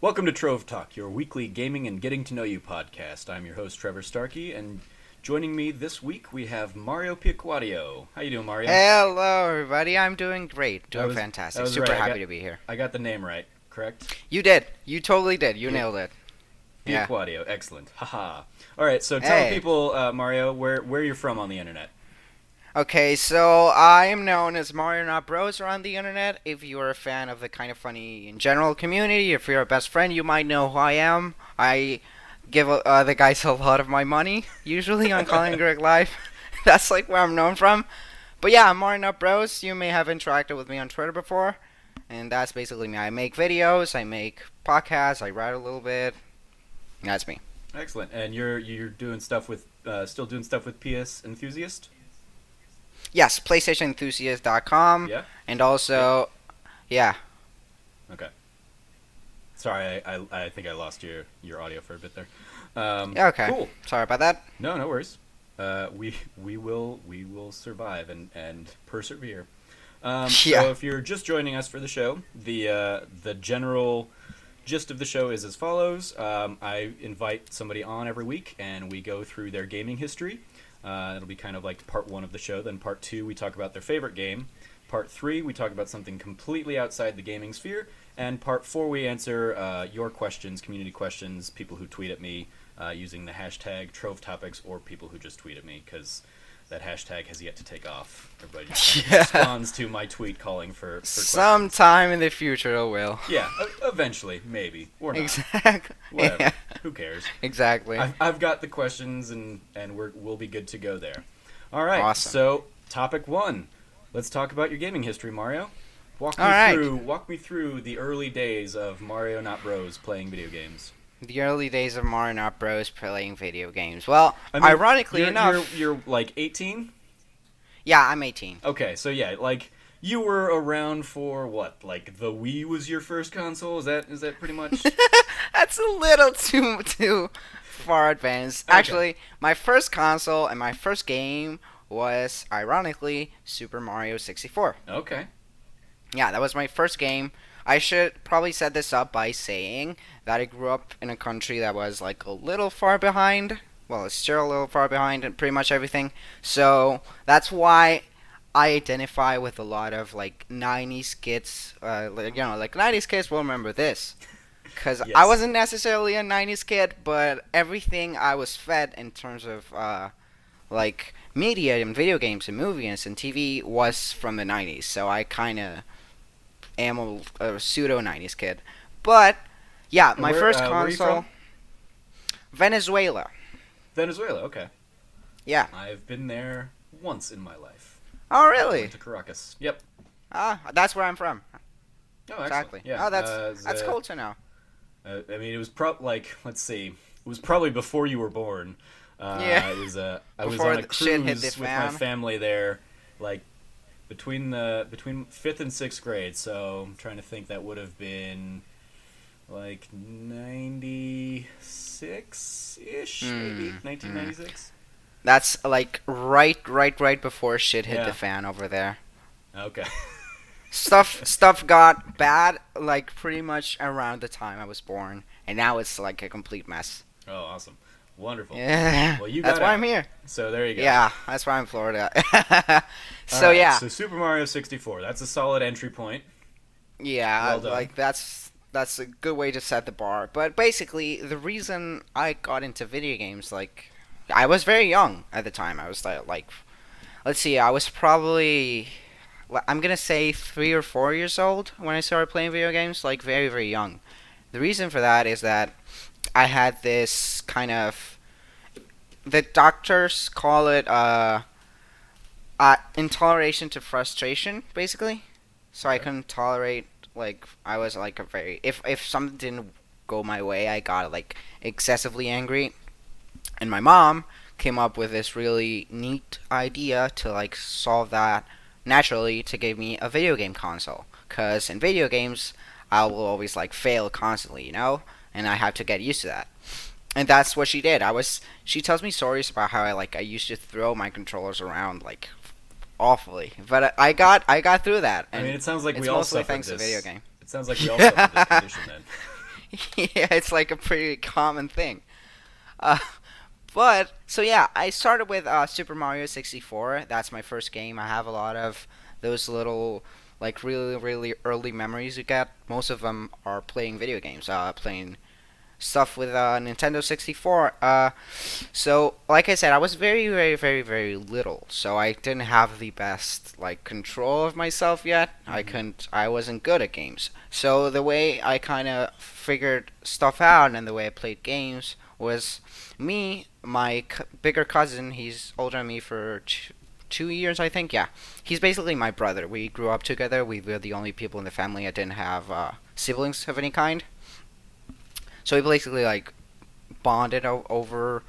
Welcome to Trove Talk, your weekly gaming and getting to know you podcast. I'm your host Trevor Starkey, and joining me this week we have Mario Piacquadio. How you doing, Mario? Hello, everybody. I'm doing great. That Doing was that fantastic. was right. Super happy to be here. I got the name right, correct? You did. You totally did. You Pi- nailed it. Yeah. Piacquadio, excellent. Haha. All right, so tell Hey. people, Mario, where you're from on the internet. Okay, so I am known as Mario Not Bros around the internet. If you're a fan of the kind of funny in general community, if you're a best friend, you might know who I am. I give the guys a lot of my money, usually on Calling Greg Live. That's like where I'm known from. But yeah, I'm Mario Not Bros. You may have interacted with me on Twitter before. And that's basically me. I make videos, I make podcasts, I write a little bit. That's me. Excellent. And you're doing stuff with still doing stuff with PS Enthusiast? Yes, PlayStationEnthusiast.com. Yeah. And also, yeah. Okay. Sorry, I think I lost your audio for a bit there. Yeah, okay. Cool. Sorry about that. No worries. We will survive and persevere. Yeah. So if you're just joining us for the show, the general gist of the show is as follows. I invite somebody on every week, and we go through their gaming history. It'll be kind of like part one of the show. Then part two, we talk about their favorite game. Part three, we talk about something completely outside the gaming sphere. And part four, we answer your questions, community questions, people who tweet at me using the hashtag Trove Topics, or people who just tweet at me, because that hashtag has yet to take off. Everybody just kind of Yeah. responds to my tweet calling for questions. Sometime in the future it will. Yeah, eventually, maybe. Or not. Exactly. Whatever. Yeah. Who cares? Exactly. I've got the questions, and we'll be good to go there. All right. Awesome. So topic one, let's talk about your gaming history, Mario. Walk me All right. through the early days of Mario Not Bros playing video games. The early days of Mario Not Bros playing video games. Well, I mean, ironically you're, enough, you're like 18. yeah, I'm 18. Okay, so yeah, like you were around for what? Like the Wii was your first console? Is that pretty much? That's a little too far advanced. Okay. Actually, my first console and my first game was ironically Super Mario 64. Okay. Yeah, that was my first game. I should probably set this up by saying that I grew up in a country that was like a little far behind. Well, it's still a little far behind in pretty much everything. So that's why I identify with a lot of like 90s kids. Like 90s kids will remember this. Because I Yes. wasn't necessarily a 90s kid, but everything I was fed in terms of like media and video games and movies and TV was from the 90s. So I kind of am a pseudo 90s kid. But yeah, my first Where are you console, from? Venezuela. Venezuela. Okay. Yeah. I've been there once in my life. Oh, I really? went to Caracas. Yep. Ah, that's where I'm from. Oh, excellent. Exactly. Yeah. Oh, that's cool to know. I mean, it was let's see, it was probably before you were born. Yeah. It was I was Before on a the shit hit cruise the with my fan. family there, like between fifth and sixth grade. So I'm trying to think, that would have been like 96 ish, maybe Mm, 1996. That's like right before shit hit Yeah. the fan over there. Okay. Stuff got bad like pretty much around the time I was born, and now it's like a complete mess. Oh, awesome, wonderful. Yeah. Well, you That's got why out. I'm here. So there you go. Yeah, that's why I'm in Florida. All So right, yeah. So Super Mario 64. That's a solid entry point. Yeah, Well done. like that's a good way to set the bar. But basically, the reason I got into video games, like, I was very young at the time. I was like let's see, I was probably, I'm gonna say 3 or 4 years old when I started playing video games, like very young. The reason for that is that I had this kind of, the doctors call it intoleration to frustration, basically. So I Okay. couldn't tolerate, like, I was like a very, if something didn't go my way, I got like excessively angry. And my mom came up with this really neat idea to like solve that naturally, to give me a video game console. Cause in video games, I will always like fail constantly, and I have to get used to that. And that's what she did. She tells me stories about how I used to throw my controllers around like awfully, but I got through that. I And mean, it sounds like it's we all mostly suffered thanks to this. video game. It sounds like we all suffered this condition then. Yeah, it's like a pretty common thing. Uh, but so yeah, I started with Super Mario 64. That's my first game. I have a lot of those little like really early memories you get. Most of them are playing video games, playing stuff with Nintendo 64. So like I said, I was very little, so I didn't have the best like control of myself yet. Hmm. I wasn't good at games. So the way I kind of figured stuff out and the way I played games was me, my bigger cousin. He's older than me for 2 years, I think. Yeah, he's basically my brother. We grew up together. We were the only people in the family. I didn't have siblings of any kind. So we basically like bonded over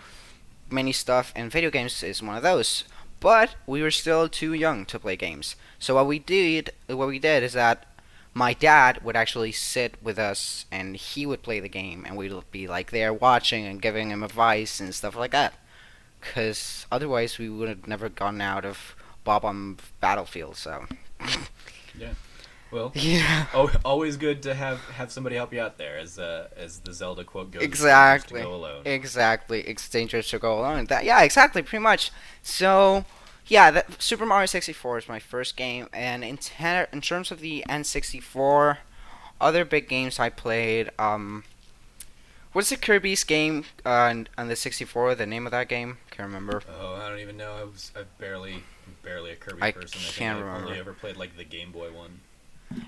many stuff, and video games is one of those. But we were still too young to play games. So what we did is that my dad would actually sit with us, and he would play the game, and we'd be like there watching and giving him advice and stuff like that. Because otherwise, we would have never gotten out of Bob on Battlefield. So Yeah. Well, yeah, always good to have somebody help you out there, as the Zelda quote goes. It's dangerous to exactly, go alone. exactly. It's dangerous to go alone. That yeah, exactly, pretty much. So yeah, Super Mario 64 is my first game, and in terms of the N64, other big games I played. What's the Kirby's game on the 64? The name of that game? Can't remember. Oh, I don't even know. I'm barely a Kirby I person. I think can't I've only remember. ever played like the Game Boy one.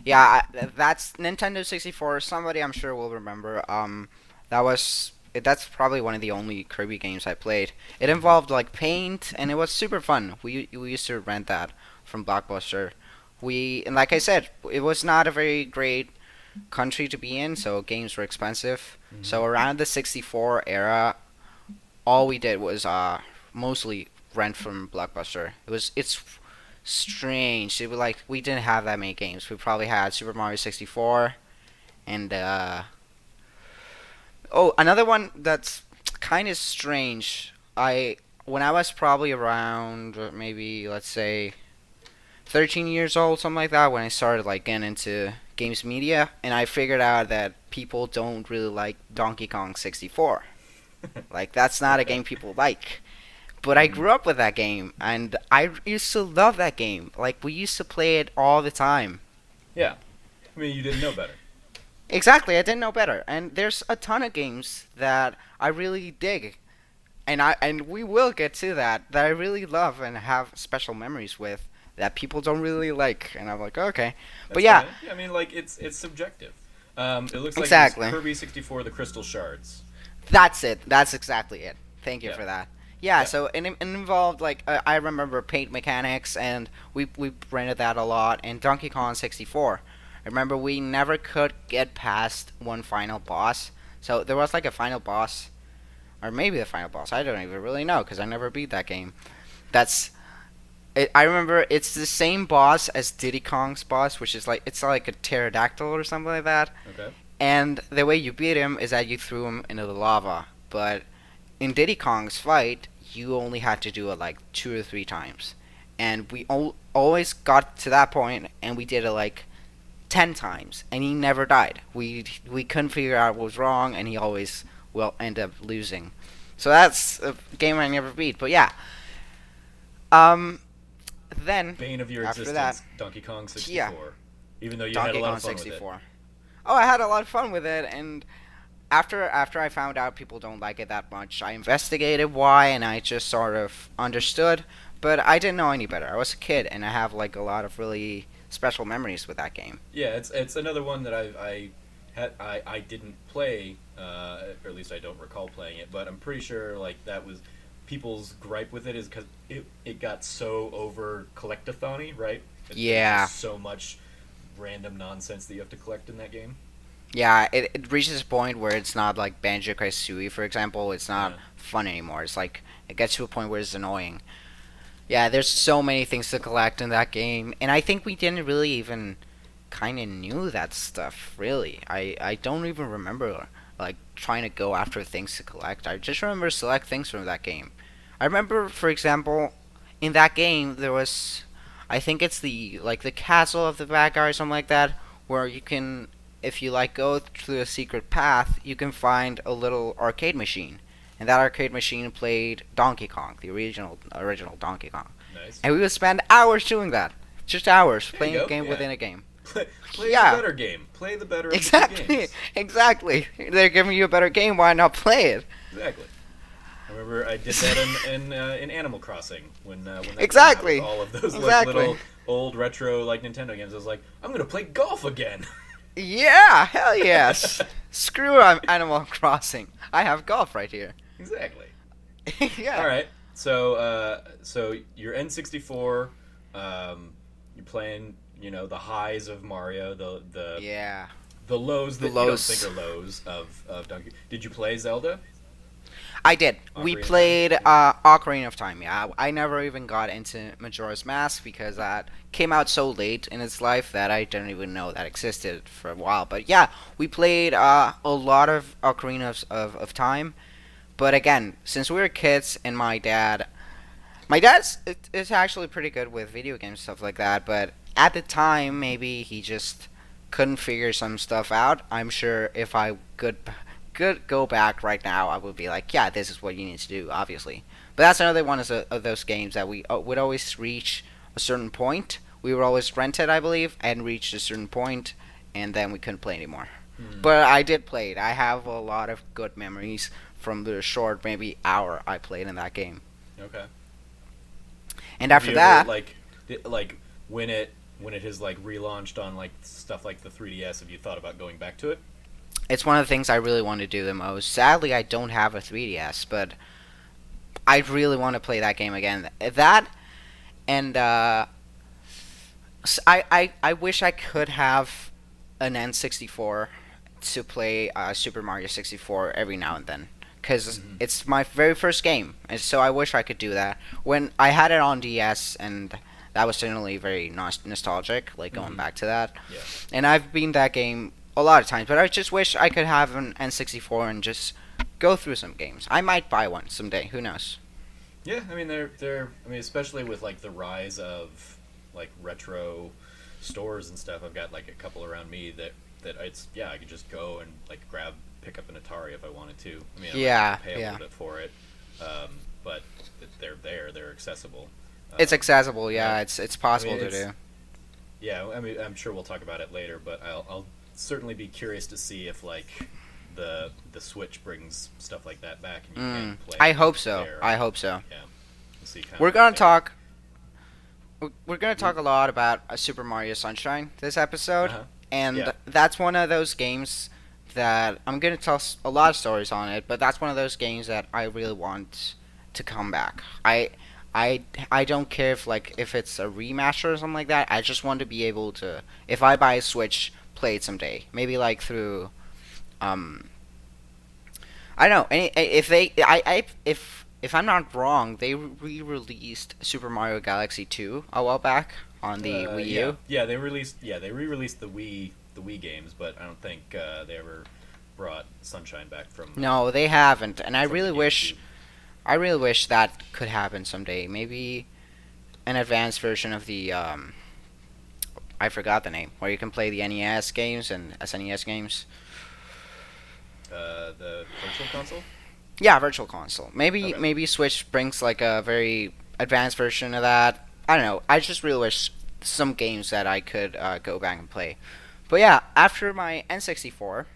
Yeah, that's Nintendo 64. Somebody I'm sure will remember. That's probably one of the only Kirby games I played. It Hmm. involved like paint, and it was super fun. We used to rent that from Blockbuster. And like I said, it was not a very great country to be in, so games were expensive. Hmm. So around the 64 era, all we did was mostly rent from Blockbuster. It's strange. It was like we didn't have that many games. We probably had Super Mario 64 and oh, another one that's kind of strange. I When I was probably around maybe let's say 13 years old, something like that, when I started like getting into games media, and I figured out that people don't really like Donkey Kong 64. Like that's not a Okay. game people like. But I Hmm. grew up with that game, and I used to love that game. Like we used to play it all the time. Yeah. I mean, you didn't know better. Exactly, I didn't know better. And there's a ton of games that I really dig, and we will get to that I really love and have special memories with that people don't really like. And I'm like, okay, but That's yeah, fine. Yeah, I mean, like it's subjective. It looks like it was exactly. Kirby 64, the Crystal Shards. That's it. That's exactly it. Thank you Yeah. for that. Yeah, Yeah. so it involved like I remember paint mechanics, and we rented that a lot. And Donkey Kong 64. I remember we never could get past one final boss. So there was like a final boss, or maybe the final boss. I don't even really know because I never beat that game. That's I remember it's the same boss as Diddy Kong's boss, which is like it's like a pterodactyl or something like that. Okay. And the way you beat him is that you threw him into the lava. But in Diddy Kong's fight, you only had to do it like 2 or 3 times. And we always got to that point, and we did it like 10 times, and he never died. We couldn't figure out what was wrong, and he always will end up losing. So that's a game I never beat. But yeah, um, then Bane of your after that, existence, Donkey Kong yeah, 64. Even though you had a Donkey lot Kong of fun with it. 64. Oh, I had a lot of fun with it, and after I found out people don't like it that much, I investigated why, and I just sort of understood. But I didn't know any better. I was a kid, and I have like a lot of really special memories with that game. Yeah, it's another one that I didn't play, or at least I don't recall playing it. But I'm pretty sure like that was people's gripe with it is because it got so over collectathon-y, right? There's Yeah, just so much random nonsense that you have to collect in that game. yeah. It reaches a point where it's not like Banjo Kazooie, for example. It's not Yeah. fun anymore. It's like it gets to a point where it's annoying. Yeah, there's so many things to collect in that game, and I think we didn't really even kind of knew that stuff. Really, I don't even remember like trying to go after things to collect. I just remember select things from that game. I remember, for example, in that game there was, I think it's the castle of the bad guy or something like that, where you can if you like go through a secret path, you can find a little arcade machine, and that arcade machine played Donkey Kong, the original Donkey Kong, Nice. and we would spend hours doing that, just hours There you playing a go. game Yeah. within a game. Play Yeah. the better game. Play the better of the two Exactly, games. exactly. They're giving you a better game. Why not play it? Exactly. I remember I did that in Animal Crossing when that came out Exactly. with all of those like, Exactly. little old retro like Nintendo games. I was like, I'm gonna play golf again. Yeah, hell yes. Screw Animal Crossing. I have golf right here. Exactly. Yeah. All right. So you're N64. You're playing. You know the highs of Mario. The Yeah. the lows that The lows. you don't think are lows of Donkey. Did you play Zelda? I did. We Ocarina of played Time? Ocarina of Time. Yeah, I never even got into Majora's Mask because that came out so late in its life that I didn't even know that existed for a while. But yeah, we played a lot of Ocarina of Time. But again, since we were kids and my dad's is actually pretty good with video games stuff like that. But at the time, maybe he just couldn't figure some stuff out. I'm sure if I could go back right now, I would be like, yeah, this is what you need to do, obviously. But that's another one of those games that we would always reach a certain point. We would always rent it, I believe, and reach a certain point, and then we couldn't play anymore. Hmm. But I did play it. I have a lot of good memories from the short, maybe hour I played in that game. Okay. And Have after you ever, that, like when it has like relaunched on like stuff like the 3DS, have you thought about going back to it? it's one of the things I really want to do the most. Sadly, I don't have a 3DS, but I really want to play that game again. That and I wish I could have an N64 to play Super Mario 64 every now and then. Because Mhm. it's my very first game, and so I wish I could do that. When I had it on DS, and that was certainly very nostalgic, like going Mhm. back to that. Yeah. And I've beaten that game a lot of times, but I just wish I could have an N64 and just go through some games. I might buy one someday. Who knows? Yeah, I mean they're I mean especially with like the rise of like retro stores and stuff. I've got like a couple around me that it's yeah, I could just go and like pick up an Atari if I wanted to. I mean, I might Yeah, have to pay a yeah. little bit for it. But they're there, they're accessible. It's Um, accessible. Yeah, yeah. it's possible I mean, to do. Yeah, I mean, I'm sure we'll talk about it later, but I'll certainly be curious to see if like the Switch brings stuff like that back and you can play. I hope so. there. I hope so. Yeah, we'll see. Kind We're of gonna what talk. We're gonna talk a lot about Super Mario Sunshine this episode, Uh-huh. and Yeah. that's one of those games that I'm gonna tell a lot of stories on it. But that's one of those games that I really want to come back. I don't care if it's a remaster or something like that. I just want to be able to, if I buy a Switch, play it someday. Maybe like through, I don't know. If they, if I'm not wrong, they re-released Super Mario Galaxy 2 a while back on the Wii yeah. U. Yeah, they re-released the Wii games, but I don't think they ever brought Sunshine back from. No, they haven't, and I from the really wish, GameCube. I really wish that could happen someday. Maybe an advanced version of the I forgot the name, where you can play the NES games and SNES games. The Virtual Console. Yeah, Virtual Console. Maybe Okay. maybe Switch brings like a very advanced version of that. I don't know. I just really wish some games that I could go back and play. But yeah, after my N64,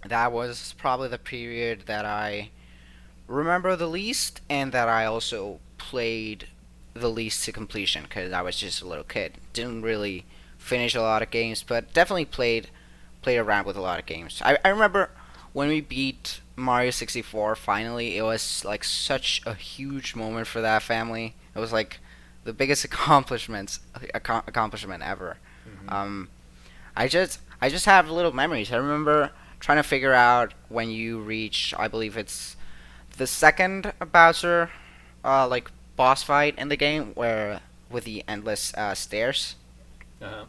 that was probably the period that I remember the least, and that I also played the least to completion because I was just a little kid. Didn't really finish a lot of games, but definitely played around with a lot of games. I remember when we beat Mario 64 finally, it was like such a huge moment for that family. It was like the biggest accomplishment ever. Mhm. I just have little memories. I remember trying to figure out when you reach, I believe it's the second Bowser like boss fight in the game, where with the endless stairs. Uh-huh.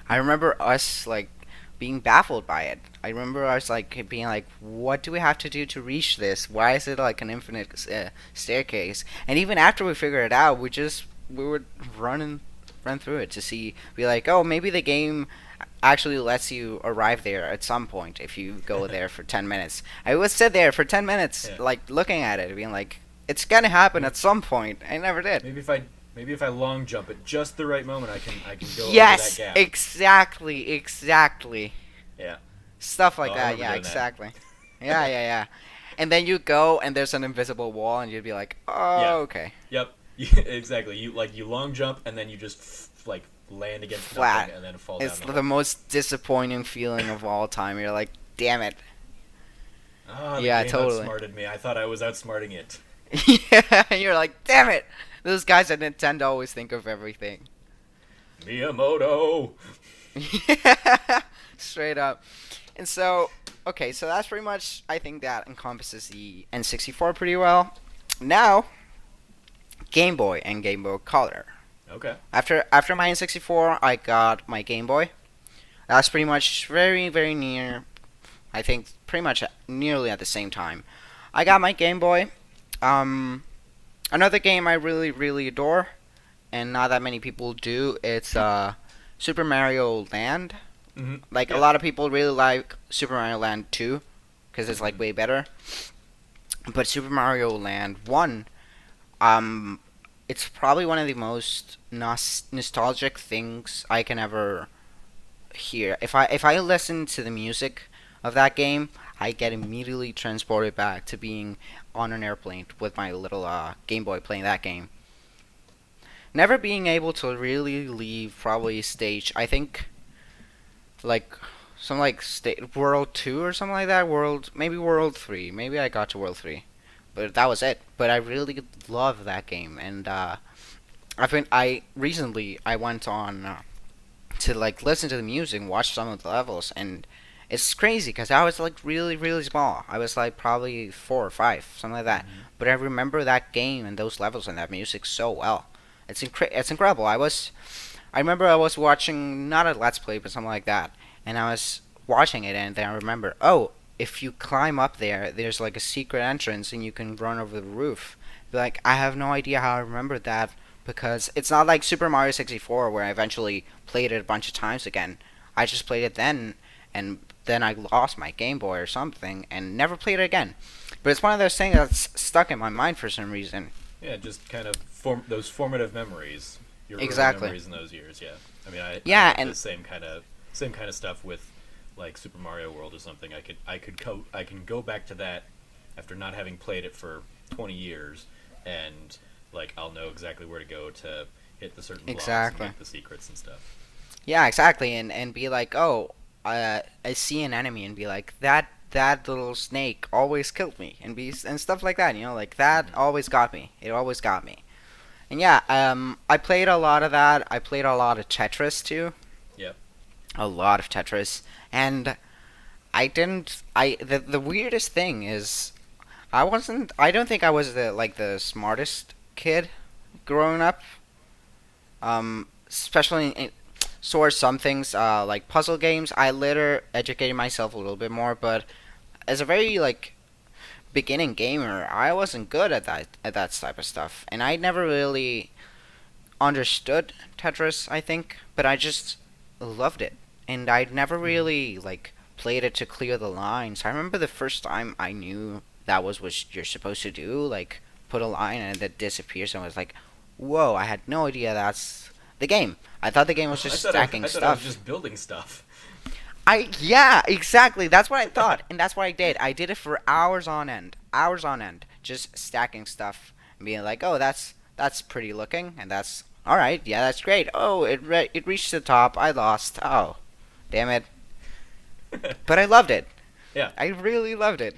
I remember us like being baffled by it. I remember us like being like, "What do we have to do to reach this? Why is it like an infinite staircase?" And even after we figured it out, we would run through it to see, be like, "Oh, maybe the game actually lets you arrive there at some point if you go there for 10 minutes. I would sit there for 10 minutes, Yeah. like looking at it, being like, it's gonna happen Maybe, at some point. I never did. maybe if I long jump at just the right moment, I can go over that Yes, gap. exactly, exactly. Yeah. Stuff Oh, like I that. remember Yeah, doing that. exactly. Yeah, yeah, yeah. And then you go, and there's an invisible wall, and you'd be like, Yeah. oh, okay. Yep. Exactly. You long jump and then you just like land against Flat. nothing and then fall It's down the the hole. most disappointing feeling of all time. You're like, damn it. Ah, the Yeah, game totally. outsmarted me. I thought I was outsmarting it. Yeah, you're like, damn it. Those guys at Nintendo always think of everything. Miyamoto. Yeah, straight up. And so, okay, so that's pretty much, I think that encompasses the N64 pretty well. Now, Game Boy and Game Boy Color. Okay. After my N64, I got my Game Boy. That's pretty much very, very near, I think pretty much nearly at the same time. I got my Game Boy. Another game I really, really adore, and not that many people do, it's Super Mario Land. Hmm. Like, a Yeah. lot of people really like Super Mario Land 2, because it's, like, way better. But Super Mario Land 1, it's probably one of the most nostalgic things I can ever hear. If I listen to the music of that game, I get immediately transported back to being on an airplane with my little Game Boy playing that game. Never being able to really leave probably stage. I think like some like state World 2 or something like that. World 3. Maybe I got to World 3. But that was it. But I really love that game, and I recently I went on to like listen to the music and watch some of the levels, and it's crazy because I was like really, really small. I was like probably 4 or 5, something like that. Hmm. But I remember that game and those levels and that music so well. It's incredible. I remember I was watching not a Let's Play but something like that, and I was watching it, and then I remember, oh, if you climb up there, there's like a secret entrance and you can run over the roof. Like, I have no idea how I remembered that, because it's not like Super Mario 64 where I eventually played it a bunch of times again. I just played it then, and then I lost my Game Boy or something and never played it again. But it's one of those things that's stuck in my mind for some reason. Yeah, just kind of those formative memories. Your early Exactly. memories in those years. Yeah. I mean, I Yeah, have and the same kind of stuff with like Super Mario World or something. I can go back to that after not having played it for 20 years, and like I'll know exactly where to go to hit the certain blocks exactly. and get the secrets and stuff. Yeah, exactly, and be like, oh, I see an enemy and be like, that little snake always killed me, and stuff like that. Like that Mhm. always got me. It always got me. And yeah, I played a lot of that. I played a lot of Tetris too. Yep. A lot of Tetris, and I didn't. The weirdest thing is, I wasn't. I don't think I was the smartest kid growing up. Especially towards some things like puzzle games, I later educated myself a little bit more. But as a very like beginning gamer, I wasn't good at that type of stuff, and I never really understood Tetris. I think, but I just loved it, and I'd never Hmm. really like played it to clear the lines. I remember the first time I knew that was what you're supposed to do, like put a line and it disappears, and I was like, whoa! I had no idea that's the game. I thought the game was just stacking I thought I was stuff. just building stuff. Yeah, exactly. That's what I thought, and that's what I did. I did it for hours on end, just stacking stuff, and being like, "Oh, that's pretty looking," and that's all right. Yeah, that's great. Oh, it reached the top. I lost. Oh, damn it! But I loved it. Yeah. I really loved it.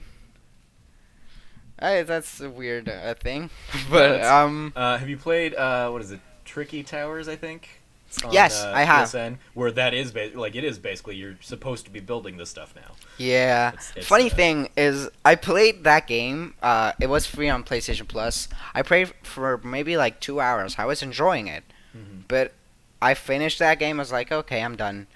That's a weird thing, No, but it's. Have you played what is it? Tricky Towers, I think. It's on yes, I have. PSN, where that is like it is basically you're supposed to be building this stuff now. Yeah. It's Funny thing is, I played that game. It was free on PlayStation Plus. I played for maybe like 2 hours. I was enjoying it, Mhm. but I finished that game. I was like, okay, I'm done.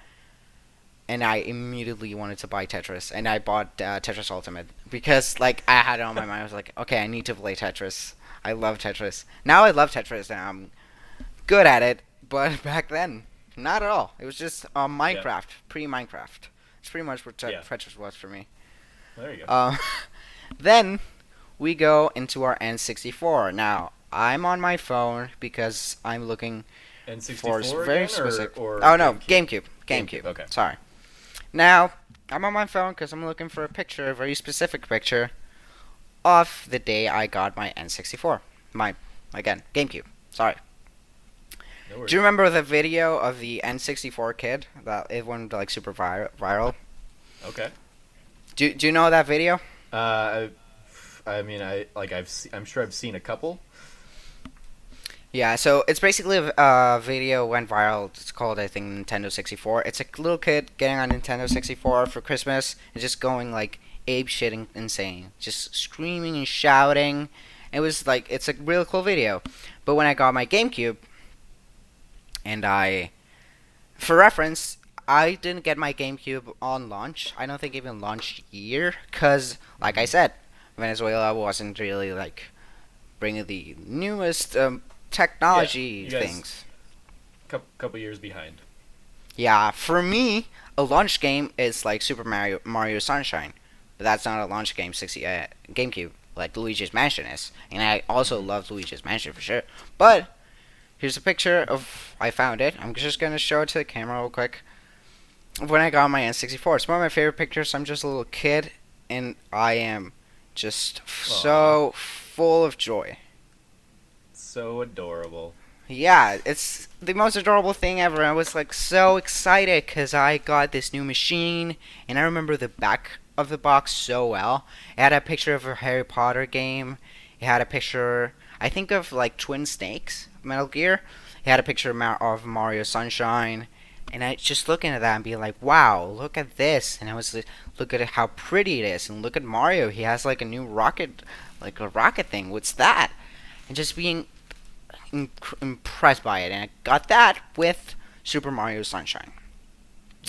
And I immediately wanted to buy Tetris, and I bought Tetris Ultimate because, like, I had it on my mind. I was like, okay, I need to play Tetris. I love Tetris. Now I love Tetris, and I'm good at it. But back then, not at all. It was just Yeah. Minecraft, pre-Minecraft. It's pretty much what Yeah. Tetris was for me. There you go. Um, then we go into our N64. Now, I'm on my phone because I'm looking for N64 very again, specific. or Oh no, GameCube? GameCube. Okay. Sorry. Now, I'm on my phone because I'm looking for a picture, a very specific picture of the day I got my N64. My, again, GameCube. Sorry. No worries. Do you remember the video of the N64 kid that it went like super viral? Okay. Do you know that video? Uh, I mean, I'm sure I've seen a couple. Yeah, so it's basically a video went viral. It's called, I think, Nintendo 64. It's a little kid getting on Nintendo 64 for Christmas and just going like ape shit insane, just screaming and shouting. It was like it's a real cool video. But when I got my GameCube, and for reference, I didn't get my GameCube on launch. I don't think even launch year, cause like I said, Venezuela wasn't really like bringing the newest technology you guys- things. Couple years behind. Yeah, for me, a launch game is like Super Mario Sunshine, but that's not a launch game. GameCube, like Luigi's Mansion is, and I also love Luigi's Mansion for sure. But here's a picture of I found it. I'm just gonna show it to the camera real quick. When I got my N64, it's one of my favorite pictures. I'm just a little kid, and I am just so full of joy. So adorable. Yeah, it's the most adorable thing ever. I was like so excited because I got this new machine, and I remember the back of the box so well. It had a picture of a Harry Potter game. It had a picture, I think, of like Twin Snakes, Metal Gear. It had a picture of Mario Sunshine, and I just looking at that and being like, "Wow, look at this!" And I was like, "Look at how pretty it is!" And look at Mario. He has like a new rocket, like a rocket thing. What's that? And just being impressed by it, and I got that with Super Mario Sunshine.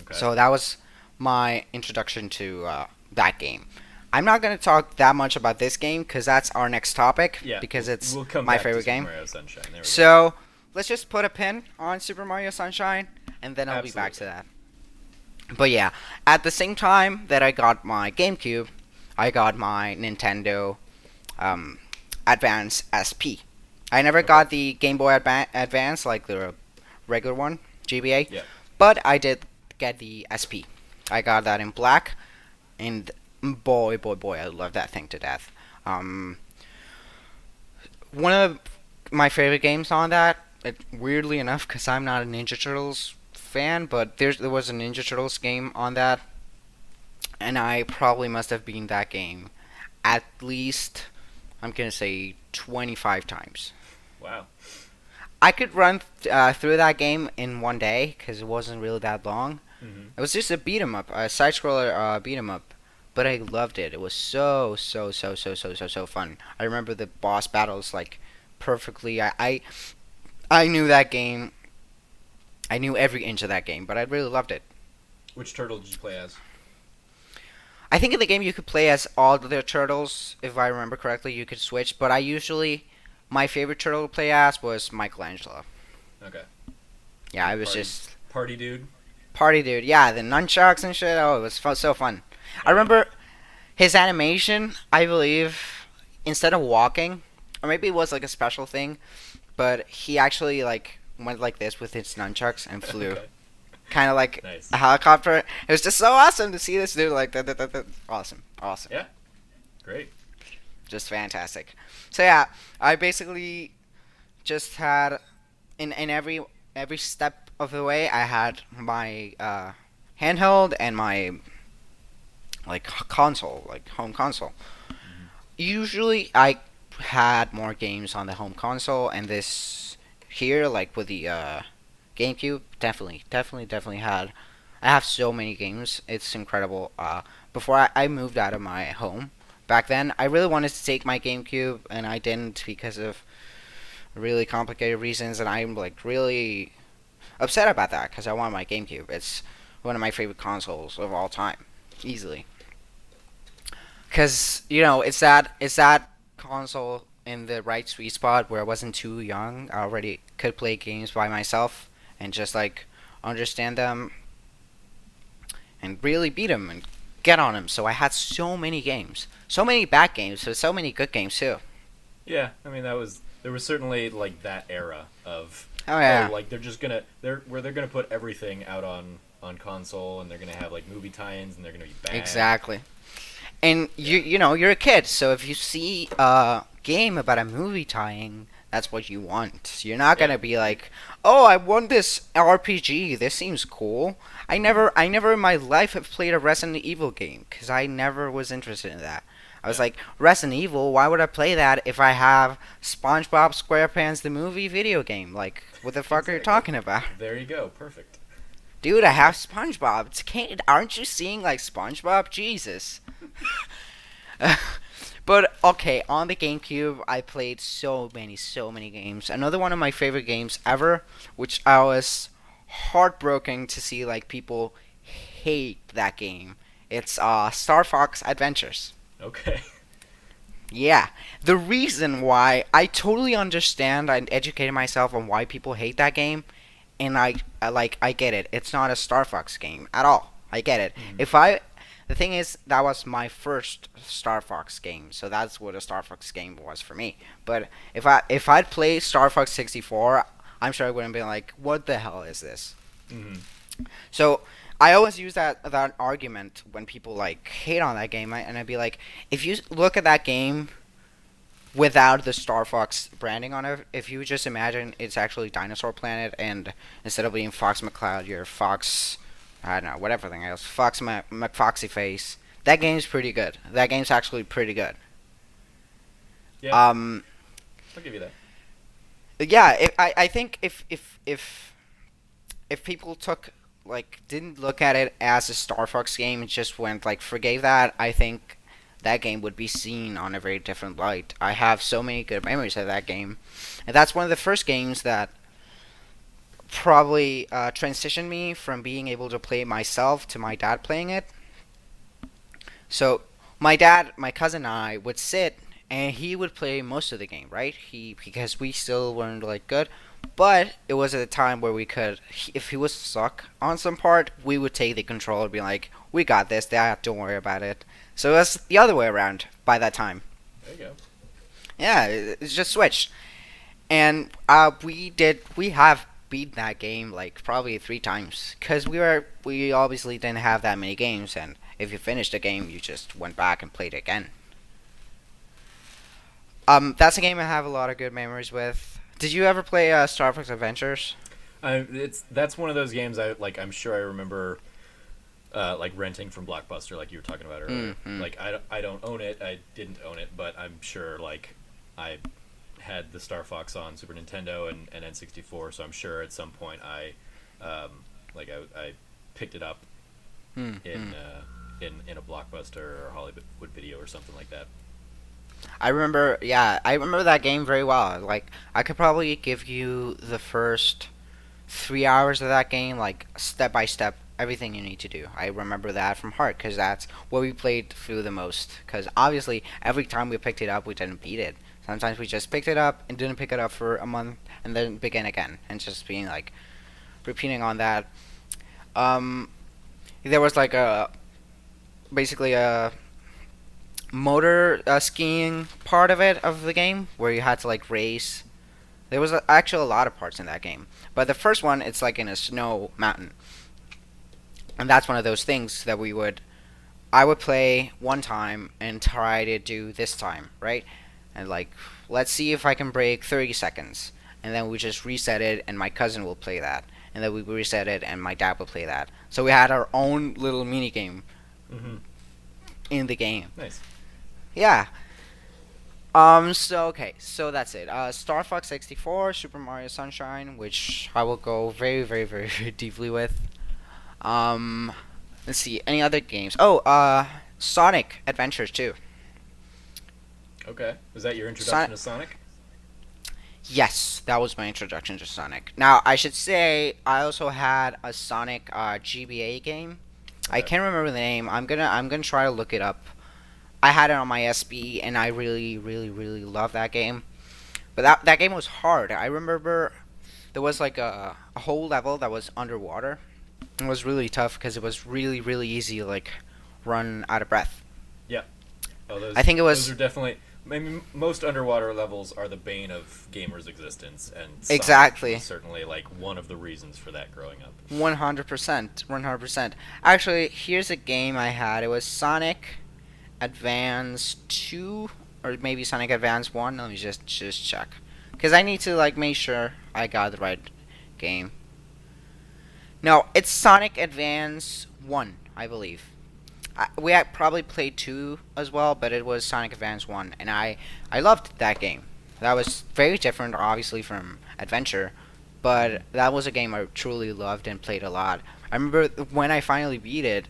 Okay. So that was my introduction to that game. I'm not going to talk that much about this game because that's our next topic. Yeah, because it's we'll come my back to favorite Super game. Mario Sunshine. There we go. So let's just put a pin on Super Mario Sunshine, and then I'll be back to that. But yeah, at the same time that I got my GameCube, I got my Nintendo Advance SP. I never got the Game Boy Advance, like the regular one, GBA. Yeah. But I did get the SP. I got that in black, and boy, I love that thing to death. One of my favorite games on that, weirdly enough, because I'm not a Ninja Turtles fan, but there was a Ninja Turtles game on that, and I probably must have beaten that game at least, I'm going to say, 25 times. Wow. I could run through that game in one day because it wasn't really that long. Mm-hmm. It was just a beat 'em up, a side scroller beat 'em up, but I loved it. It was so fun. I remember the boss battles like perfectly. I knew that game. I knew every inch of that game, but I really loved it. Which turtle did you play as? I think in the game you could play as all the turtles, if I remember correctly. You could switch, but my favorite turtle to play as was Michelangelo. Okay. Yeah, I was Party- just Party dude. party dude. Yeah, the nunchucks and shit. Oh, it was so fun. I remember his animation. I believe instead of walking, or maybe it was like a special thing, but he actually like went like this with his nunchucks and flew. Okay. Kind of like Nice. a helicopter. It was just so awesome to see this dude like that. Awesome. Yeah. Great. Just fantastic. So yeah, I basically just had in every step of the way I had my handheld and my like console, like home console. Mm-hmm. Usually I had more games on the home console, and this here like with the GameCube definitely had. I have so many games. It's incredible. Before I moved out of my home, back then I really wanted to take my GameCube, and I didn't because of really complicated reasons, and I'm like really upset about that because I want my GameCube. It's one of my favorite consoles of all time, easily. Because it's that console in the right sweet spot where I wasn't too young. I already could play games by myself and just like understand them, and really beat them and get on them. So I had so many games, so many bad games, but so many good games too. Yeah, I mean there was certainly like that era of Oh yeah, like they're gonna put everything out on console, and they're gonna have like movie tie-ins, and they're gonna be bad. exactly. And Yeah, you know you're a kid, so if you see a game about a movie tying, that's what you want. You're not yeah, gonna be like, "Oh, I won this RPG. This seems cool." I never in my life have played a Resident Evil game because I never was interested in that. I was yeah. like, Resident Evil. Why would I play that if I have SpongeBob SquarePants the movie video game? Like, what the fuck are you Exactly. talking about? There you go. Perfect. Dude, I have SpongeBob. It's can't. Aren't you seeing like SpongeBob? Jesus. But okay, on the GameCube, I played so many games. Another one of my favorite games ever, which I was heartbroken to see like people hate that game. It's Star Fox Adventures. Okay. Yeah, the reason why I totally understand and educated myself on why people hate that game, and I get it. It's not a Star Fox game at all. I get it. Mhm. If I The thing is that was my first Star Fox game, so that's what a Star Fox game was for me. But if I'd played Star Fox 64, I'm sure I wouldn't be like, what the hell is this? Mhm. So I always use that argument when people like hate on that game, and I'd be like, if you look at that game without the Star Fox branding on it, if you just imagine it's actually Dinosaur Planet, and instead of being Fox McCloud, you're Fox, I don't know, whatever thing else, Fox McFoxy Face. That game's pretty good. That game's actually pretty good. Yeah, Um, I'll give you that. yeah, I think if people took like didn't look at it as a Star Fox game and just went like forgave that, I think that game would be seen on a very different light. I have so many good memories of that game, and that's one of the first games that probably transitioned me from being able to play it myself to my dad playing it. So my dad, my cousin, and I would sit, and he would play most of the game, right? He Because we still weren't like good, but it was at a time where we could, if he was stuck on some part, we would take the control and be like, "We got this, Dad. Don't worry about it." So it was the other way around by that time. There you go. Yeah, it's just switched, and we have beat that game like probably 3 times because we obviously didn't have that many games, and if you finished a game, you just went back and played it again. That's a game I have a lot of good memories with. Did you ever play Star Fox Adventures? That's one of those games I like. I'm sure I remember, like renting from Blockbuster, like you were talking about earlier. Mm-hmm. Like I don't own it. I didn't own it, but I'm sure like I had the Star Fox on Super Nintendo and N64, so I'm sure at some point like I picked it up Mm-hmm. in a Blockbuster or Hollywood Video or something like that. I remember that game very well. Like, I could probably give you the first 3 hours of that game, like step by step, everything you need to do. I remember that from heart because that's what we played through the most. Because obviously, every time we picked it up, we didn't beat it. Sometimes we just picked it up and didn't pick it up for a month and then begin again, and just being like repeating on that. Um, there was like a basically a motor skiing part of it of the game where you had to like race. There was actually a lot of parts in that game, but the first one it's like in a snow mountain, and that's one of those things that I would play one time and try to do this time, right? And like, let's see if I can break 30 seconds, and then we just reset it, and my cousin will play that, and then we reset it, and my dad will play that. So we had our own little mini game Mm-hmm. in the game. Nice. Yeah. So okay. So that's it. Star Fox 64, Super Mario Sunshine, which I will go very, very, very, very deeply with. Um. Let's see. Any other games? Oh. Sonic Adventures 2. Okay. Was that your Sonic. introduction to Sonic? Yes, that was my introduction to Sonic. Now I should say I also had a Sonic GBA game. I Okay. can't remember the name. I'm gonna try to look it up. I had it on my SB, and I really love that game. But that game was hard. I remember there was like a whole level that was underwater. It was really tough because it was really really easy to like run out of breath. Yeah. Oh, I think it those was are definitely. I mean, most underwater levels are the bane of gamers' existence, and Sonic exactly was certainly like one of the reasons for that growing up. 100%, 100%. Actually, here's a game I had. It was Sonic Advance 2 or maybe Sonic Advance 1. Let me just check because I need to like make sure I got the right game. No, it's Sonic Advance 1, I believe. We had probably played 2 as well, but it was Sonic Advance 1 and I loved that game. That was very different obviously from Adventure, but that was a game I truly loved and played a lot. I remember when I finally beat it,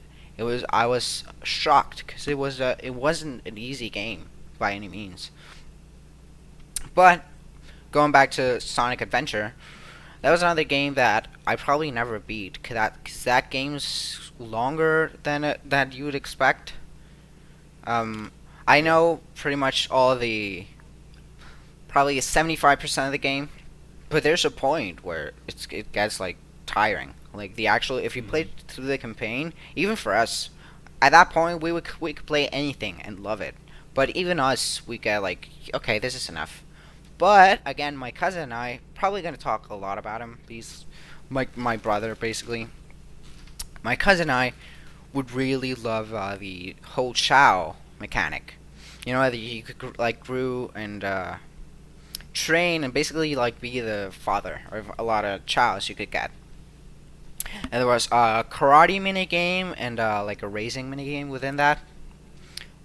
I was shocked because it wasn't an easy game by any means. But going back to Sonic Adventure, that was another game that I probably never beat. Cause that game's longer than you would expect. I know pretty much all the probably 75% of the game, but there's a point where it gets like tiring. Like the actual if you played through the campaign, even for us, at that point we could play anything and love it. But even us, we get like okay, this is enough. But again, my cousin and I probably gonna talk a lot about him. He's my brother basically. My cousin and I would really love the whole Chow mechanic. You know, that you could like grew and train and basically like be the father of a lot of chows you could get. And there was a karate mini game and like a racing mini game within that.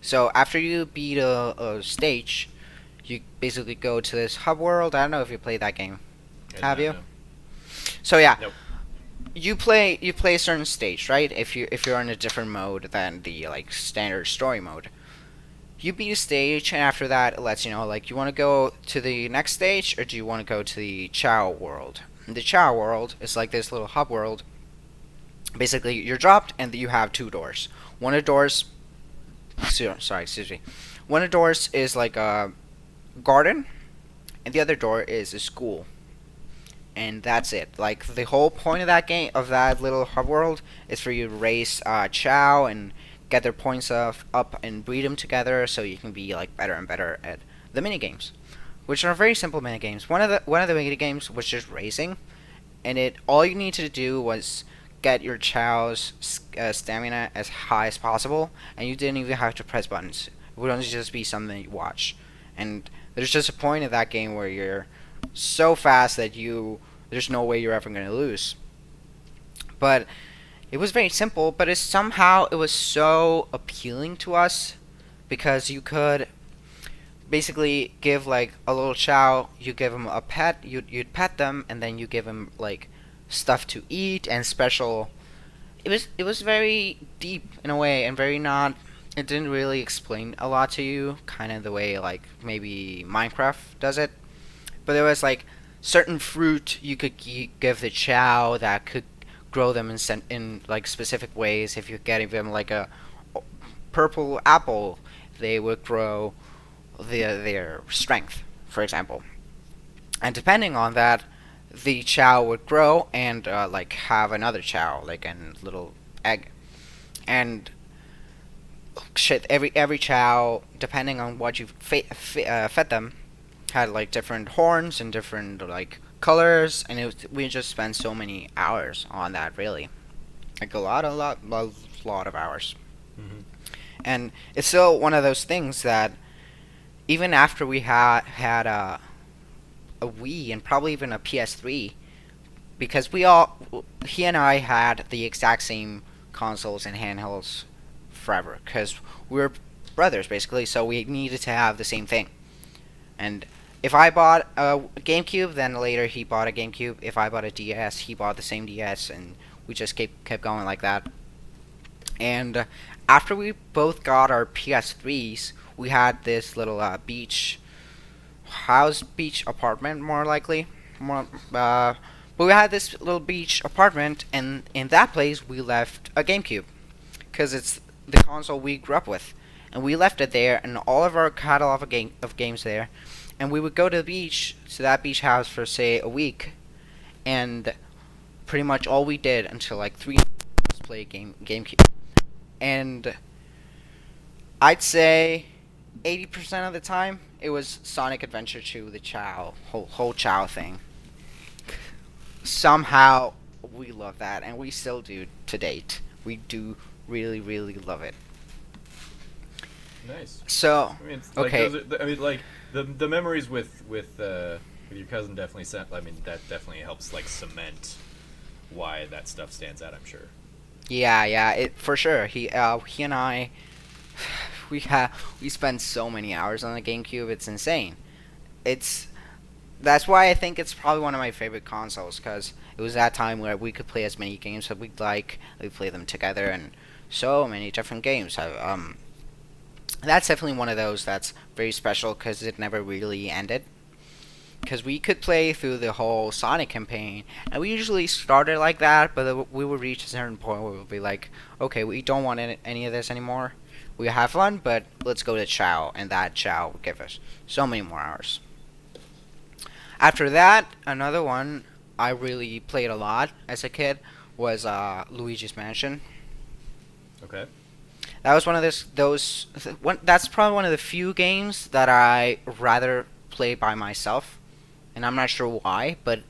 So after you beat a stage, you basically go to this hub world. I don't know if you played that game. Have you? No. So yeah, Nope. you play a certain stage, right? If you're in a different mode than the like standard story mode. You beat a stage, and after that, it lets you know like you want to go to the next stage or do you want to go to the Chow world. And the Chow world is like this little hub world. Basically, you're dropped and you have two doors. One of the doors, sorry, excuse me. One of the doors is like a garden, and the other door is a school. And that's it. Like the whole point of that game, of that little hub world, is for you to race Chow and get their points up and breed them together, so you can be like better and better at the mini games, which are very simple mini games. One of the mini games was just racing, and it all you needed to do was get your Chow's stamina as high as possible, and you didn't even have to press buttons. It would only just be something you watch. And there's just a point in that game where you're so fast that there's no way you're ever going to lose. But it was very simple, but it was so appealing to us because you could basically give like a little Chow, you give them a pet, you'd pet them, and then you give them like stuff to eat and special. It was very deep in a way and very not. It didn't really explain a lot to you, kind of the way like maybe Minecraft does it. But there was like certain fruit you could give the Chow that could grow them in like specific ways. If you get them like a purple apple, they would grow their strength, for example. And depending on that, the Chow would grow and like have another Chow, like a little egg. And shit, every Chow, depending on what you fed them, had like different horns and different like colors, and we just spent so many hours on that, really, like a lot of hours. Mm-hmm. And it's still one of those things that even after we had a Wii and probably even a PS3, because he and I had the exact same consoles and handhelds forever, because we were brothers basically, so we needed to have the same thing. And if I bought a GameCube, then later he bought a GameCube. If I bought a DS, he bought the same DS, and we just kept going like that. And after we both got our PS3s, we had this little beach apartment, more likely. But we had this little beach apartment, and in that place we left a GameCube, because it's the console we grew up with, and we left it there, and all of our catalog of games there. And we would go to the beach, to that beach house for say a week, and pretty much all we did until like 3 was play GameCube. And I'd say 80% of the time it was Sonic Adventure 2, the whole Chow thing. Somehow we love that, and we still do to date. We do really, really love it. Nice. So, I mean, it's like, okay. the memories with your cousin definitely I mean, that definitely helps like cement why that stuff stands out. I'm sure. Yeah, it for sure. He and I, we spend so many hours on the GameCube. It's insane. It's That's why I think it's probably one of my favorite consoles, because it was that time where we could play as many games as we'd like. We play them together, and so many different games. That's definitely one of those that's very special because it never really ended. Because we could play through the whole Sonic campaign, and we usually started like that, but we would reach a certain point where we'll be like, okay, we don't want any of this anymore. We have fun, but let's go to Chow, and that Chow will give us so many more hours. After that, another one I really played a lot as a kid was Luigi's Mansion. Okay. That was one of that's probably one of the few games that I rather play by myself, and I'm not sure why, but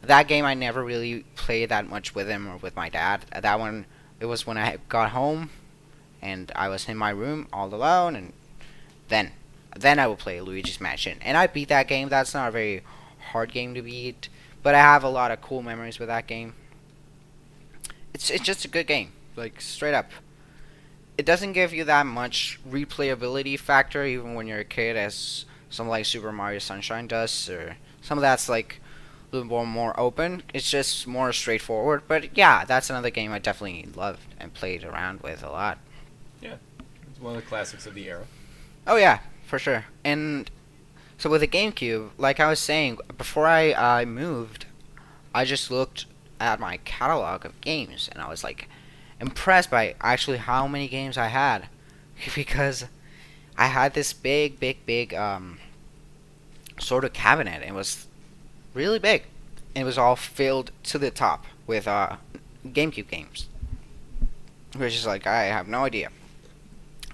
that game I never really played that much with him or with my dad. That one, it was when I got home and I was in my room all alone, and then I would play Luigi's Mansion, and I beat that game. That's not a very hard game to beat, but I have a lot of cool memories with that game. It's just a good game, like straight up. It doesn't give you that much replayability factor, even when you're a kid, as something like Super Mario Sunshine does, or some of that's like a little more open. It's just more straightforward. But yeah, that's another game I definitely loved and played around with a lot. Yeah, it's one of the classics of the era. Oh yeah, for sure. And so with the GameCube, like I was saying, before I moved, I just looked at my catalog of games, and I was like impressed by actually how many games I had, because I had this big sort of cabinet. It was really big. It was all filled to the top with GameCube games, which is like, I have no idea.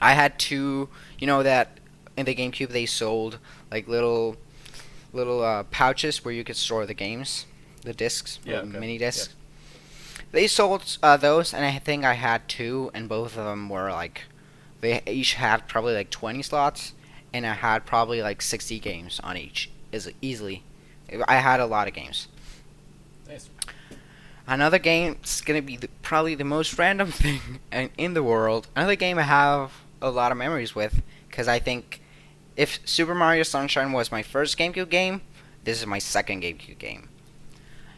I had two, that in the GameCube they sold like little pouches where you could store the games, the discs, mini discs. Yeah. They sold those, and I think I had two, and both of them were like, they each had probably like 20 slots, and I had probably like 60 games on each. Easily, I had a lot of games. Nice. Another game is gonna be probably the most random thing in the world. Another game I have a lot of memories with, because I think if Super Mario Sunshine was my first GameCube game, this is my second GameCube game.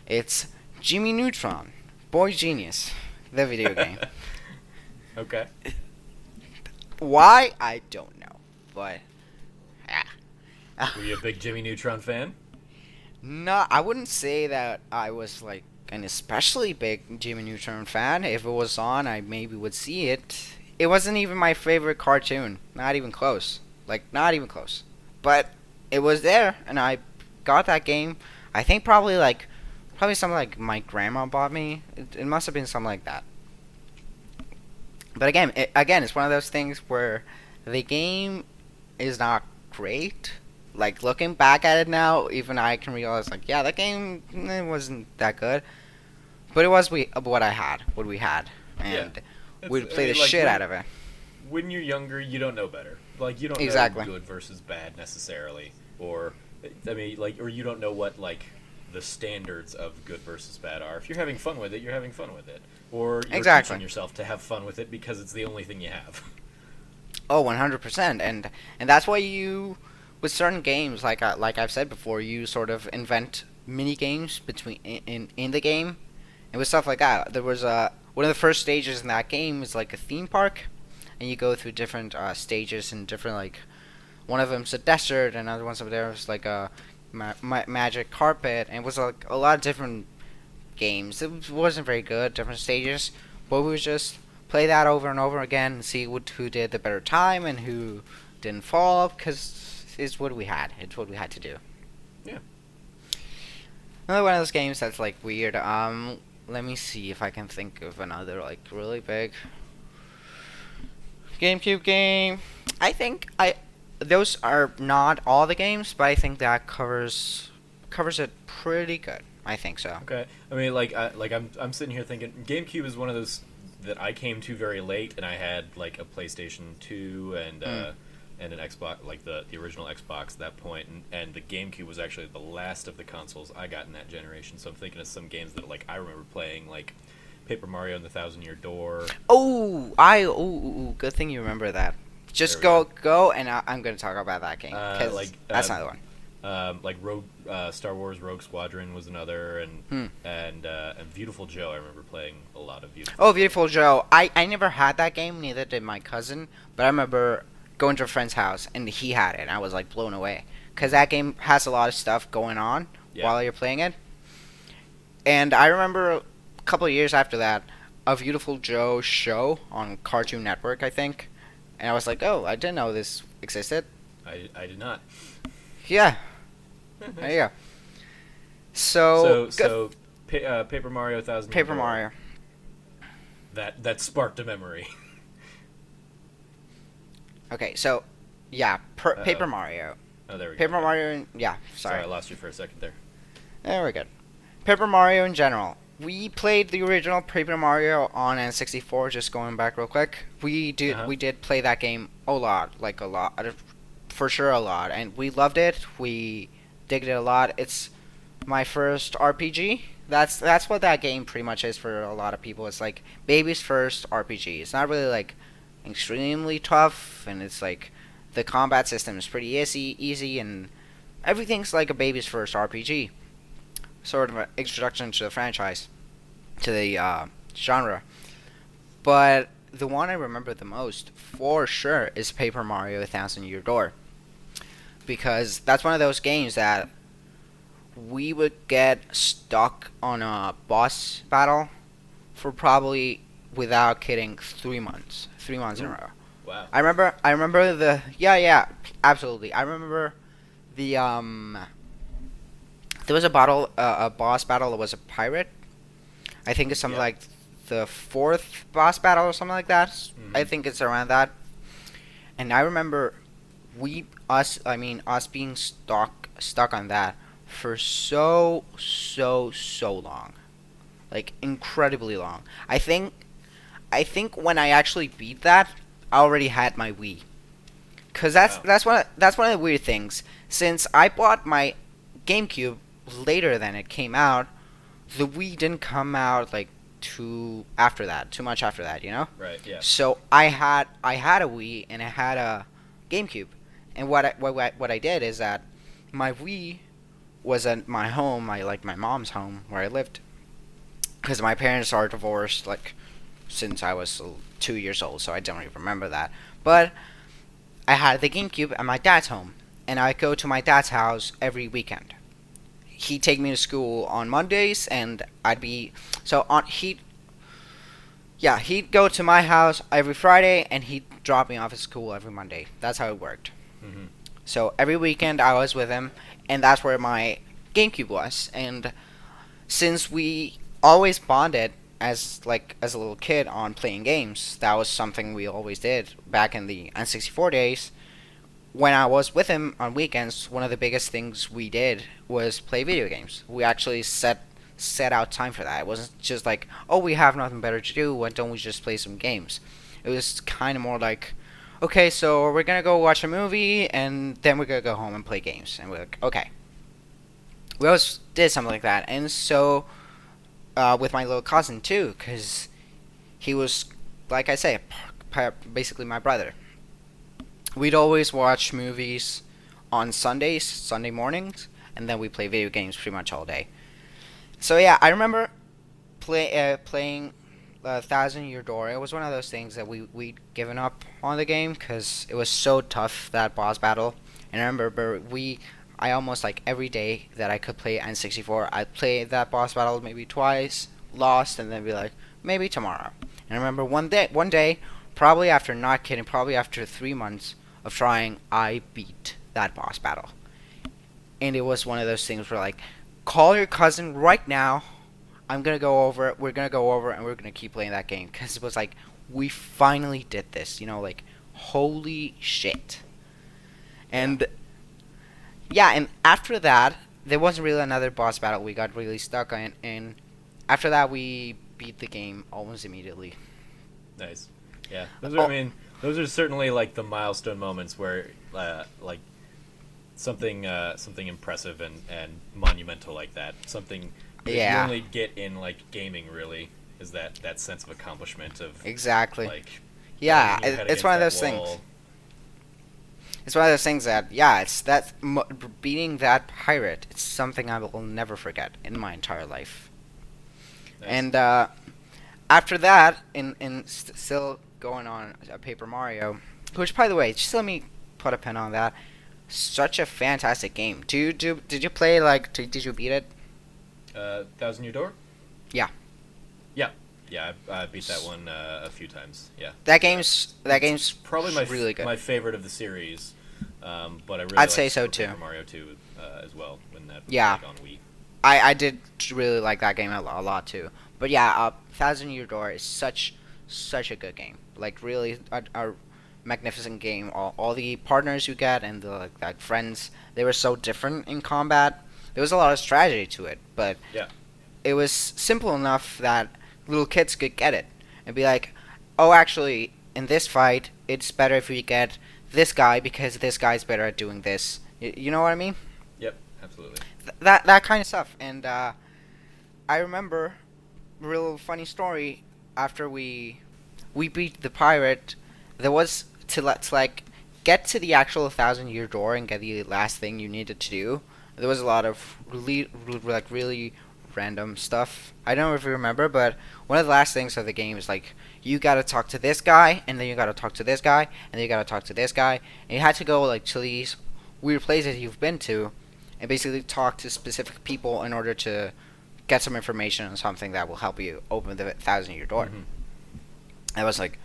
It's Jimmy Neutron, Boy Genius, the video game. Okay. Why? I don't know, but Were you a big Jimmy Neutron fan? no, I wouldn't say that I was like an especially big Jimmy Neutron fan. If it was on, I maybe would see it. It wasn't even my favorite cartoon. Not even close. Like, not even close. But it was there, and I got that game. I think probably something like my grandma bought me. It must have been something like that. But again, it's one of those things where the game is not great. Like, looking back at it now, even I can realize, like, yeah, that game wasn't that good. But it was what we had. And we'd play the shit out of it. When you're younger, you don't know better. Like, you don't exactly know good versus bad necessarily. Or, I mean, like, or you don't know what, like, the standards of good versus bad are. If you're having fun with it, you're having fun with it. Or you're teaching yourself to have fun with it because it's the only thing you have. Oh, 100%. And that's why you, with certain games, like I've said before, you sort of invent mini games in the game, and with stuff like that. There was one of the first stages in that game is like a theme park, and you go through different stages and different, like, one of them's a desert, and other ones over there was like a magic carpet, and it was like a lot of different games. It wasn't very good, different stages, but we would just play that over and over again and see who did the better time and who didn't fall, because it's what we had. It's what we had to do. Yeah. Another one of those games that's like weird. Let me see if I can think of another like really big GameCube game. I think I those are not all the games, but I think that covers it pretty good. I think so. Okay, I mean, I'm sitting here thinking GameCube is one of those that I came to very late, and I had like a PlayStation 2 and an Xbox, like the original Xbox at that point, and the GameCube was actually the last of the consoles I got in that generation. So I'm thinking of some games that like I remember playing, like Paper Mario and the Thousand Year Door. Good thing you remember that. There Just we go. go, and I'm gonna talk about that game because Like that's another one. like Star Wars Rogue Squadron was another, and Beautiful Joe. I remember playing a lot of Beautiful. Oh, Beautiful Joe. I never had that game, neither did my cousin, but I remember going to a friend's house and he had it, and I was like blown away because that game has a lot of stuff going on Yeah. while you're playing it. And I remember a couple of years after that, a Beautiful Joe show on Cartoon Network, I think, and I was like, oh, I didn't know this existed. I did not. Yeah, there you go. So, Paper Mario Thousand Year Paper Door, Mario. that sparked a memory. Okay, so yeah, Uh-oh. Paper Mario. Oh, there we go. Paper Mario. Yeah, Sorry, I sorry. lost you for a second there. There we're good. Paper Mario in general. We played the original Paper Mario on N64. Just going back real quick, we did play that game a lot, like a lot, for sure a lot, and we loved it. We digged it a lot. It's my first RPG. That's what that game pretty much is for a lot of people. It's like baby's first RPG. It's not really like extremely tough, and it's like the combat system is pretty easy, and everything's like a baby's first RPG. Sort of an introduction to the franchise, to the genre. But the one I remember the most, for sure, is Paper Mario: A Thousand Year Door, because that's one of those games that we would get stuck on a boss battle for probably, without kidding, 3 months. 3 months in a row. Wow. I remember the yeah, absolutely. I remember the there was a boss battle that was a pirate. I think it's something Yeah. like the fourth boss battle or something like that. I Mhm. think it's around that. And I remember us being stuck on that for so long, like incredibly long. I think when I actually beat that, I already had my Wii. Cause Wow. that's one of the weird things. Since I bought my GameCube later than it came out, the Wii didn't come out like too much after that, you know. Right. Yeah. So I had a Wii and I had a GameCube, and what I did is that my Wii was at my home, my mom's home where I lived, because my parents are divorced like since I was 2 years old, so I don't even remember that. But I had the GameCube at my dad's home, and I go to my dad's house every weekend. He'd take me to school on Mondays, and I'd be so on. He'd go to my house every Friday, and he'd drop me off at school every Monday. That's how it worked. Mhm. So every weekend I was with him, and that's where my GameCube was. And since we always bonded as a little kid on playing games, that was something we always did back in the N64 days. When I was with him on weekends, one of the biggest things we did was play video games. We actually set out time for that. It wasn't just like, oh, we have nothing better to do, why don't we just play some games? It was kind of more like, okay, so we're gonna go watch a movie, and then we're gonna go home and play games. And we're like, okay. We always did something like that. And so, with my little cousin too, because he was, like I say, basically my brother. We'd always watch movies on Sundays, Sunday mornings, and then we play video games pretty much all day. So yeah, I remember playing Thousand Year Door. It was one of those things that we'd given up on the game because it was so tough, that boss battle. And I remember I almost like every day that I could play N64, I'd play that boss battle maybe twice, lost, and then be like, maybe tomorrow. And I remember one day, probably after, not kidding, probably after 3 months of trying, I beat that boss battle. And it was one of those things where like, call your cousin right now. I'm gonna go over. We're gonna go over, and we're gonna keep playing that game because it was like we finally did this. Like holy shit. Yeah. And yeah, and after that, there wasn't really another boss battle we got really stuck on, and after that, we beat the game almost immediately. Nice. Yeah. Those are. Oh, I mean, those are certainly like the milestone moments where, like, something impressive and monumental like that. Something that you yeah, only get in like gaming. Really, is that sense of accomplishment of exactly. like Yeah, banging your head it's against one of that those things. wall. It's one of those things that, yeah, it's that beating that pirate. It's something I will never forget in my entire life. Nice. And after that, still going on Paper Mario, which by the way, just let me put a pin on that. Such a fantastic game. Did you play did you beat it? Thousand Year Door. Yeah. Yeah. Yeah, I beat that one a few times. Yeah. That game's Probably my really good. my favorite of the series, but I really I'd like say so Super too. Paper Mario 2 as well when that was Yeah. like on Wii. I did really like that game a lot too. But yeah, Thousand Year Door is such a good game. Like really a magnificent game. All the partners you get and the like friends, they were so different in combat. There was a lot of strategy to it, but Yeah. it was simple enough that little kids could get it and be like, "Oh, actually, in this fight, it's better if we get this guy because this guy's better at doing this." You know what I mean? Yep. Absolutely. That kind of stuff. And I remember a real funny story after we beat the pirate. There was to like get to the actual Thousand Year Door and get the last thing you needed to do. There was a lot of really random stuff. I don't know if you remember, but one of the last things of the game is like you gotta talk to this guy, and then you gotta talk to this guy, and then you gotta talk to this guy, and you had to go like to these weird places you've been to, and basically talk to specific people in order to get some information on something that will help you open the Thousand Year Door. Mm-hmm. I was like,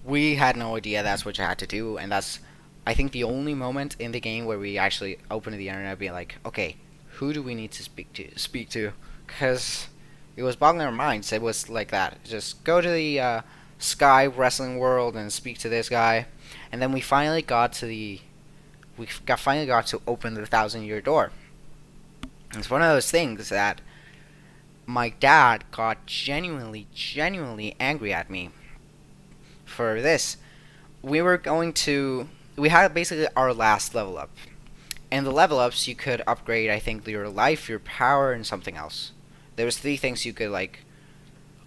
we had no idea that's what you had to do, and that's I think the only moment in the game where we actually opened the internet, being like, okay, who do we need to speak to? Because it was boggling our minds. It was like that. Just go to the Sky Wrestling World and speak to this guy, and then we finally got to open the Thousand Year Door. It's one of those things that my dad got genuinely angry at me for this. We had basically our last level up. And the level ups you could upgrade, I think, your life, your power, and something else. There was 3 things you could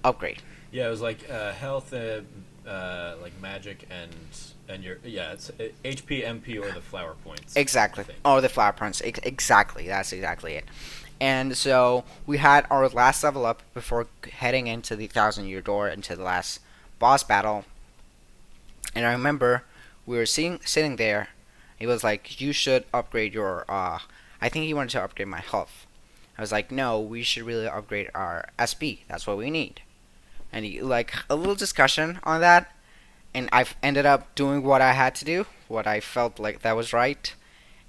upgrade. Yeah, it was like health, like magic, and your it's HP, MP, or the flower points. Exactly. I think. Oh, the flower points. Exactly. That's exactly it. And so we had our last level up before heading into the Thousand Year Door, into the last boss battle. And I remember we were sitting there. He was like, "You should upgrade your." I think he wanted to upgrade my health. I was like, "No, we should really upgrade our SP. That's what we need." And he a little discussion on that, and I've ended up doing what I had to do, what I felt like that was right,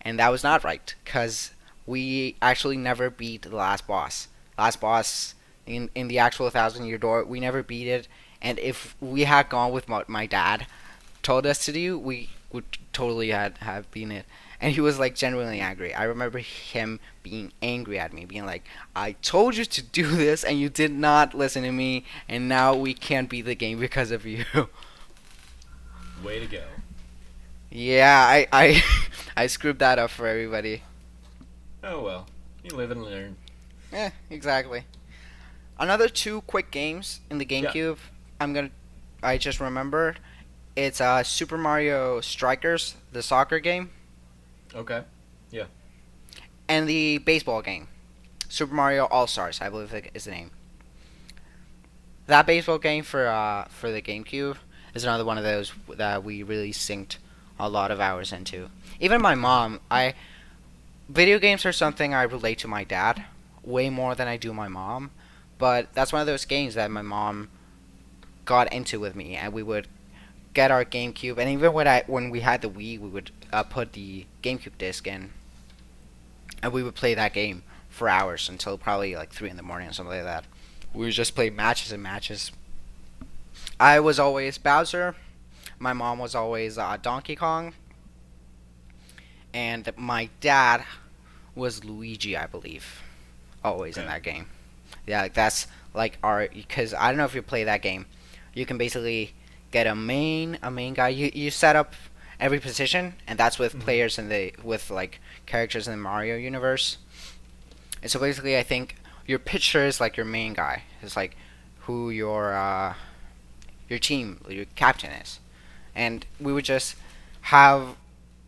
and that was not right, because we actually never beat the last boss. Last boss in the actual Thousand Year Door, we never beat it, and if we had gone with what my dad told us to do, we would totally have beaten it. And he was genuinely angry. I remember him being angry at me, being like, "I told you to do this and you did not listen to me, and now we can't beat the game because of you." Way to go. Yeah, I I screwed that up for everybody. Oh well, you live and learn. Exactly. Another 2 quick games in the Yeah. GameCube. I just remembered. It's Super Mario Strikers, the soccer game, Okay. and the baseball game, Super Mario All Stars, I believe is the name. That baseball game for the GameCube is another one of those that we really synced a lot of hours into. Even my mom, video games are something I relate to my dad way more than I do my mom, but that's one of those games that my mom got into with me, and we would get our GameCube, and even when we had the Wii, we would put the GameCube disc in, and we would play that game for hours until probably like 3 in the morning or something like that. We would just play matches and matches. I was always Bowser. My mom was always Donkey Kong, and my dad was Luigi, I believe. Always in Okay. that game. Yeah, like that's like our, because I don't know if you play that game. You can basically get a main guy. You set up every position, and that's with Hmm. players in the with like characters in the Mario universe. And so basically, I think your pitcher is like your main guy. It's like who your team, your captain is. And we would just have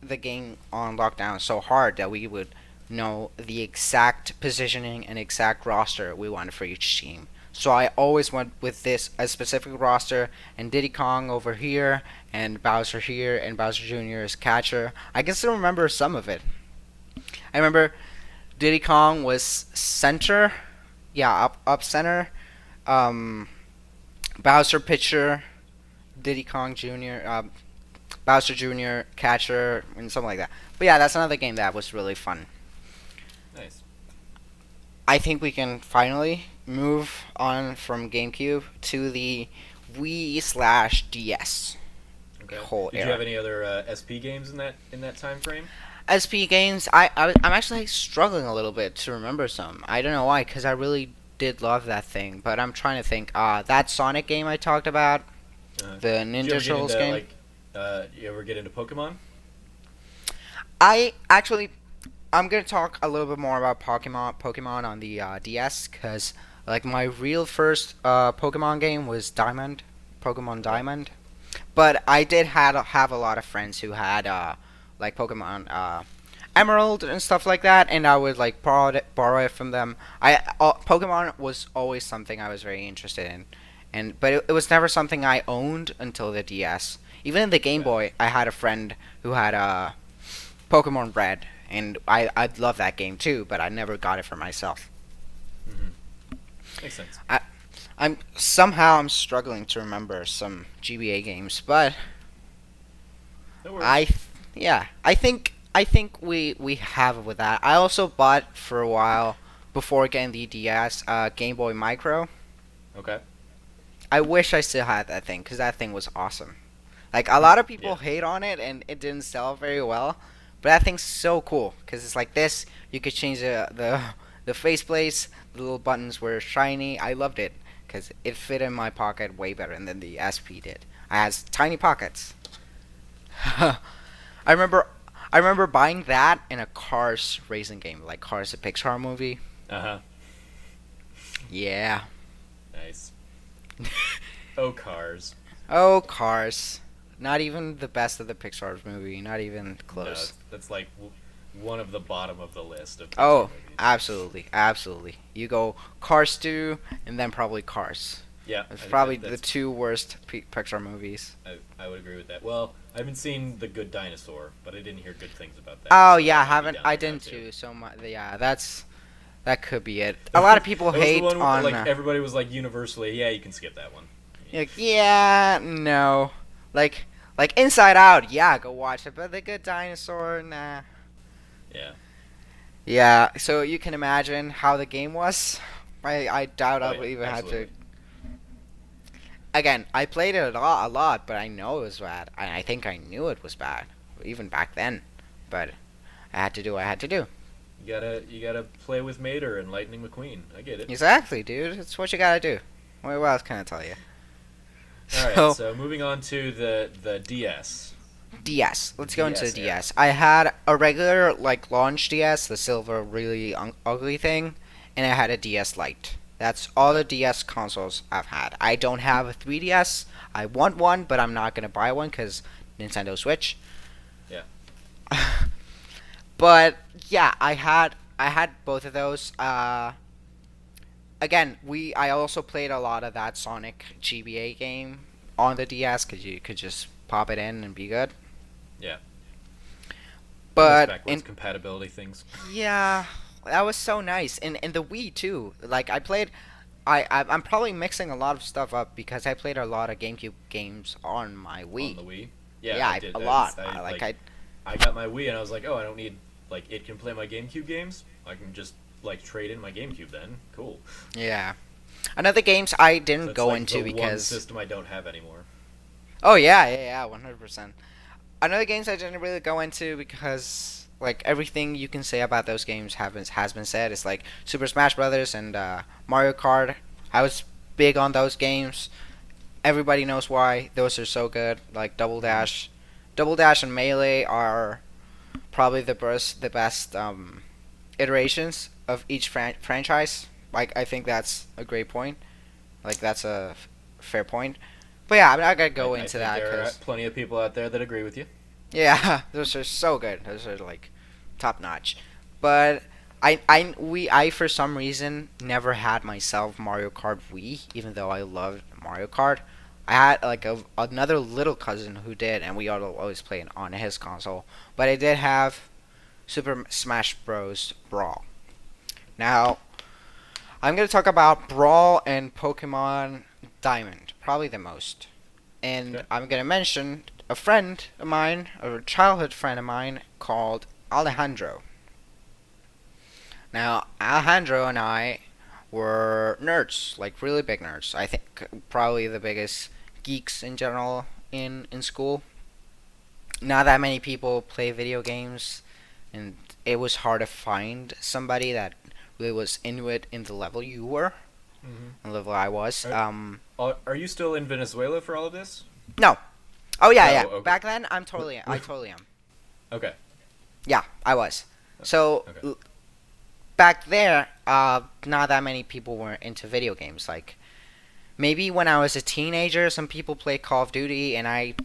the game on lockdown so hard that we would know the exact positioning and exact roster we wanted for each team. So I always went with this a specific roster, and Diddy Kong over here, and Bowser here, and Bowser Jr. as catcher. I can still remember some of it. I remember Diddy Kong was center, yeah, up center. Um, Bowser pitcher, Diddy Kong Jr. Bowser Jr. catcher, and something like that. But yeah, that's another game that was really fun. Nice. I think we can finally move on from GameCube to the Wii/DS Okay. whole Did you era. have any other SP games in that time frame? SP games, I'm actually struggling a little bit to remember some. I don't know why, because I really did love that thing. But I'm trying to think. That Sonic game I talked about, the Did you Ninja ever get Turtles into game. like? You ever get into Pokemon? I actually, I'm gonna talk a little bit more about Pokemon on the DS, because like my real first Pokemon game was Pokemon Okay. Diamond. But I did have a lot of friends who had like Pokemon Emerald and stuff like that, and I would like borrow it from them. Pokemon was always something I was very interested in, but it was never something I owned until the DS. Even in the Game Okay. Boy, I had a friend who had Pokemon Red, and I love that game too, but I never got it for myself. Hmm. Makes sense. I'm struggling to remember some GBA games, but No worries. I yeah, I think we have it with that. I also bought for a while before getting the DS Game Boy Micro. Okay. I wish I still had that thing, because that thing was awesome. Like a lot of people Yeah. hate on it and it didn't sell very well, but that thing's so cool because it's like this. You could change the faceplates. The little buttons were shiny. I loved it because it fit in my pocket way better than the SP did. I has tiny pockets. I remember I remember buying that in a Cars racing game, like Cars, the Pixar movie. Uh huh. Yeah. Nice. Oh, Cars. Oh, Cars. Not even the best of the Pixar movie. Not even No, close. that's like one of the bottom of the list of Pixar Oh, movies. absolutely, absolutely. You go Cars 2, and then probably Cars. Yeah, It's probably the that's two worst Pixar movies. I would agree with that. Well, I haven't seen The Good Dinosaur, but I didn't hear good things about that, Oh so yeah, I that might be haven't. down I there now didn't too. too. So much. Yeah, that could be it. A lot of people That was the hate one where, on. like everybody was like universally, yeah, you can skip that one. Like, yeah, no. Like Inside Out. Yeah, go watch it. But The Good Dinosaur, nah. Yeah. Yeah. So you can imagine how the game was. I doubt Oh I yeah, would even have to. absolutely. Again, I played it a lot, but I know it was bad. I think I knew it was bad, even back then. But I had to do what I had to do. You gotta play with Mater and Lightning McQueen. I get it. Exactly, dude. It's what you gotta do. What else can I tell you? All right, So, so moving on to the DS. DS. Let's go into the DS era. DS. I had a regular, like, launch DS, the silver, really ugly thing, and I had a DS Lite. That's all the Okay. DS consoles I've had. I don't have a 3DS. I want one, but I'm not gonna buy one because Nintendo Switch. Yeah. But yeah, I had both of those. Again, I also played a lot of that Sonic GBA game on the DS because you could just pop it in and be good. Yeah. Those But backwards in compatibility things. yeah, that was so nice. And the Wii too. Like I played, I'm probably mixing a lot of stuff up because I played a lot of GameCube games on my On the Wii. Wii. Yeah, Yeah, I did. a lot. I got my Wii and I was like, oh, I don't need like it can play my GameCube games. I can just like trade in my GameCube then. Cool. Yeah. Another games I So didn't it's go like into the one because. system I don't have anymore. Oh yeah, 100%. Another games I didn't really go into because like everything you can say about those games has been said. It's like Super Smash Brothers and Mario Kart. I was big on those games. Everybody knows why. Those are so good. Like Mm-hmm. Double Dash and Melee are probably the best iterations of each franchise. Like I think that's a great point. Like that's a fair point. But yeah, I'm not gonna go I into think that there are because plenty of people out there that agree with you. yeah, those are so good. Those are like top notch. But I for some reason never had myself Mario Kart Wii, even though I loved Mario Kart. I had like another little cousin who did, and we all always played on his console. But I did have Super Smash Bros. Brawl. Now I'm gonna talk about Brawl and Pokemon Diamond, probably the most. And Okay. I'm gonna mention a friend of mine, a childhood friend of mine called Alejandro. Now, Alejandro and I were nerds, like really big nerds. I think probably the biggest geeks in general in school. Not that many people play video games, and it was hard to find somebody that really was into it in the level you were, Mm-hmm. the level I was. Are you still in Venezuela for all of this? No. Oh yeah, No. yeah. Okay. Back then, I totally am. Okay. Yeah, I was. So Okay. back there, not that many people were into video games. Like maybe when I was a teenager, some people played Call of Duty, and I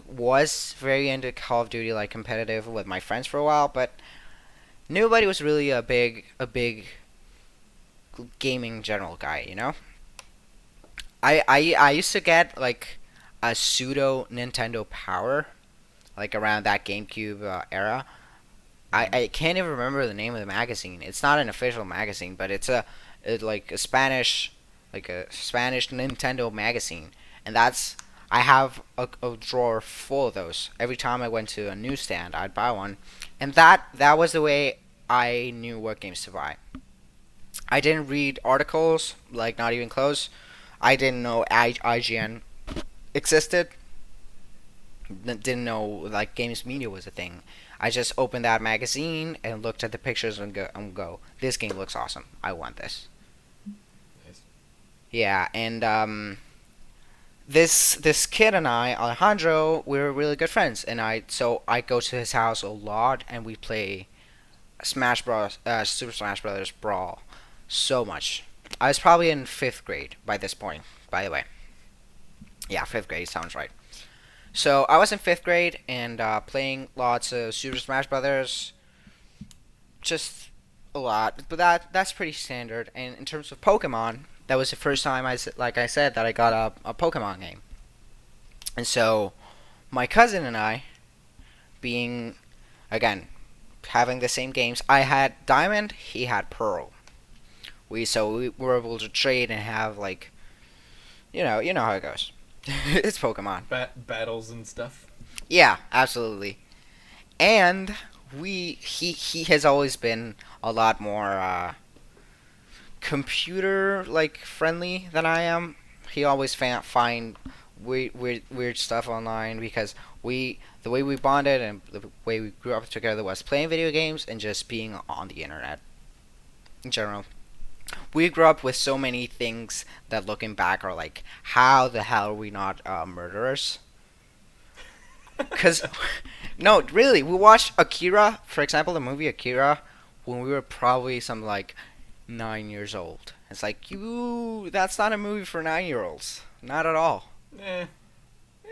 was very into Call of Duty, like competitive with my friends for a while. But nobody was really a big gaming general guy. You know, I used to get like a pseudo Nintendo Power, like around that GameCube era. I, Mm-hmm. I can't even remember the name of the magazine. It's not an official magazine, but like a Spanish Nintendo magazine, and that's I have a drawer full of those. Every time I went to a newsstand, I'd buy one, and that was the way I knew what games to buy. I didn't read articles, like not even close. I didn't know IGN existed. Didn't know like games media was a thing. I just opened that magazine and looked at the pictures and go, this game looks awesome. I want this. Nice. Yeah, and this kid and I, Alejandro, we were really good friends, and I go to his house a lot, and we play Smash Bros. Super Smash Brothers Brawl so much. I was probably in fifth grade by this point. By the way, yeah, fifth grade sounds right. So I was in fifth grade and playing lots of Super Smash Brothers, just a lot. But that's pretty standard. And in terms of Pokemon, that was the first time like I said, that I got a Pokemon game. And so my cousin and I, being again having the same games, I had Diamond, he had Pearl. We were able to trade and have like you know how it goes. It's Pokemon. Battles and stuff. Yeah, absolutely. And he has always been a lot more computer like friendly than I am. He always find weird stuff online because the way we bonded and the way we grew up together was playing video games and just being on the internet in general. We grew up with so many things that looking back are like, how the hell are we not murderers? Because, no, really, we watched Akira, for example, the movie Akira, when we were probably some like 9 years old. It's like, that's not a movie for 9-year-olds. Not at all. Eh.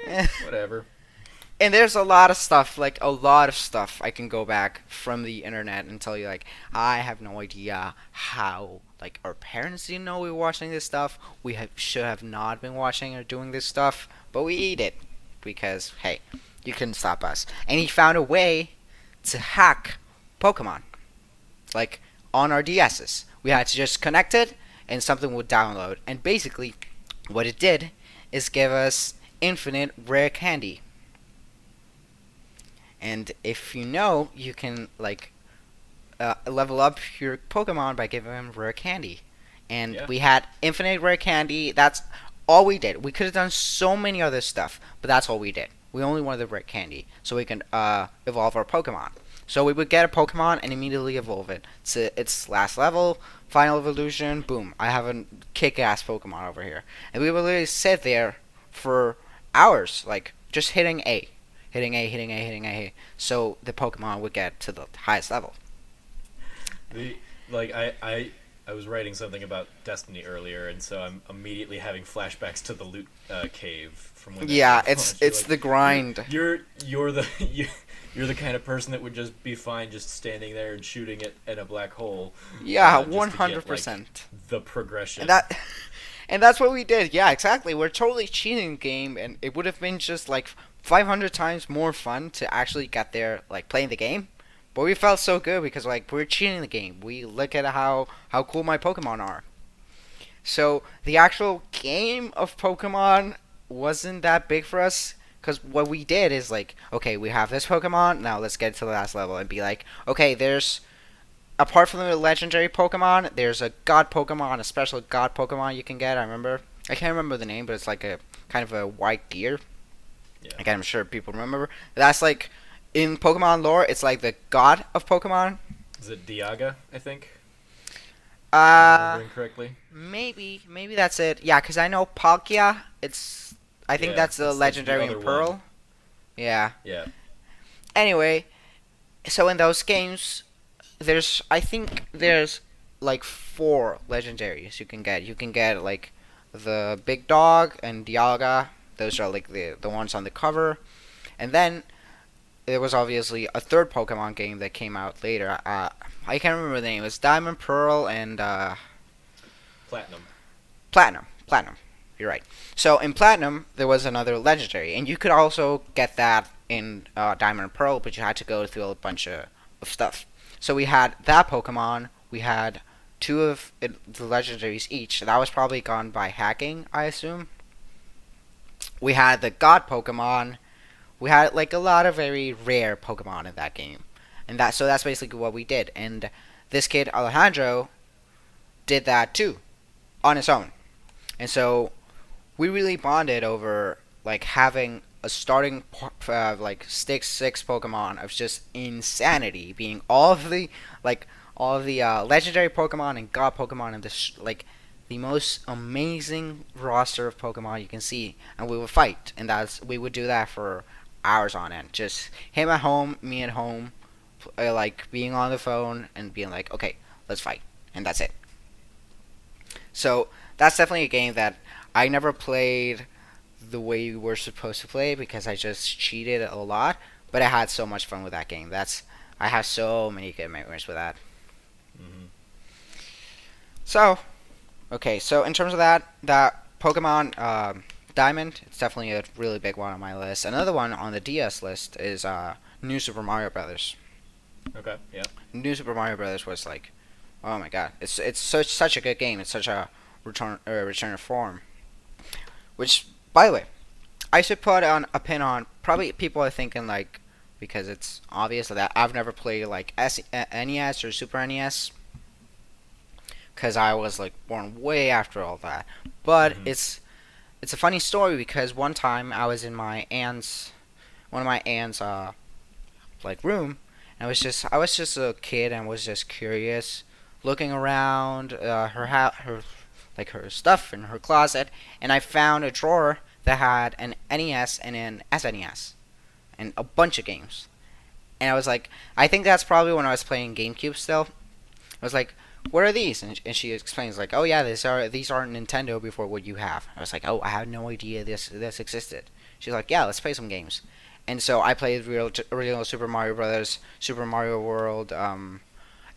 Eh. Whatever. And there's a lot of stuff, like a lot of stuff I can go back from the internet and tell you, like, I have no idea how, like, our parents didn't know we were watching this stuff. Should have not been watching or doing this stuff, but we eat it because, hey, you couldn't stop us. And he found a way to hack Pokemon, like, on our DSs. We had to just connect it, and something would download. And basically, what it did is give us infinite rare candy. And if you know, you can like level up your Pokemon by giving them rare candy. And Yeah. we had infinite rare candy. That's all we did. We could have done so many other stuff, but that's all we did. We only wanted the rare candy so we can evolve our Pokemon. So we would get a Pokemon and immediately evolve it to its last level, final evolution. Boom! I have a kick-ass Pokemon over here, and we would literally sit there for hours, like just hitting A, hitting A, hitting A, hitting A, so the Pokemon would get to the highest level. The like I was writing something about Destiny earlier, and so I'm immediately having flashbacks to the loot cave from when. Yeah, that it's launched. You're it's like, the grind. You're the you're the kind of person that would just be fine just standing there and shooting it in a black hole. Yeah, just to get, 100%. like, the progression. And that and that's what we did. Yeah, exactly. We're totally cheating the game, and it would have been just like 500 times more fun to actually get there, like playing the game. But we felt so good because like we're cheating the game. We look at how cool my Pokemon are. So the actual game of Pokemon wasn't that big for us. Because what we did is like, okay, we have this Pokemon, now let's get to the last level and be like, okay, there's apart from the legendary Pokemon, there's a God Pokemon, a special God Pokemon you can get. I can't remember the name, but it's like a kind of a white deer. Yeah. Again, I'm sure people remember. That's like in Pokemon lore, it's like the God of Pokemon. Is it Dialga? I think. If I'm remembering correctly. Maybe that's it. Yeah, because I know Palkia. I think Yeah, that's the that's legendary the in other Pearl. one. Yeah. Yeah. Anyway, so in those games, I think there's like 4 legendaries you can get. You can get like the big dog and Dialga. Those are like the ones on the cover. And then there was obviously a third Pokemon game that came out later. I can't remember the name. It's Diamond, Pearl, and Platinum. Platinum. Platinum. You're right. So in Platinum, there was another legendary, and you could also get that in Diamond and Pearl, but you had to go through a bunch of stuff. So we had that Pokemon. We had 2 of the legendaries each. That was probably gone by hacking, I assume. We had the God Pokemon. We had like a lot of very rare Pokemon in that game, and that's basically what we did. And this kid Alejandro did that too, on his own. And so we really bonded over like having a starting like six Pokemon of just insanity, being all of the legendary Pokemon and God Pokemon and this like the most amazing roster of Pokemon you can see, and we would fight, and we would do that for hours on end. Just him at home, me at home, like being on the phone and being like, okay, let's fight, and that's it. So that's definitely a game that I never played the way we were supposed to play because I just cheated a lot. But I had so much fun with that game. I have so many good memories with that. Mm-hmm. So, okay, so in terms of that Pokemon Diamond, it's definitely a really big one on my list. Another one on the DS list is New Super Mario Brothers. Okay. Yeah. New Super Mario Brothers was like, oh my god, it's such a good game. It's such a return of form. Which, by the way, I should put on a pin on. Probably people are thinking like, because it's obvious that I've never played like NES or Super NES, because I was like born way after all that. But it's a funny story because one time I was in one of my aunt's like room, and I was just a kid and was just curious, looking around her stuff in her closet, and I found a drawer that had an NES and an SNES and a bunch of games. And I was like, I think that's probably when I was playing GameCube still. I was like, what are these? And she explains like, oh yeah, these are Nintendo before what you have. I was like, oh, I had no idea this existed. She's like, yeah, let's play some games. And so I played real Super Mario Brothers, Super Mario World,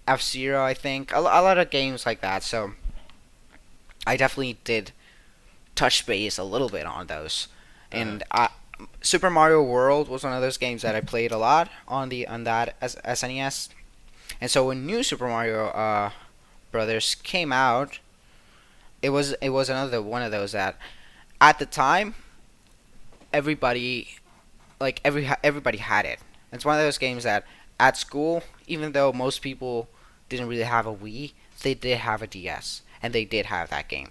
F-Zero, I think, a lot of games like that. So I definitely did touch base a little bit on those. And Super Mario World was one of those games that I played a lot on that SNES. And so when New Super Mario Brothers came out, it was another one of those that at the time everybody had it. It's one of those games that at school, even though most people didn't really have a Wii, they did have a DS, and they did have that game.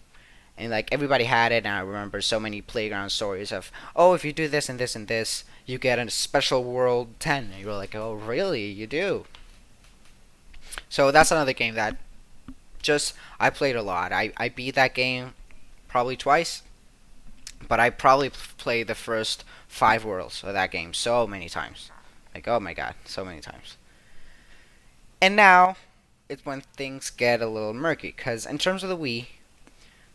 And like everybody had it, and I remember so many playground stories of, oh, if you do this and this and this, you get a special world 10. And you're like, oh, really? You do? So that's another game that just I played a lot. I beat that game probably twice, but I probably played the first 5 worlds of that game so many times. Like, oh my god, so many times. And now it's when things get a little murky, because in terms of the Wii,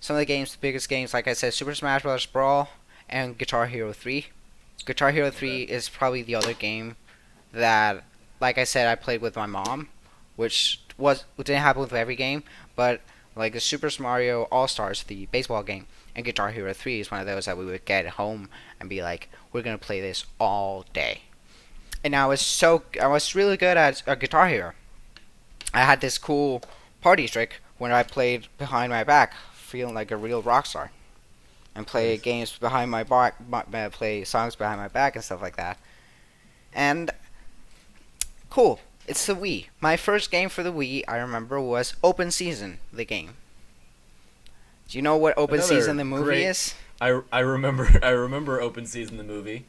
some of the games, the biggest games, like I said, Super Smash Bros. Brawl and Guitar Hero 3. Guitar Hero 3 Okay. is probably the other game that, like I said, I played with my mom, which didn't happen with every game, but like the Super Mario All Stars, the baseball game, and Guitar Hero 3 is one of those that we would get home and be like, we're gonna play this all day. And I was really good at Guitar Hero. I had this cool party trick when I played behind my back, feeling like a real rock star, and play Nice. games behind my back, play songs behind my back and stuff like that. And cool, it's the Wii. My first game for the Wii, I remember, was Open Season, the game. Do you know what Open Another Season, the movie, great. is? I remember I remember Open Season the movie.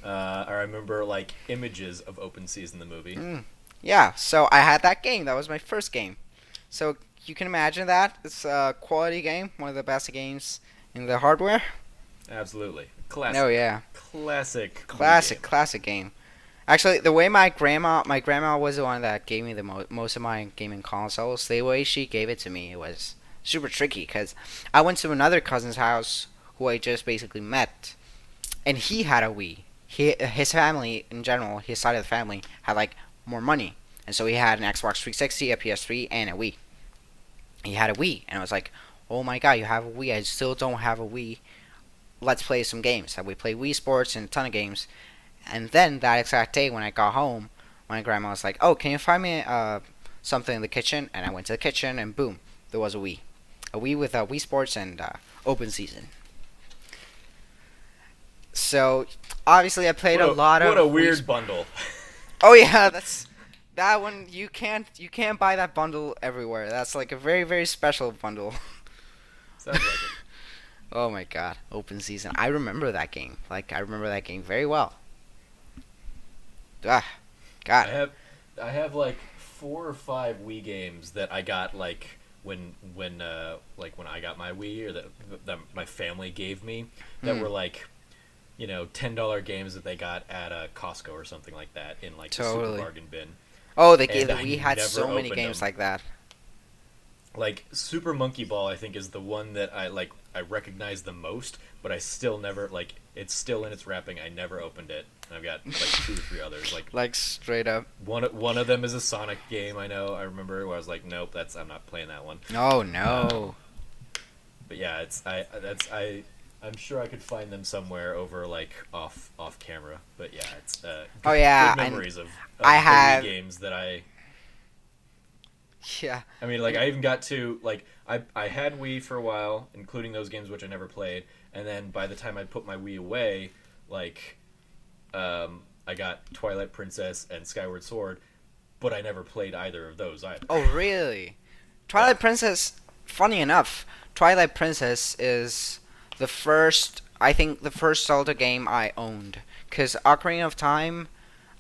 I remember like images of Open Season the movie. Mm. Yeah, so I had that game. That was my first game. So you can imagine that. It's a quality game, one of the best games in the hardware. Absolutely, No, classic, yeah. classic Wii Classic, game. classic game. Actually, the way my grandma was the one that gave me the most of my gaming consoles. The way she gave it to me, it was super tricky because I went to another cousin's house who I just basically met, and he had a Wii. His family in general, his side of the family had like more money, and so he had an Xbox 360, a PS3, and a Wii. He had a Wii, and I was like, "Oh my god, you have a Wii! I still don't have a Wii. Let's play some games." And we played Wii Sports and a ton of games. And then that exact day when I got home, my grandma was like, "Oh, can you find me something in the kitchen?" And I went to the kitchen, and boom, there was a Wii with Wii Sports and Open Season. So obviously, I played a lot What of a Wii. weird bundle. Oh yeah, that's that one. You can't buy that bundle everywhere. That's like a very very special bundle. Sounds like it. Oh my god, Open Season. I remember that game. Like I remember that game very well. Ah, I God. have I have like 4 or 5 Wii games that I got like when I got my Wii or that my family gave me that Hmm. were like $10 games that they got at a Costco or something like that in like the super Totally. bargain bin, Oh, and I we had never so many opened games them. like that. Like Super Monkey Ball, I think is the one that I recognize the most, but I still never like it's still in its wrapping. I never opened it. And I've got like 2 or 3 others. Like Like straight up. one of them is a Sonic game. I remember where I was like, nope, that's I'm not playing that one. Oh Um, no. but yeah, it's I that's I'm sure I could find them somewhere over like off camera. But yeah, it's Oh yeah, good and memories of I the Wii have games that yeah. I mean, like I even got to like I had Wii for a while, including those games which I never played, and then by the time I put my Wii away, like I got Twilight Princess and Skyward Sword, but I never played either of those either. Oh really? Yeah. Twilight Princess. Funny enough, Twilight Princess is I think the first Zelda game I owned. Cause Ocarina of Time,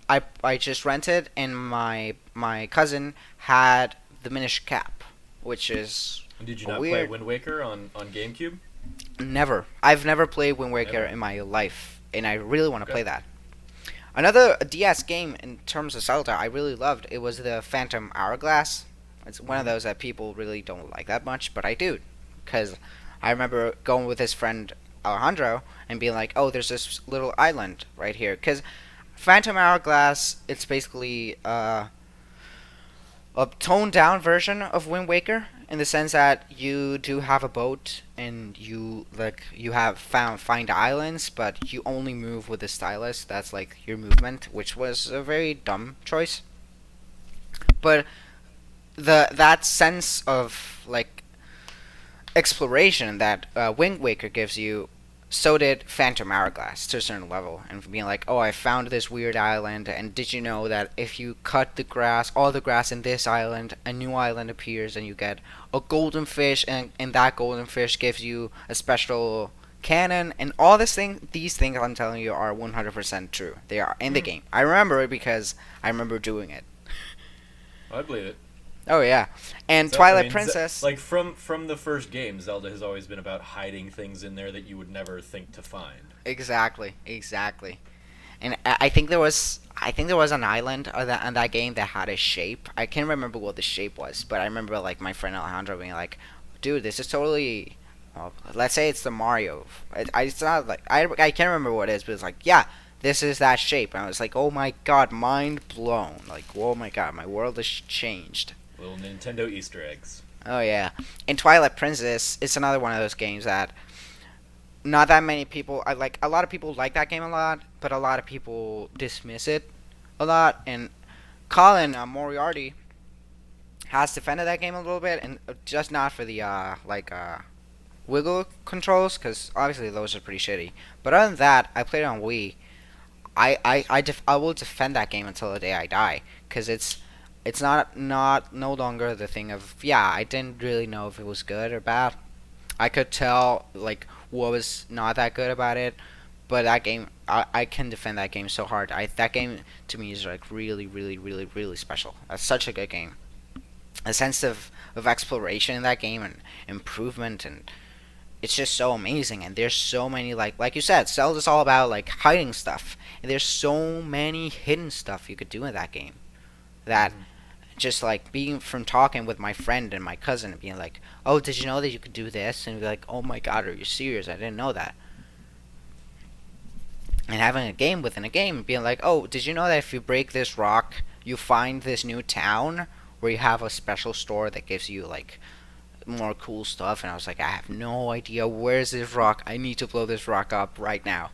I just rented, and my cousin had the Minish Cap, which is Did you a not play weird. Wind Waker on GameCube? Never. I've never played Wind Waker Never. in my life, and I really want to Okay. play that. Another DS game in terms of Zelda I really loved, it was the Phantom Hourglass. It's one of Hmm. those that people really don't like that much, but I do, because I remember going with his friend Alejandro and being like, "Oh, there's this little island right here." Because Phantom Hourglass, it's basically a toned down version of Wind Waker in the sense that you do have a boat and you have find islands, but you only move with the stylus. That's like your movement, which was a very dumb choice. But that sense of like exploration that Wind Waker gives you so did Phantom Hourglass to a certain level, and being like, oh, I found this weird island, and did you know that if you cut the grass, all the grass in this island, a new island appears, and you get a golden fish, and that golden fish gives you a special cannon, and all these things I'm telling you are 100% true. They are in the game. I remember it because I remember doing it. I believe it. Oh yeah, and So, Twilight Princess. like from the first game, Zelda has always been about hiding things in there that you would never think to find. Exactly, exactly. And I think there was an island on that game that had a shape. I can't remember what the shape was, but I remember like my friend Alejandro being like, "Dude, this is totally." Well, let's say it's the Mario. It's not like I can't remember what it is, but it's like, yeah, this is that shape. And I was like, oh my god, mind blown. Like, oh my god, my world has changed. Little Nintendo Easter eggs. Oh yeah, and Twilight Princess, it's another one of those games that not that many people. I like a lot of people like that game a lot, but a lot of people dismiss it a lot. And Colin Moriarty has defended that game a little bit, and just not for the wiggle controls, because obviously those are pretty shitty. But other than that, I played it on Wii. I will defend that game until the day I die, because it's not no longer the thing of, yeah, I didn't really know if it was good or bad. I could tell like what was not that good about it, but that game, I can defend that game so hard. That game to me is like really really really really special. That's such a good game. A sense of exploration in that game and improvement, and it's just so amazing. And there's so many, like you said, Zelda's all about like hiding stuff, and there's so many hidden stuff you could do in that game that just like being from talking with my friend and my cousin and being like, oh, did you know that you could do this? And be like, oh my god, are you serious? I didn't know that. And having a game within a game and being like, oh, did you know that if you break this rock, you find this new town where you have a special store that gives you like more cool stuff? And I was like, I have no idea, where's this rock? I need to blow this rock up right now.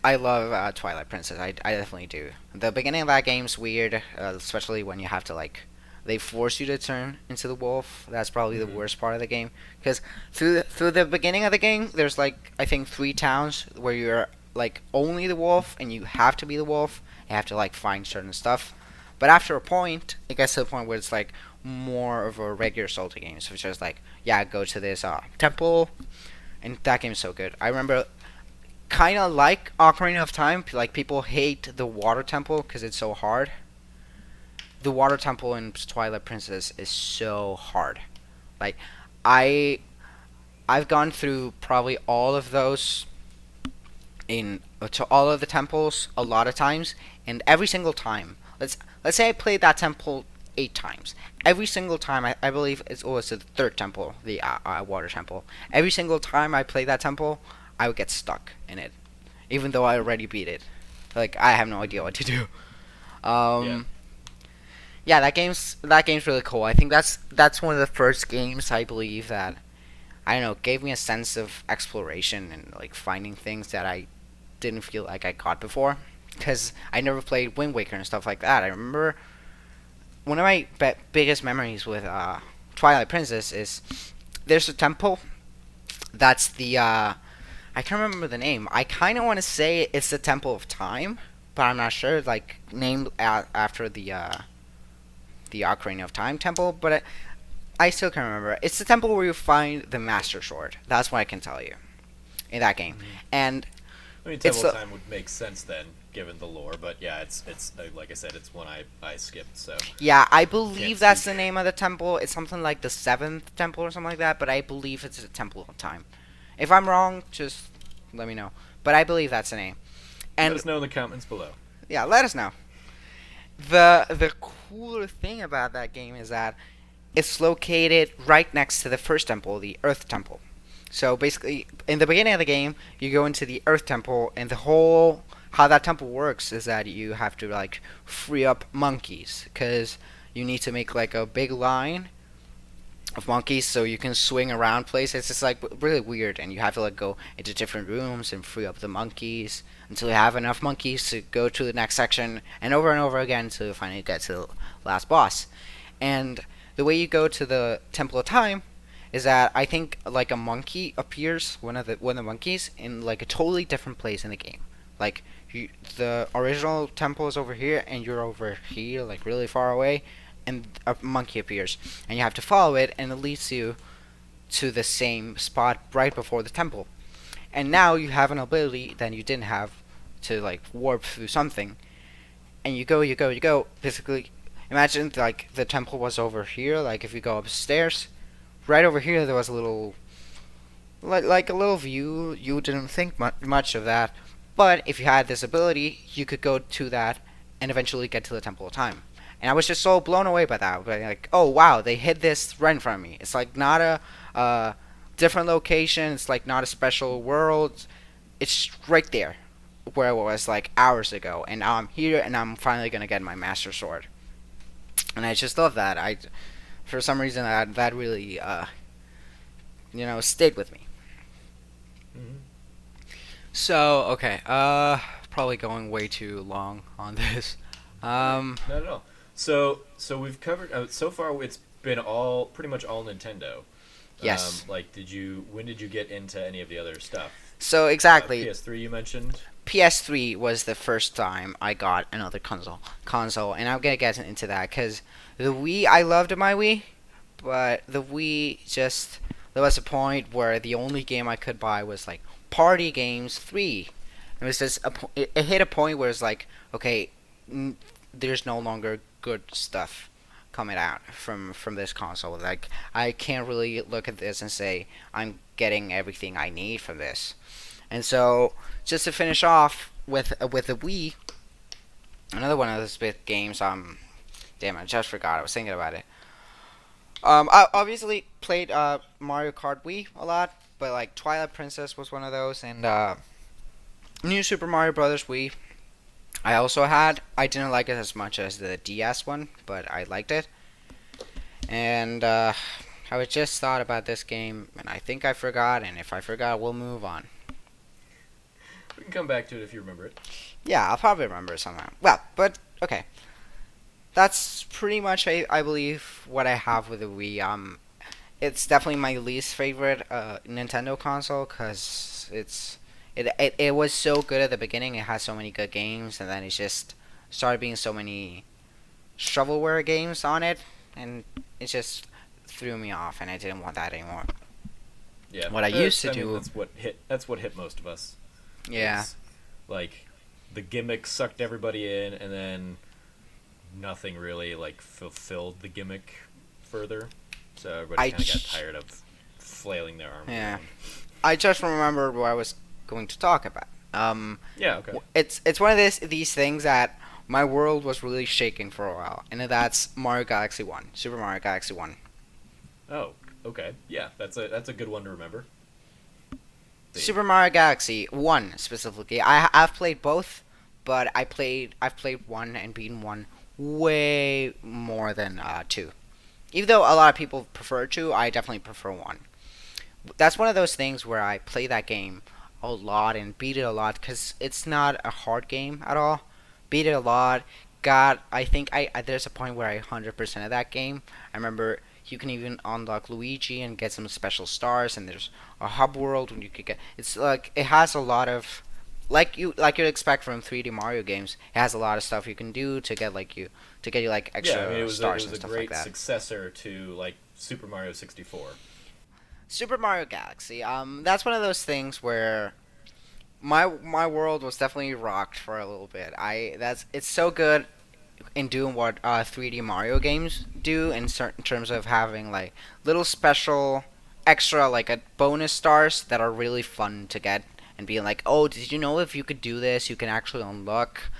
I love Twilight Princess. I definitely do. The beginning of that game's weird, especially when you have to like, they force you to turn into the wolf. That's probably the worst part of the game, because through the beginning of the game, there's like I think 3 towns where you're like only the wolf, and you have to be the wolf. You have to like find certain stuff, but after a point, it gets to the point where it's like more of a regular Zelda game. So it's just like, yeah, go to this temple, and that game's so good. I remember kind of like Ocarina of Time. Like people hate the water temple because it's so hard. The water temple in Twilight Princess is so hard. Like I I've gone through probably all of those in to all of the temples a lot of times, and every single time, let's say I played that temple 8 times. Every single time, I believe it's the third temple, the water temple. Every single time I played that temple, I would get stuck in it, even though I already beat it. Like I have no idea what to do. Yeah. Yeah, that game's really cool. I think that's one of the first games I believe that, I don't know, gave me a sense of exploration and like finding things that I didn't feel like I got before. Because I never played Wind Waker and stuff like that. I remember one of my biggest memories with Twilight Princess is there's a temple that's the I can't remember the name. I kind of want to say it's the Temple of Time, but I'm not sure. Like named after the Ocarina of Time temple, but I still can't remember. It's the temple where you find the Master Sword. That's what I can tell you in that game. And I mean, Temple of Time would make sense then, given the lore. But yeah, it's like I said, it's one I skipped. So yeah, I believe that's the name of the temple. It's something like the 7th temple or something like that. But I believe it's the Temple of Time. If I'm wrong, just let me know. But I believe that's the name. And let us know in the comments below. Yeah, let us know. The cooler thing about that game is that it's located right next to the first temple, the Earth Temple. So basically, in the beginning of the game, you go into the Earth Temple, and how that temple works is that you have to like free up monkeys, because you need to make like a big line of monkeys so you can swing around places. It's just like really weird, and you have to like go into different rooms and free up the monkeys until you have enough monkeys to go to the next section, and over again until you finally get to the last boss. And the way you go to the Temple of Time is that I think like a monkey appears, one of the monkeys, in like a totally different place in the game. Like the original temple is over here, and you're over here, like really far away, and a monkey appears, and you have to follow it, and it leads you to the same spot right before the temple. And now you have an ability that you didn't have to like warp through something, and you go, you go, you go. Basically, imagine like the temple was over here. Like if you go upstairs, right over here there was a little, like a little view. You didn't think much of that, but if you had this ability, you could go to that and eventually get to the Temple of Time. And I was just so blown away by that. Like, oh wow, they hid this right in front of me. It's like not a different location. It's like not a special world. It's right there, where it was like hours ago. And now I'm here, and I'm finally gonna get my Master Sword. And I just love that. For some reason, that really stayed with me. Hmm. So okay, probably going way too long on this. Not at all. So we've covered so far. It's been all pretty much all Nintendo. Yes. Like, when did you get into any of the other stuff? So exactly, PS3 you mentioned. PS3 was the first time I got another console, and I'm gonna get into that because the Wii, I loved my Wii, but the Wii just there was a point where the only game I could buy was like Party Games 3. It was just it hit a point where it's like, okay, there's no longer good stuff coming out from this console. Like I can't really look at this and say I'm getting everything I need from this. And so just to finish off with the Wii, another one of those big games. Damn, I just forgot. I was thinking about it. I obviously played Mario Kart Wii a lot, but like Twilight Princess was one of those, and New Super Mario Brothers Wii. I also had. I didn't like it as much as the DS one, but I liked it. And I just thought about this game, and I think I forgot. And if I forgot, we'll move on. We can come back to it if you remember it. Yeah, I'll probably remember it somehow. Well, but okay. That's pretty much, I believe, what I have with the Wii. It's definitely my least favorite Nintendo console because it was so good at the beginning. It had so many good games, and then it just started being so many shovelware games on it, and it just threw me off, and I didn't want that anymore. Yeah. What I used to do. That's what hit most of us. Yeah. Is, like, the gimmick sucked everybody in, and then nothing really like fulfilled the gimmick further. So everybody kind of got tired of flailing their arms around. I just remembered what I was going to talk about. Yeah, okay. It's one of these things that my world was really shaking for a while, and that's Mario Galaxy 1, Super Mario Galaxy 1. Oh, okay. Yeah, that's a good one to remember. Super Mario Galaxy 1 specifically. I've played both, but I've played 1 and beaten 1 way more than 2. Even though a lot of people prefer 2, I definitely prefer 1. That's one of those things where I play that game a lot and beat it a lot because it's not a hard game at all. Beat it a lot. I think there's a point where I 100% of that game. I remember you can even unlock Luigi and get some special stars, and there's a hub world when you could get. It's like it has a lot of like you'd expect from 3D Mario games. It has a lot of stuff you can do to get you like extra stars and stuff like that. It was a great successor to like Super Mario 64. Super Mario Galaxy. That's one of those things where my world was definitely rocked for a little bit. It's so good in doing what 3D Mario games do in certain terms of having like little special extra like a bonus stars that are really fun to get and being like, oh, did you know if you could do this, you can actually unlock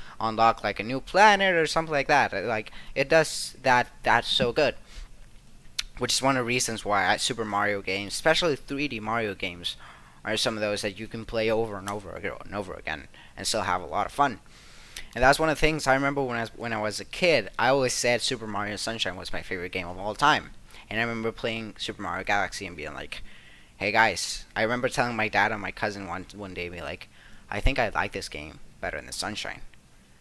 like a new planet or something like that. Like it does that. That's so good. Which is one of the reasons why Super Mario games, especially 3D Mario games, are some of those that you can play over and over and over again and still have a lot of fun. And that's one of the things I remember when I was a kid. I always said Super Mario Sunshine was my favorite game of all time. And I remember playing Super Mario Galaxy and being like, hey guys, I remember telling my dad and my cousin one day, being like, I think I like this game better than the Sunshine.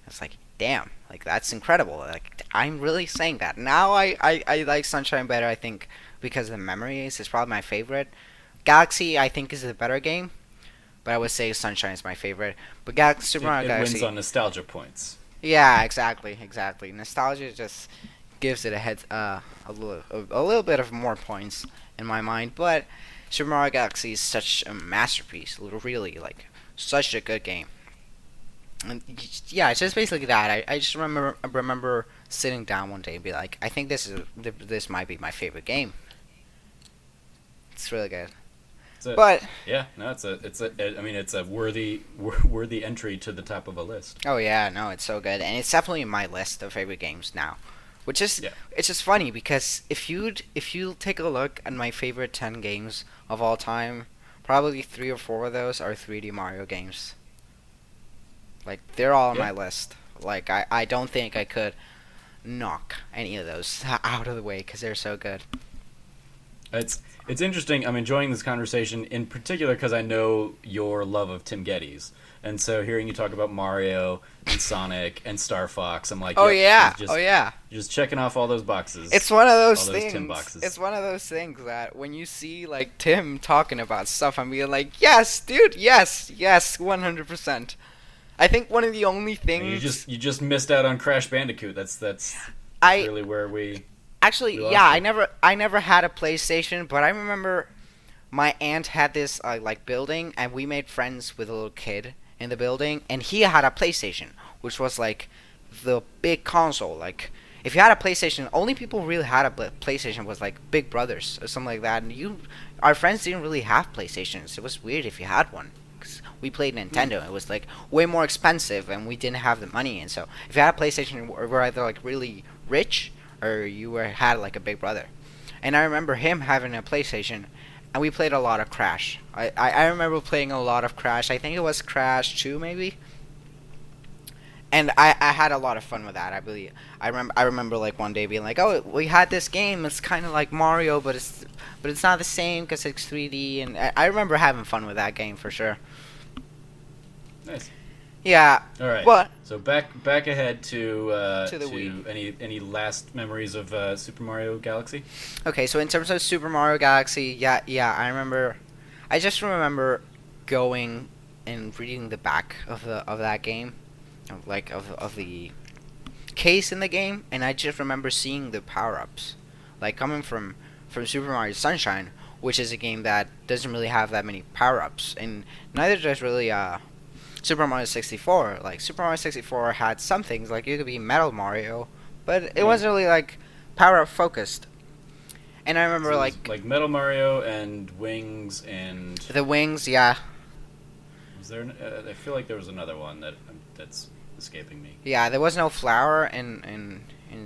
I was like, damn, like that's incredible. Like I'm really saying that. Now I like Sunshine better, I think, because the memories. It's probably my favorite. Galaxy, I think, is a better game, but I would say Sunshine is my favorite. But Super Mario It wins Galaxy. on nostalgia points. Yeah, exactly, exactly. Nostalgia just gives it a little bit of more points in my mind. But Super Mario Galaxy is such a masterpiece. Really, like such a good game. And yeah, it's just basically that. I just remember sitting down one day and be like, I think this might be my favorite game. It's really good. But Yeah, no, I mean, it's a worthy entry to the top of a list. oh yeah, no, it's so good, and it's definitely in my list of favorite games now. Which is Yeah. it's just funny because if you take a look at my favorite 10 games of all time, probably 3 or 4 of those are 3D Mario games. Like they're all on Yeah. my list. Like I don't think I could knock any of those out of the way because they're so good. It's interesting. I'm enjoying this conversation in particular because I know your love of Tim Geddes, and so hearing you talk about Mario and Sonic and Star Fox, I'm like, Oh yep, yeah, just, oh yeah. just checking off all those boxes. It's one of those all those things. Tim boxes. It's one of those things that when you see like Tim talking about stuff, I'm being like, yes, dude, yes, 100%. I think one of the only things You just missed out on Crash Bandicoot. That's I really where we actually, we lost yeah, you. I never had a PlayStation, but I remember my aunt had this like building, and we made friends with a little kid in the building, and he had a PlayStation, which was like the big console. Like if you had a PlayStation, only people who really had a PlayStation was like big brothers or something like that, and our friends didn't really have PlayStations. It was weird if you had one. 'Cause we played Nintendo. It was like way more expensive, and we didn't have the money. And so, if you had a PlayStation, you were either like really rich or had like a big brother. And I remember him having a PlayStation, and we played a lot of Crash. I remember playing a lot of Crash. I think it was Crash 2 maybe. And I had a lot of fun with that. I believe I remember like one day being like, oh, we had this game. It's kind of like Mario, but it's not the same because it's 3D. And I remember having fun with that game for sure. Nice. Yeah. All right. But So back ahead to To the Wii. any last memories of Super Mario Galaxy? okay, so in terms of Super Mario Galaxy, yeah, I remember. I just remember going and reading the back of that game, of the case in the game, and I just remember seeing the power ups, like coming from Super Mario Sunshine, which is a game that doesn't really have that many power ups, and neither does really Super Mario 64. Like Super Mario 64 had some things, like you could be Metal Mario, but it Yeah. wasn't really like power up focused. And I remember So it was like like Metal Mario and Wings and the wings, yeah, was there? I feel like there was another one that's escaping me. yeah. There was no flower in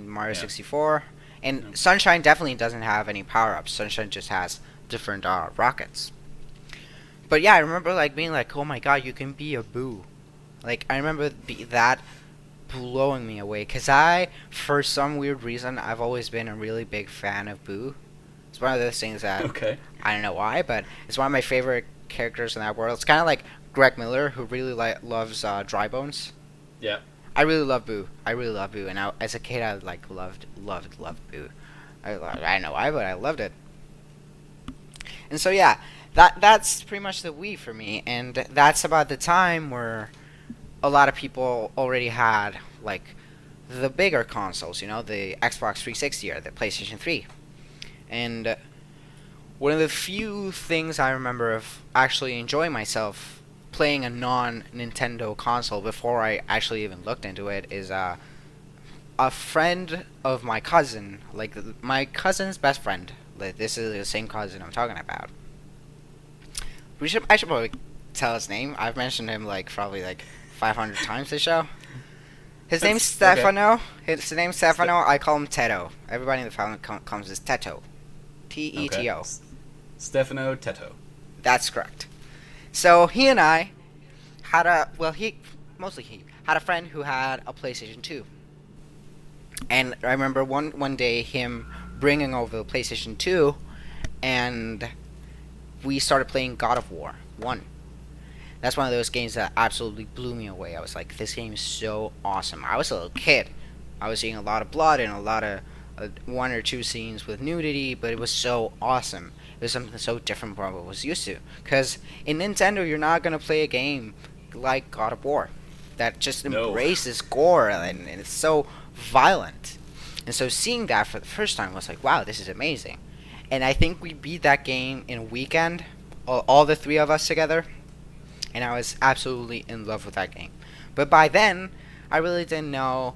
Mario Yeah. 64, and No. Sunshine definitely doesn't have any power ups. Sunshine just has different rockets. But yeah, I remember like being like, oh my god, you can be a Boo. Like I remember that blowing me away, cause for some weird reason, I've always been a really big fan of Boo. It's one of those things that Okay. I don't know why, but it's one of my favorite characters in that world. It's kind of like Greg Miller, who really loves Dry Bones. Yeah. I really love Boo. I really love Boo, and as a kid, I like loved Boo. I don't know why, but I loved it. And so yeah, that's pretty much the Wii for me, and that's about the time where a lot of people already had like the bigger consoles, the Xbox 360 or the PlayStation 3. And one of the few things I remember of actually enjoying myself playing a non-Nintendo console before I actually even looked into it is a friend of my cousin, like my cousin's best friend. Like, this is the same cousin I'm talking about. I should probably tell his name. I've mentioned him like probably like 500 times this show. His name's Okay. Stefano. His name's Stefano. I call him Teto. Everybody in the family comes as Teto. Teto. Stefano Teto. That's correct. So he and I had he had a friend who had a PlayStation 2. And I remember one day him bringing over the PlayStation 2, and we started playing God of War 1. That's one of those games that absolutely blew me away. I was like, this game is so awesome. I was a little kid, I was seeing a lot of blood and a lot of one or two scenes with nudity, but it was so awesome. It was something so different from what I was used to. Because in Nintendo, you're not gonna play a game like God of War that just No. embraces gore and it's so violent. And so seeing that for the first time was like, wow, this is amazing. And I think we beat that game in a weekend, all the three of us together, and I was absolutely in love with that game. But by then, I really didn't know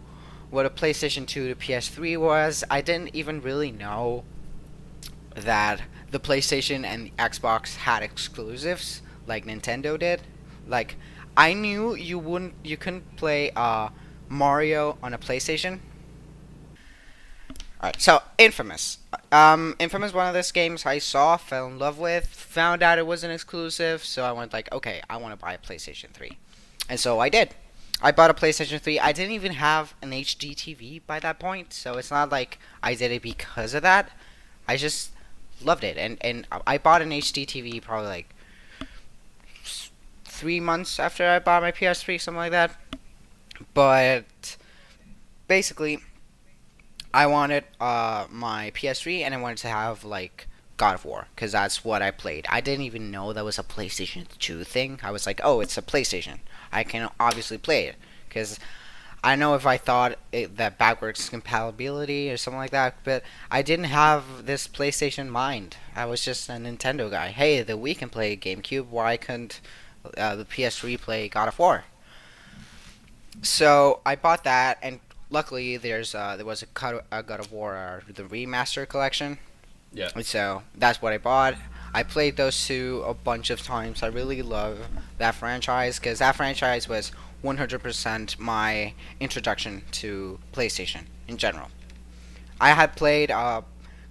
what a PlayStation 2 to PS3 was. I didn't even really know that the PlayStation and the Xbox had exclusives like Nintendo did. Like, I knew you couldn't play Mario on a PlayStation. Alright, so Infamous. Infamous, one of those games I saw, fell in love with, found out it was an exclusive, so I went like, okay, I want to buy a PlayStation 3. And so I did. I bought a PlayStation 3. I didn't even have an HD TV by that point, so it's not like I did it because of that. I just loved it. And I bought an HD TV probably like 3 months after I bought my PS3, something like that. But basically, I wanted my PS3 and I wanted to have like God of War because that's what I played. I didn't even know that was a PlayStation 2 thing. I was like, oh, it's a PlayStation. I can obviously play it because I know if I thought that backwards compatibility or something like that, but I didn't have this PlayStation mind. I was just a Nintendo guy. Hey, the Wii can play GameCube. Why couldn't the PS3 play God of War? So I bought that, and luckily there was a God of War the remaster collection. Yeah. So that's what I bought. I played those two a bunch of times. I really love that franchise because that franchise was 100% my introduction to PlayStation in general. I had played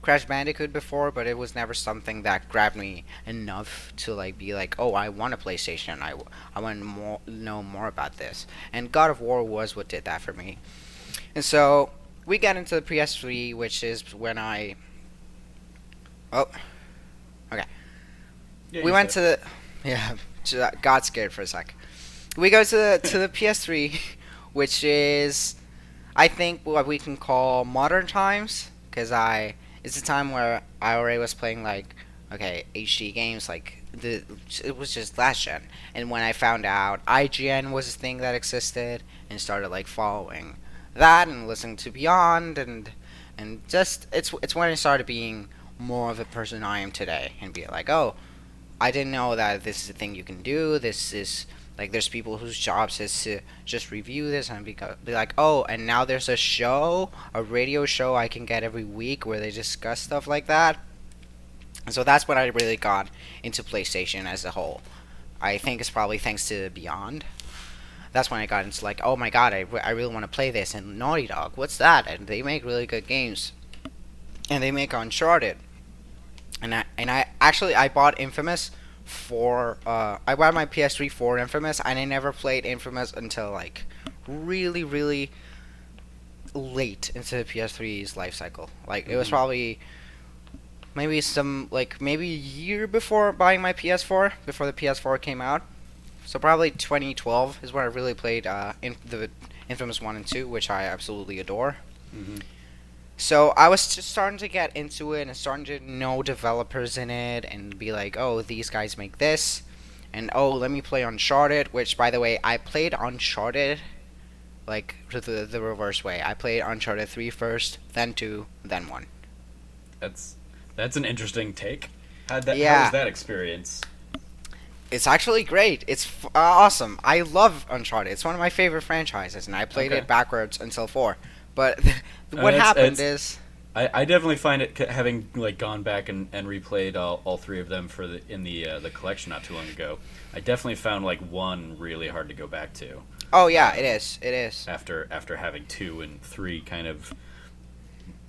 Crash Bandicoot before, but it was never something that grabbed me enough to like be like, oh, I want a PlayStation. I want to know more about this. And God of War was what did that for me. And so we got into the PS3, which is when I. Oh, okay. Yeah, We you went said. to the. Yeah, got scared for a sec. We go to the PS3, which is, I think, what we can call modern times, because it's a time where I already was playing like, okay, HD games, like it was just last gen, and when I found out IGN was a thing that existed, and started like following that and listening to Beyond, and just it's when I started being more of a person I am today, and be like, oh, I didn't know that this is a thing you can do. This is like there's people whose jobs is to just review this and be like, oh, and now there's a radio show I can get every week where they discuss stuff like that. And so that's when I really got into PlayStation as a whole. I think it's probably thanks to Beyond. That's when I got into like, oh my god, I really want to play this. And Naughty Dog, what's that? And they make really good games. And they make Uncharted. And I actually I bought Infamous for I bought my PS3 for Infamous, and I never played Infamous until like really late into the PS3's life cycle. Like it was probably maybe a year before buying my PS4, before the PS4 came out. So probably 2012 is when I really played the Infamous 1 and 2, which I absolutely adore. Mm-hmm. So I was just starting to get into it and starting to know developers in it and be like, oh, these guys make this. And oh, let me play Uncharted, which by the way, I played Uncharted like the reverse way. I played Uncharted 3 first, then 2, then 1. That's an interesting take. How was Yeah, that experience? it's actually great. It's awesome. I love Uncharted. It's one of my favorite franchises, and I played Okay. it backwards until 4. But I what mean, happened is, I definitely find it having like gone back and replayed all three of them in the collection not too long ago. I definitely found like one really hard to go back to oh yeah, it is. It is. after having two and three kind of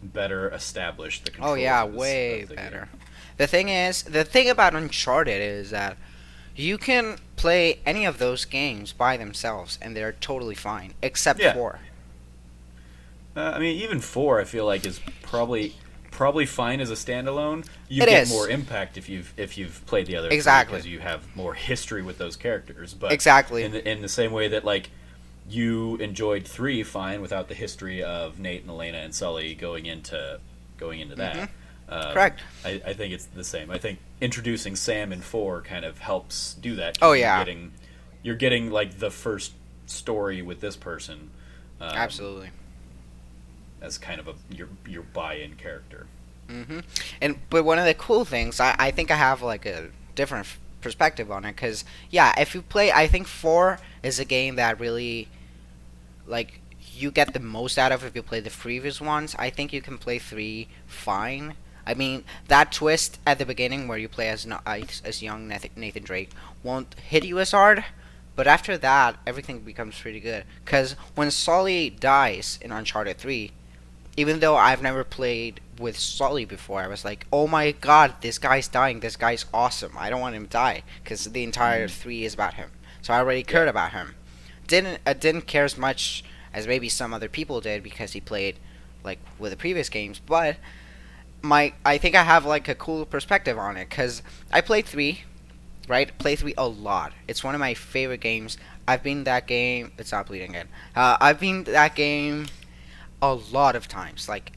better established the Oh controls. yeah, of way the better. game. The thing about Uncharted is that you can play any of those games by themselves, and they're totally fine, except Yeah. 4. I mean, even four, I feel like is probably fine as a standalone. You It get is. more impact if you've played the other Exactly. because you have more history with those characters. But Exactly. in the same way that like you enjoyed 3 fine without the history of Nate and Elena and Sully going into Mm-hmm. that. Correct. I think it's the same. I think introducing Sam in 4 kind of helps do that Oh because yeah, you're getting like the first story with this person, um, absolutely. as kind of your buy-in character. Hmm. But one of the cool things, I think I have like a different perspective on it, because yeah, if you play, I think 4 is a game that really like you get the most out of if you play the previous ones. I think you can play 3 fine. I mean, that twist at the beginning where you play as as young Nathan Drake won't hit you as hard, but after that, everything becomes pretty good. Because when Sully dies in Uncharted 3, even though I've never played with Sully before, I was like, oh my god, this guy's dying. This guy's awesome. I don't want him to die because the entire Mm-hmm. 3 is about him. So I already Yeah. cared about him. Didn't care as much as maybe some other people did because he played like with the previous games. But my I think I have like a cool perspective on it because I played 3, right? Play 3 a lot. It's one of my favorite games. I've been that game. It's not bleeding again. I've been that game a lot of times, like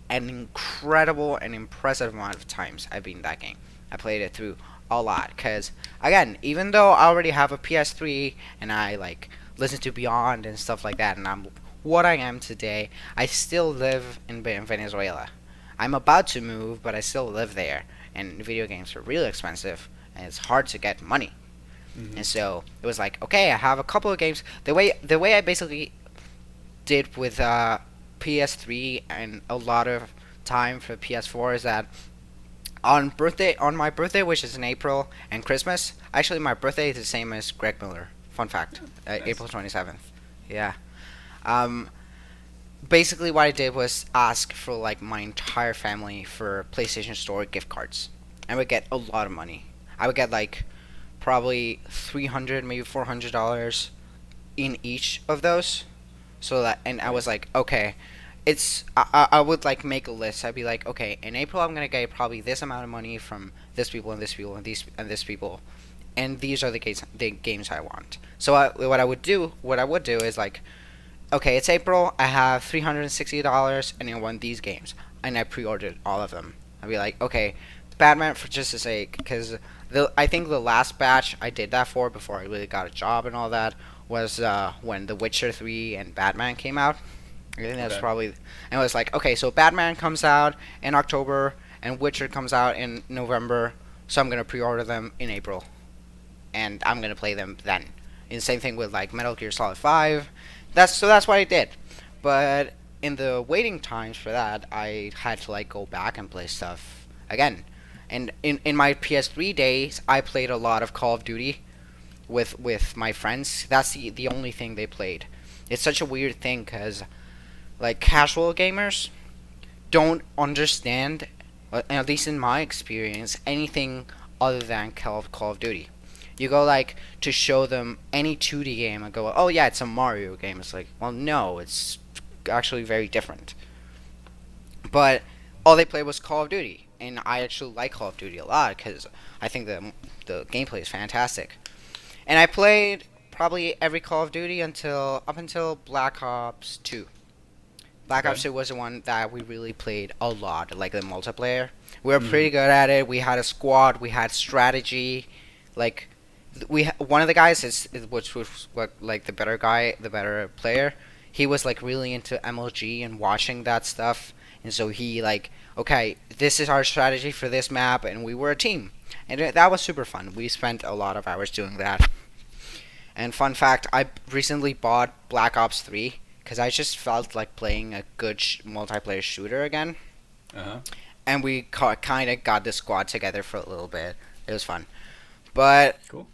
an incredible and impressive amount of times I've beaten that game. I played it through a lot because, again, even though I already have a PS3 and I like listen to Beyond and stuff like that, and I'm what I am today, I still live in Venezuela. I'm about to move, but I still live there, and video games are really expensive, and it's hard to get money. Mm-hmm. And so it was like, okay, I have a couple of games. The way I basically did with PS3 and a lot of time for PS4 is that on my birthday, which is in April, and Christmas. Actually, my birthday is the same as Greg Miller. Fun fact, Nice. April 27th. Yeah. Um. Basically, what I did was ask for like my entire family for PlayStation Store gift cards. I would get a lot of money. I would get like probably 300, maybe $400 in each of those. So that, and I Okay. was like, okay, I would like make a list. I'd be like, okay, in April I'm gonna get probably this amount of money from this people and this people and these and this people, and these are the games I want. So what I would do is like, okay, it's April. I have $360 and I want these games, and I pre-ordered all of them. I'd be like, okay, Batman for just to sake, because I think the last batch I did that for before I really got a job and all that was when The Witcher 3 and Batman came out. I think that was Okay. probably, and it was like, okay, so Batman comes out in October and Witcher comes out in November, so I'm gonna pre-order them in April, and I'm gonna play them then. And same thing with like Metal Gear Solid 5. That's what I did, but in the waiting times for that, I had to like go back and play stuff again. And in my PS3 days, I played a lot of Call of Duty with my friends. That's the only thing they played. It's such a weird thing because like casual gamers don't understand, at least in my experience, anything other than Call of Duty. You go like to show them any 2D game and go, oh yeah, it's a Mario game. It's like, well, no, it's actually very different. But all they played was Call of Duty, and I actually like Call of Duty a lot because I think the gameplay is fantastic. And I played probably every Call of Duty up until Black Ops 2. Black Okay. Ops 2 was the one that we really played a lot, like the multiplayer. We were Mm-hmm. pretty good at it. We had a squad. We had strategy. Like one of the guys which was what like the better guy, the better player. He was like really into MLG and watching that stuff, and so he like, okay, this is our strategy for this map, and we were a team, and that was super fun. We spent a lot of hours doing that. And fun fact, I recently bought Black Ops 3 because I just felt like playing a good multiplayer shooter again. Uh huh. And we kind of got the squad together for a little bit. It was fun. But Cool.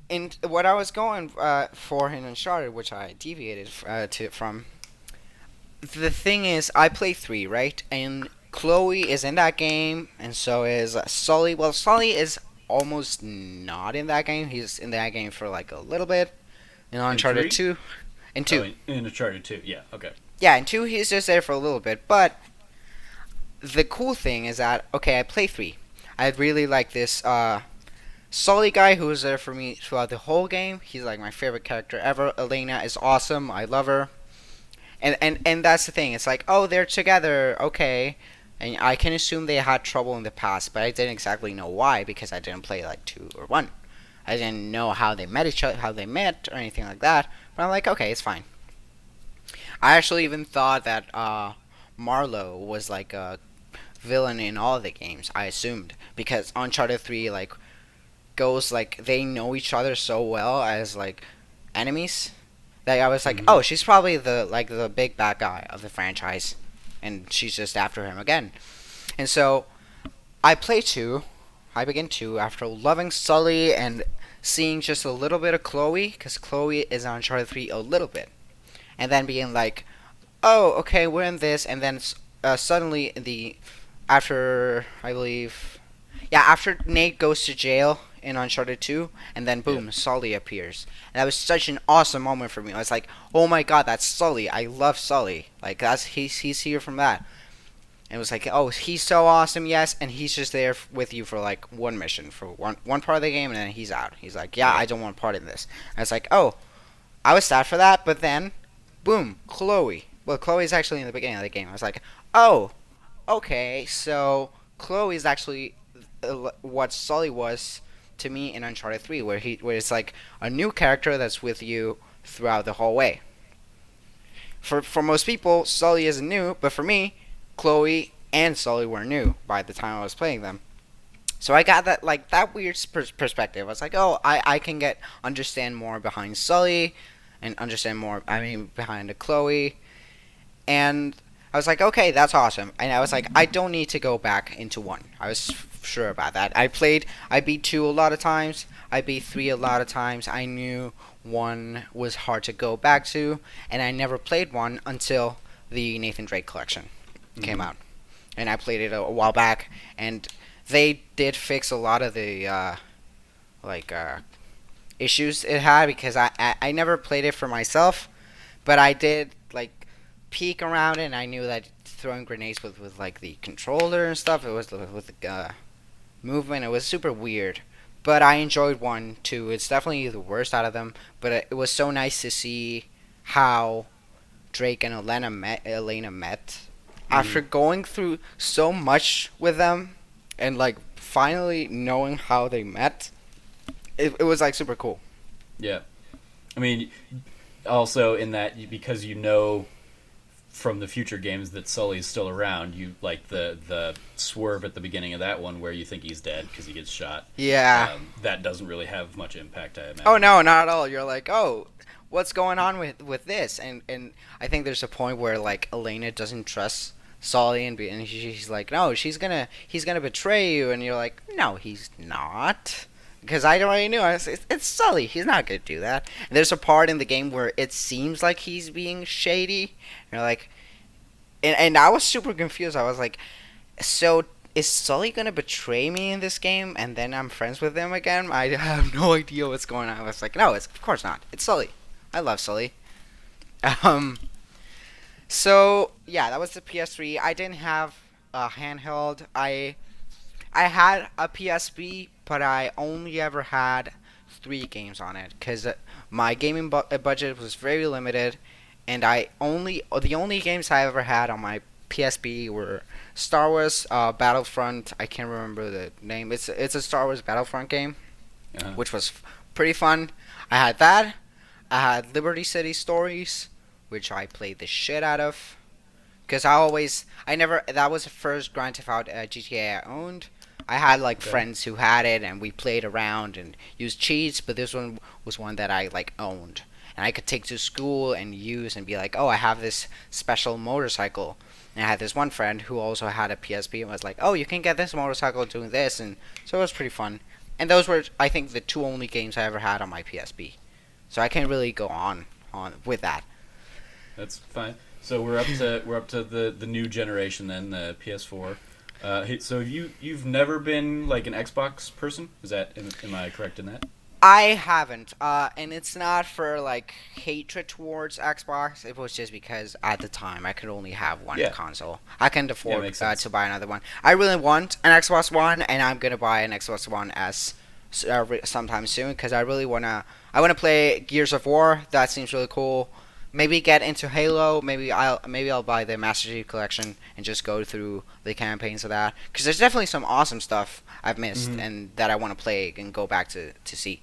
in what I was going for in Uncharted, which I deviated from, the thing is, I play 3, right? And Chloe is in that game, and so is Sully. Well, Sully is almost not in that game. He's in that game for like a little bit. In In Uncharted 3? 2. In Oh, 2. in Uncharted 2. Yeah. Okay. Yeah, in 2 he's just there for a little bit. But the cool thing is that, okay, I play 3. I really like this Sully guy who was there for me throughout the whole game. He's like my favorite character ever. Elena is awesome. I love her. And that's the thing. It's like, oh, they're together. Okay. And I can assume they had trouble in the past, but I didn't exactly know why because I didn't play like 2 or 1. I didn't know how they met each other, how they met, or anything like that. But I'm like, okay, it's fine. I actually even thought that Marlowe was like a villain in all the games. I assumed because Uncharted 3 like goes like they know each other so well as like enemies that I was like, Mm-hmm. oh, she's probably the big bad guy of the franchise, and she's just after him again. And so I play 2. I begin 2 after loving Sully and seeing just a little bit of Chloe, because Chloe is on Uncharted 3 a little bit, and then being like, oh, okay, we're in this, and then suddenly the after I believe, yeah, after Nate goes to jail in Uncharted 2, and then Yeah. boom, Sully appears, and that was such an awesome moment for me. I was like, oh my god, that's Sully. I love Sully. Like that's he's here from that. And it was like, oh, he's so awesome, yes, and he's just there with you for like one mission for one part of the game, and then he's out. He's like, yeah, Yeah. I don't want part in this. And it's like, oh, I was sad for that, but then, boom, Chloe. Well, Chloe's actually in the beginning of the game. I was like, oh, okay, so Chloe is actually what Sully was to me in Uncharted 3, where it's like a new character that's with you throughout the whole way. For most people, Sully isn't new, but for me, Chloe and Sully were new by the time I was playing them. So I got that weird perspective. I was like, oh, I can understand more behind Sully, and understand more. I mean, behind the Chloe, and I was like, okay, that's awesome. And I was like, I don't need to go back into 1. I was sure about that. I beat 2 a lot of times. I beat 3 a lot of times. I knew 1 was hard to go back to, and I never played 1 until the Nathan Drake collection came Mm-hmm. out. And I played it a while back, and they did fix a lot of the like issues it had because I never played it for myself, but I did like peek around it, and I knew that throwing grenades with like the controller and stuff, it was with the movement, it was super weird. But I enjoyed 1 too. It's definitely the worst out of them, but it was so nice to see how Drake and Elena met Mm-hmm. after going through so much with them, and like finally knowing how they met. It was like super cool. Yeah. I mean, also in that because you know from the future games that Sully's still around, you like the swerve at the beginning of that one where you think he's dead because he gets shot. Yeah. That doesn't really have much impact, I imagine. Oh no, not at all. You're like, oh, what's going on with this? And I think there's a point where like Elena doesn't trust Sully, and she's like, no, he's gonna betray you, and you're like, no, he's not. Because I already knew. It's Sully. He's not gonna do that. And there's a part in the game where it seems like he's being shady. And you're like, and I was super confused. I was like, so is Sully gonna betray me in this game, and then I'm friends with him again? I have no idea what's going on. I was like, no, it's of course not. It's Sully. I love Sully. Um. So yeah, that was the PS3. I didn't have a handheld. I had a PSP, but I only ever had 3 games on it because my gaming budget was very limited, and the only games I ever had on my PSP were Star Wars Battlefront. I can't remember the name. It's a Star Wars Battlefront game, Uh-huh. which was pretty fun. I had that. I had Liberty City Stories, which I played the shit out of. Because I never, that was the first Grand Theft Auto GTA I owned. I had like Okay. friends who had it, and we played around and used cheats, but this one was one that I like owned. And I could take to school and use and be like, oh, I have this special motorcycle. And I had this one friend who also had a PSP and was like, oh, you can get this motorcycle doing this. And so it was pretty fun. And those were, I think, the 2 only games I ever had on my PSP. So I can't really go on with that. That's fine. So we're up to the new generation then, the PS4. So you've never been like an Xbox person? Am I correct in that? I haven't, and it's not for like hatred towards Xbox. It was just because at the time I could only have one Yeah. console. I can't Yeah, afford makes sense. to buy another one. I really want an Xbox One, and I'm gonna buy an Xbox One S sometime soon because I wanna play Gears of War. That seems really cool. Maybe get into Halo. Maybe I'll buy the Master Chief Collection and just go through the campaigns of that because there's definitely some awesome stuff I've missed Hmm. and that I want to play and go back to see.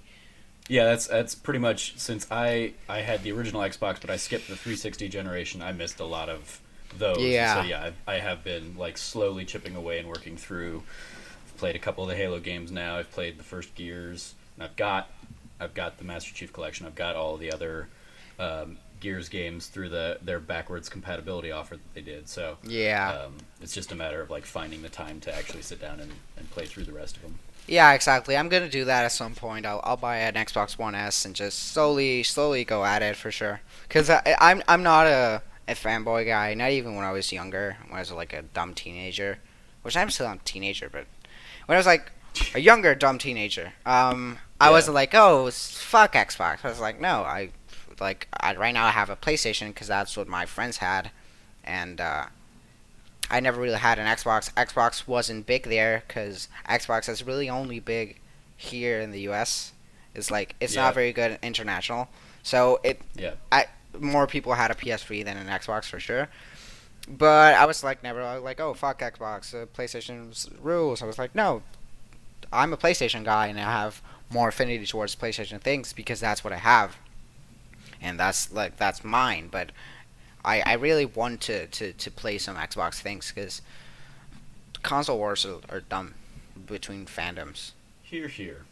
Yeah, that's pretty much since I had the original Xbox, but I skipped the 360 generation. I missed a lot of those. So Yeah. yeah, I have been like slowly chipping away and working through. I've played a couple of the Halo games now. I've played the first Gears, and I've got the Master Chief Collection. I've got all the other Gears games through their backwards compatibility offer that they did. So Yeah. it's just a matter of like finding the time to actually sit down and play through the rest of them. Yeah, exactly. I'm gonna do that at some point. I'll buy an Xbox One S and just slowly go at it for sure. Cause I'm not a fanboy guy. Not even when I was younger. When I was like a dumb teenager, which I'm still a teenager, but when I was like a younger dumb teenager, I Yeah. wasn't like, oh, fuck Xbox. I was like, no, I right now I have a PlayStation because that's what my friends had, and I never really had an Xbox. Xbox wasn't big there because Xbox is really only big here in the U.S. It's Yeah. not very good international. So Yeah. more people had a PS3 than an Xbox for sure. But I was like never like, oh fuck Xbox, PlayStation's rules. I was like, no, I'm a PlayStation guy and I have more affinity towards PlayStation things because that's what I have and that's mine. But I really want to play some Xbox things because console wars are dumb between fandoms. Here, here.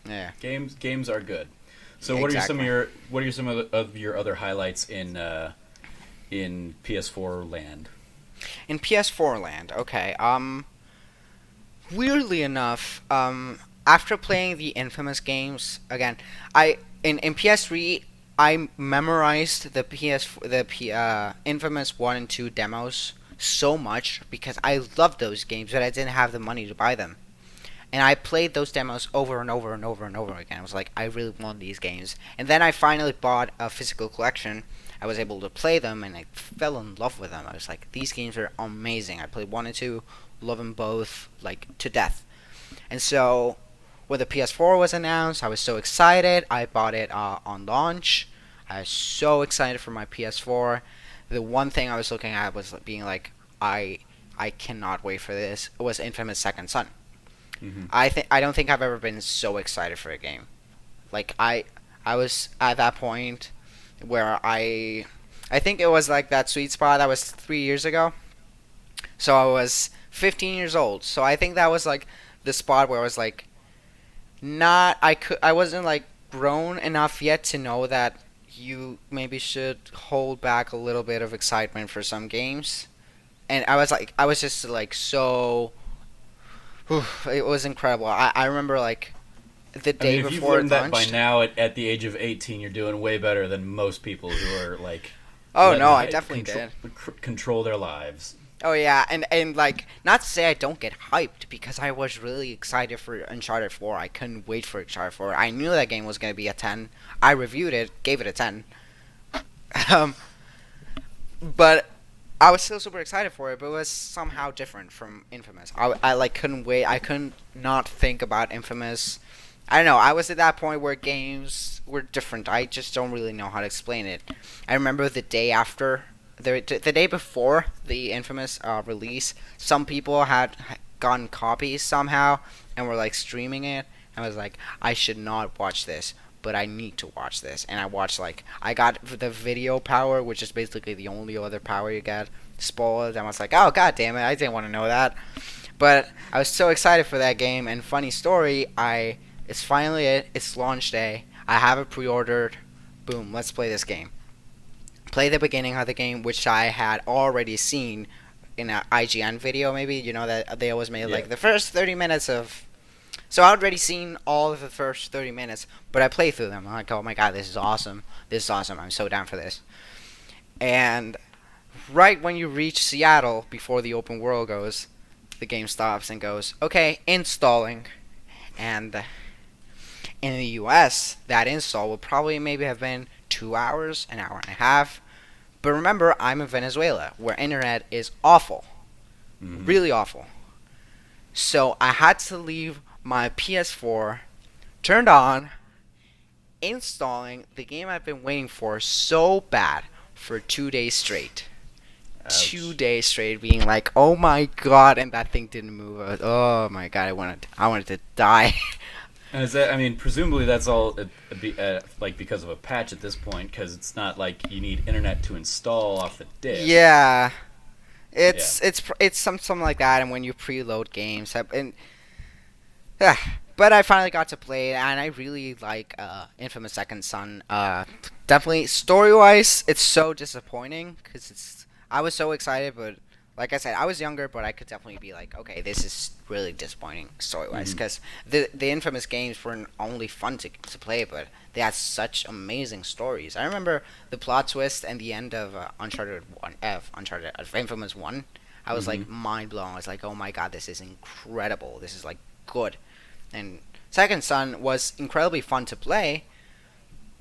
Yeah, Games are good. So exactly. what are some of your other highlights in PS4 land? In PS4 land, okay. Weirdly enough, after playing the infamous games again, in PS3 I memorized the infamous 1 and 2 demos so much because I loved those games, but I didn't have the money to buy them. And I played those demos over and over and over and over again. I was like, I really want these games. And then I finally bought a physical collection. I was able to play them, and I fell in love with them. I was like, these games are amazing. I played 1 and 2, love them both, like, to death. And so, when the PS4 was announced, I was so excited. I bought it on launch. I was so excited for my PS4. The one thing I was looking at was being like, I cannot wait for this. It was Infamous Second Son. Hmm. I don't think I've ever been so excited for a game. Like I was at that point where I think it was like that sweet spot that was 3 years ago. So I was 15 years old. So I think that was like the spot where I was like not I wasn't like grown enough yet to know that you maybe should hold back a little bit of excitement for some games. And I was just like so it was incredible. I remember like the I mean, day if you've before it learned that by launched. now at the age of 18, you're doing way better than most people who are like Oh letting no, I it definitely did. control their lives. Oh yeah, and like not to say I don't get hyped because I was really excited for Uncharted 4. I couldn't wait for Uncharted 4. I knew that game was gonna be a 10. I reviewed it, gave it a 10. Um, but I was still super excited for it, but it was somehow different from Infamous. I like couldn't wait. I couldn't not think about Infamous. I don't know. I was at that point where games were different. I just don't really know how to explain it. I remember the day after, the day before the Infamous release, some people had gotten copies somehow and were like streaming it. I was like, I should not watch this, but I need to watch this. And I watched like I got the video power, which is basically the only other power you get, spoiled. And I was like, oh god damn it, I didn't want to know that. But I was so excited for that game. And funny story, it's finally it's launch day. I have it pre-ordered. Boom, let's play this game. Play the beginning of the game, which I had already seen in an IGN video. Maybe you know that they always made Yeah. like the first 30 minutes of. So I already seen all of the first 30 minutes, but I played through them. I'm like, oh my god, this is awesome. This is awesome. I'm so down for this. And right when you reach Seattle, before the open world goes, the game stops and goes, okay, installing. And in the US, that install would probably maybe have been 2 hours, an hour and a half. But remember, I'm in Venezuela, where internet is awful. Hmm. Really awful. So I had to leave my PS4 turned on, installing the game I've been waiting for so bad for 2 days straight. Two Ouch. days straight being like, oh my god, and that thing didn't move. Oh my god, I wanted to die. And is that? I mean, presumably that's all like because of a patch at this point, because it's not like you need internet to install off the disk. Yeah, Yeah. it's something like that. And when you preload games, and but I finally got to play it, and I really like Infamous Second Son. Definitely story wise, it's so disappointing because it's. I was so excited, but like I said, I was younger, but I could definitely be like, okay, this is really disappointing story wise Hmm. because the Infamous games weren't only fun to play, but they had such amazing stories. I remember the plot twist and the end of Uncharted of Infamous One. I was Hmm. like mind blown. I was like, oh my god, this is incredible. This is like good. And Second Son was incredibly fun to play,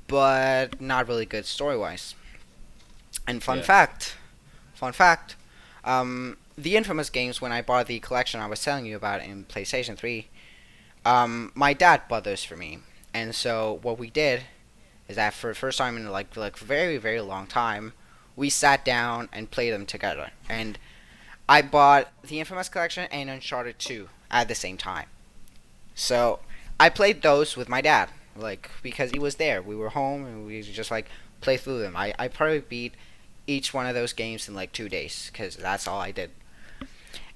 but not really good story wise. And Yeah. fun fact, the Infamous games when I bought the collection I was telling you about in PlayStation 3, my dad bought those for me. And so what we did is that for the first time in like very very long time, we sat down and played them together. And I bought the Infamous collection and Uncharted 2 at the same time. So I played those with my dad, like because he was there. We were home and we just like play through them. I probably beat each one of those games in like 2 days because that's all I did.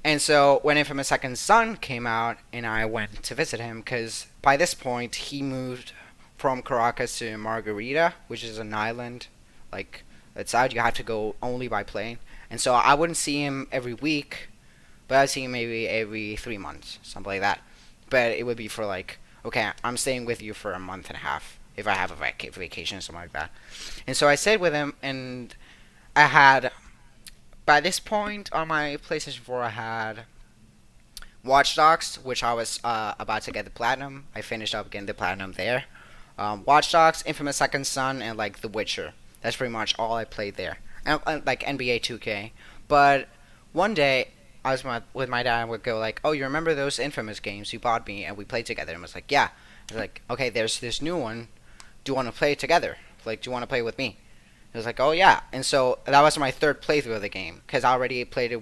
And so when Infamous Second Son came out, and I went to visit him because by this point he moved from Caracas to Margarita, which is an island, like it's out. You have to go only by plane, and so I wouldn't see him every week, but I'd see him maybe every 3 months, something like that. But it would be for like, okay, I'm staying with you for a month and a half if I have a vacation or something like that. And so I stayed with him, and I had by this point on my PlayStation 4, I had Watch Dogs, which I was about to get the platinum. I finished up getting the platinum there. Watch Dogs, Infamous Second Son, and like The Witcher. That's pretty much all I played there. And like NBA 2K. But one day, I was with my dad and would go like, "Oh, you remember those Infamous games you bought me and we played together?" And I was like, "Yeah." I was like, "Okay, there's this new one. Do you want to play it together? Like, do you want to play with me?" It was like, "Oh yeah." And so that was my third playthrough of the game because I already played it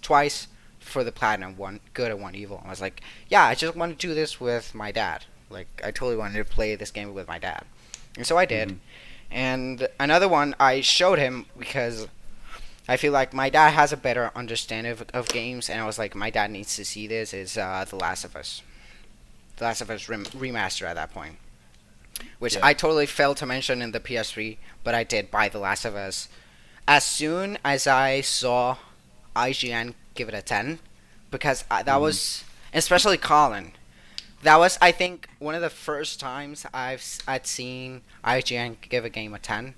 twice for the platinum, one good and one evil. I was like, "Yeah, I just want to do this with my dad. Like, I totally wanted to play this game with my dad." And so I did. Hmm. And another one I showed him because I feel like my dad has a better understanding of games, and I was like, my dad needs to see this. Is The Last of Us, The Last of Us remaster at that point, which Yeah. I totally failed to mention in the PS3, but I did buy The Last of Us as soon as I saw IGN give it a 10, because that Hmm. was especially Colin. That was, I think, one of the first times I'd seen IGN give a game a 10.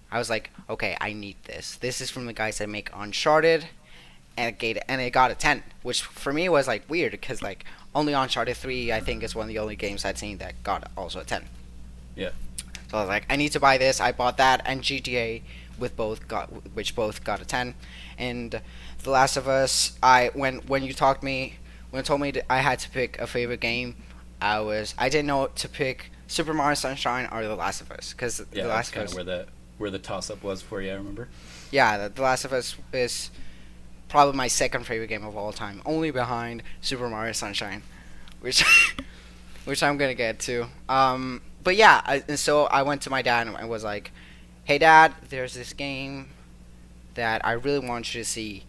I was like, okay, I need this. This is from the guys that make Uncharted, and it got a 10, which for me was like weird because like only Uncharted 3 I think is one of the only games I'd seen that got also a 10. Yeah. So I was like, I need to buy this. I bought that and GTA which both got a 10, and The Last of Us. When you talked me when you told me that I had to pick a favorite game, I didn't know to pick Super Mario Sunshine or The Last of Us because The Yeah. That's Last of kind of Us. where the toss up was for you. I remember. Yeah, The Last of Us is probably my second favorite game of all time, only behind Super Mario Sunshine, which which I'm gonna get to. But yeah, and so I went to my dad and was like, "Hey, Dad, there's this game that I really want you to see,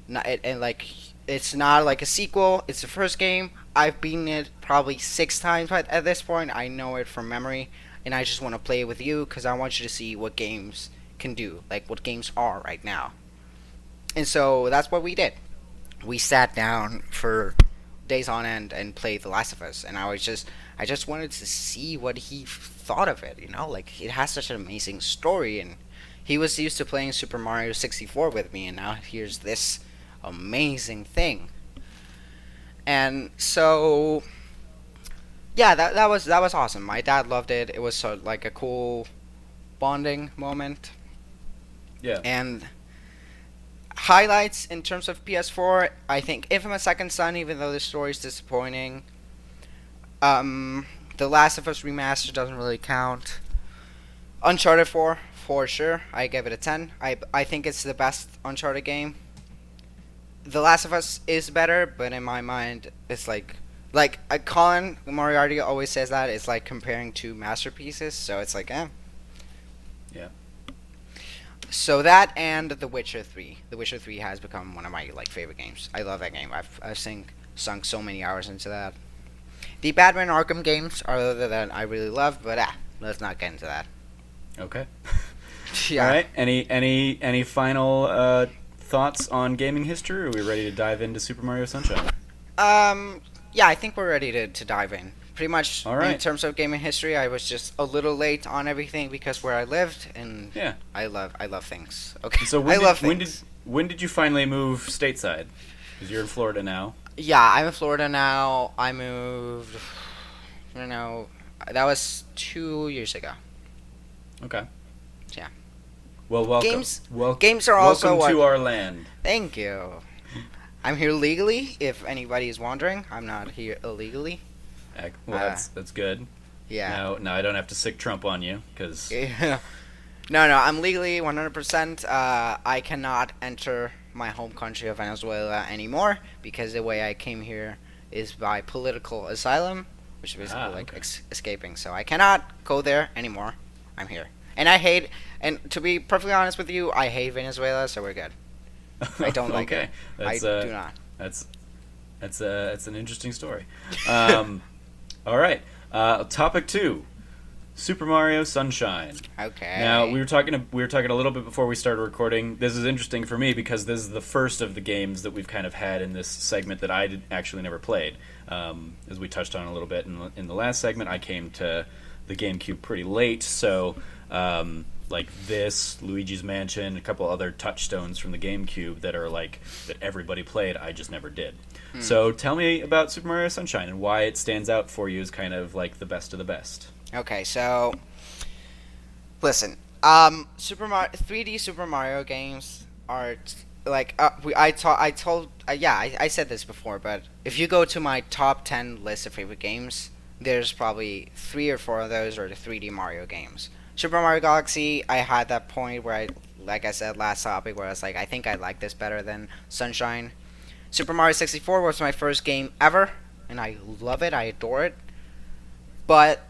and like, it's not like a sequel. It's the first game. I've beaten it probably 6 times at this point. I know it from memory, and I just want to play it with you because I want you to see what games can do, like what games are right now." And so that's what we did. We sat down for days on end and played The Last of Us, and I just wanted to see what he thought of it. Like it has such an amazing story, and he was used to playing Super Mario 64 with me, and now here's this amazing thing. And so yeah, that was awesome. My dad loved it. It was like a cool bonding moment. Yeah. And highlights in terms of PS4, I think Infamous Second Son, even though the story is disappointing. Um, The Last of Us remaster doesn't really count. Uncharted 4, for sure. I give it a 10. I think it's the best Uncharted game. The Last of Us is better, but in my mind, it's like Colin Moriarty always says that it's like comparing two masterpieces. So it's like, eh. Yeah. So that and The Witcher 3. The Witcher 3 has become one of my like favorite games. I love that game. I've sunk so many hours into that. The Batman Arkham games are the other that I really love, but let's not get into that. Okay. Yeah. All right. Any final thoughts on gaming history? Or are we ready to dive into Super Mario Sunshine? Yeah, I think we're ready to dive in. Pretty much All right. in terms of gaming history, I was just a little late on everything because where I lived, and Yeah. I love things. Okay, So when did you finally move stateside? Because you're in Florida now. Yeah, I'm in Florida now. I moved, that was 2 years ago. Okay. Yeah. Well, welcome. Games are also welcome to our land. Thank you. I'm here legally. If anybody is wondering, I'm not here illegally. Well, that's good. Yeah. Now I don't have to sick Trump on you because Yeah. No, I'm legally 100%. I cannot enter my home country of Venezuela anymore because the way I came here is by political asylum, which is basically okay. escaping. So I cannot go there anymore. I'm here, and and to be perfectly honest with you, I hate Venezuela, so we're good. I don't like it. I do not. That's an interesting story. All right. Topic 2. Super Mario Sunshine. Okay. Now we were talking a little bit before we started recording. This is interesting for me because this is the first of the games that we've kind of had in this segment that I actually never played. As we touched on a little bit in the last segment, I came to the GameCube pretty late, so like this, Luigi's Mansion, a couple other touchstones from the GameCube that everybody played, I just never did. So tell me about Super Mario Sunshine and why it stands out for you as kind of like the best of the best. Okay, so listen, 3D Super Mario games are I said this before, but if you go to my top 10 list of favorite games, there's probably 3 or 4 of those are the 3D Mario games. Super Mario Galaxy, I had that point where like I said last topic, where I was like, I think I like this better than Sunshine. Super Mario 64 was my first game ever, and I love it, I adore it. But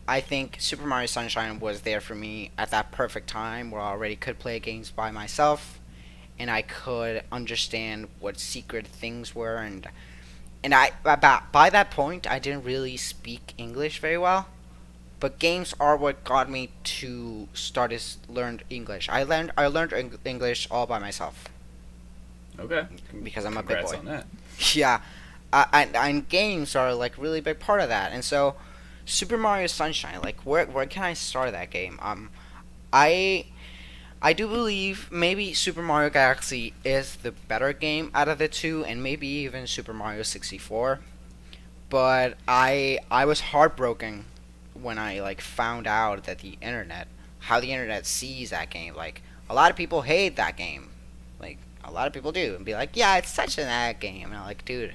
I think Super Mario Sunshine was there for me at that perfect time where I already could play games by myself, and I could understand what secret things were, and by that point I didn't really speak English very well. But games are what got me to learn English. I learned English all by myself. Okay. Because I'm a big Congrats boy. on that. Yeah, and games are like really big part of that. And so, Super Mario Sunshine, like where can I start that game? I do believe maybe Super Mario Galaxy is the better game out of the two, and maybe even Super Mario 64. But I was heartbroken when I like found out that how the internet sees that game. Like a lot of people hate that game, like a lot of people do, and be like, yeah, it's such an ad game. And I'm like, dude,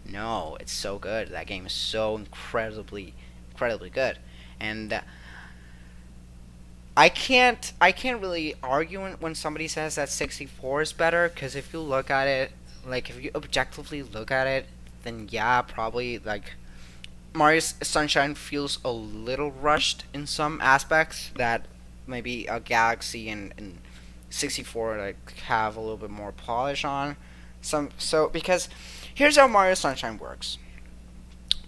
no, it's so good. That game is so incredibly good, and I can't really argue when somebody says that 64 is better, because if you look at it, like if you objectively look at it, then yeah, probably like Mario Sunshine feels a little rushed in some aspects that maybe a Galaxy and 64 like have a little bit more polish on. Because here's how Mario Sunshine works.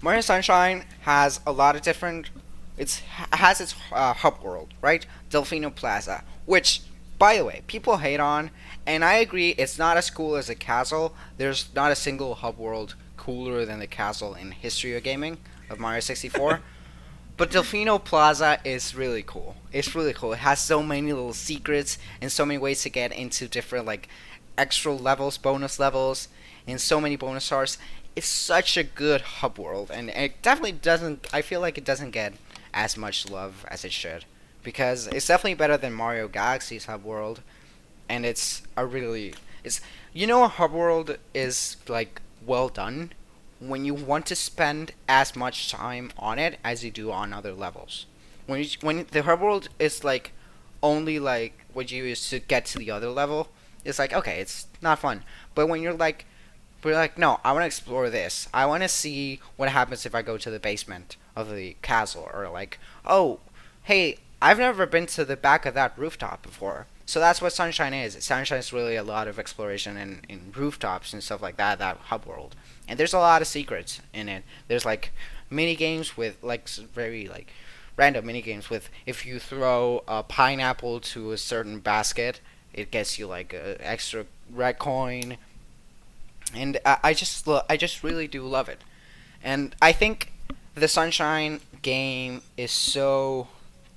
Mario Sunshine has a lot of different. Has its hub world, right? Delfino Plaza, which, by the way, people hate on, and I agree. It's not as cool as the castle. There's not a single hub world cooler than the castle in history of gaming of Mario 64. But Delfino Plaza is really cool. It's really cool. It has so many little secrets and so many ways to get into different like extra levels, bonus levels, and so many bonus stars. It's such a good hub world, and it definitely doesn't. I feel like it doesn't get as much love as it should, because it's definitely better than Mario Galaxy's hub world, and a hub world is like well done when you want to spend as much time on it as you do on other levels. When the hub world is like only like what you use to get to the other level, it's like okay, it's not fun. But when we're like, no, I want to explore this. I want to see what happens if I go to the basement of the castle, or like, oh, hey, I've never been to the back of that rooftop before. So that's what Sunshine is. Sunshine is really a lot of exploration in rooftops and stuff like that, that hub world. And there's a lot of secrets in it. There's like mini games with like very like random mini games with if you throw a pineapple to a certain basket, it gets you like a extra red coin. And I just really do love it. And I think the Sunshine game is so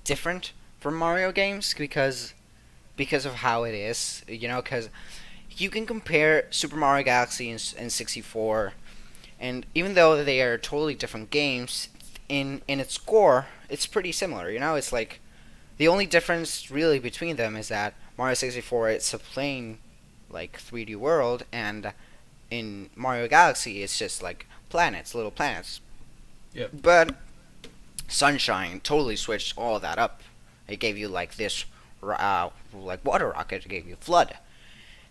different from Mario games because of how it is, you know, because you can compare Super Mario Galaxy and 64, and even though they are totally different games, in its core, it's pretty similar. You know, it's like the only difference really between them is that Mario 64 it's a plain like 3D world, and in Mario Galaxy it's just like planets, little planets. Yep. But Sunshine totally switched all that up. It gave you like this like water rocket. It gave you flood,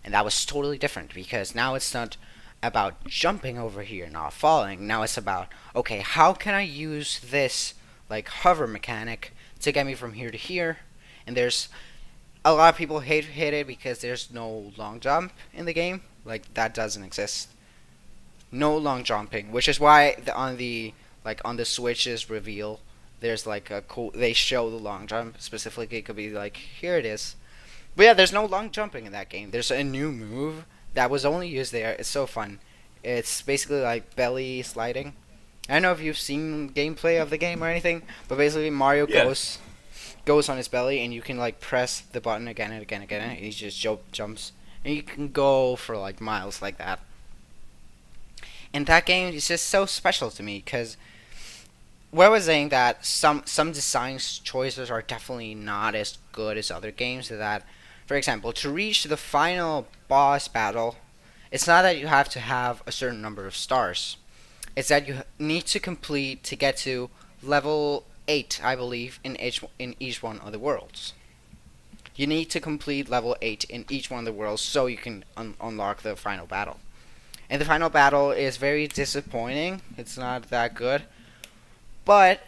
and that was totally different because now it's not about jumping over here, not falling. Now it's about okay, how can I use this like hover mechanic to get me from here to here? And there's a lot of people hate it because there's no long jump in the game. Like that doesn't exist. No long jumping, which is why on the Switch's reveal, there's like a cool. They show the long jump specifically. It could be like here it is, but yeah, there's no long jumping in that game. There's a new move that was only used there. It's so fun. It's basically like belly sliding. I don't know if you've seen gameplay of the game or anything, but basically Mario Yeah. goes on his belly, and you can like press the button again and again and again, and he just jumps, and you can go for like miles like that. And that game is just so special to me because what I was saying that some design choices are definitely not as good as other games. That, for example, to reach the final boss battle, it's not that you have to have a certain number of stars. It's that you need to complete to get to level 8, I believe, in each one of the worlds. You need to complete level 8 in each one of the worlds so you can unlock the final battle. And the final battle is very disappointing. It's not that good. But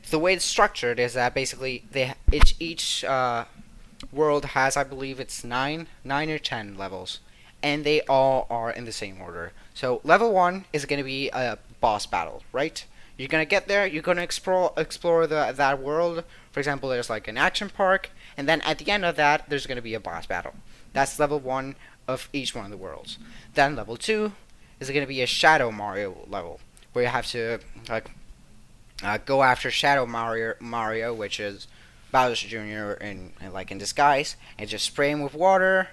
the way it's structured is that basically each world has, I believe, it's nine or 10 levels, and they all are in the same order. So level 1 is going to be a boss battle, right? You're gonna get there. You're gonna explore that world. For example, there's like an action park, and then at the end of that, there's gonna be a boss battle. That's level 1 of each one of the worlds. Then level 2 is gonna be a Shadow Mario level, where you have to like go after Shadow Mario, which is Bowser Jr. in like in disguise, and just spray him with water,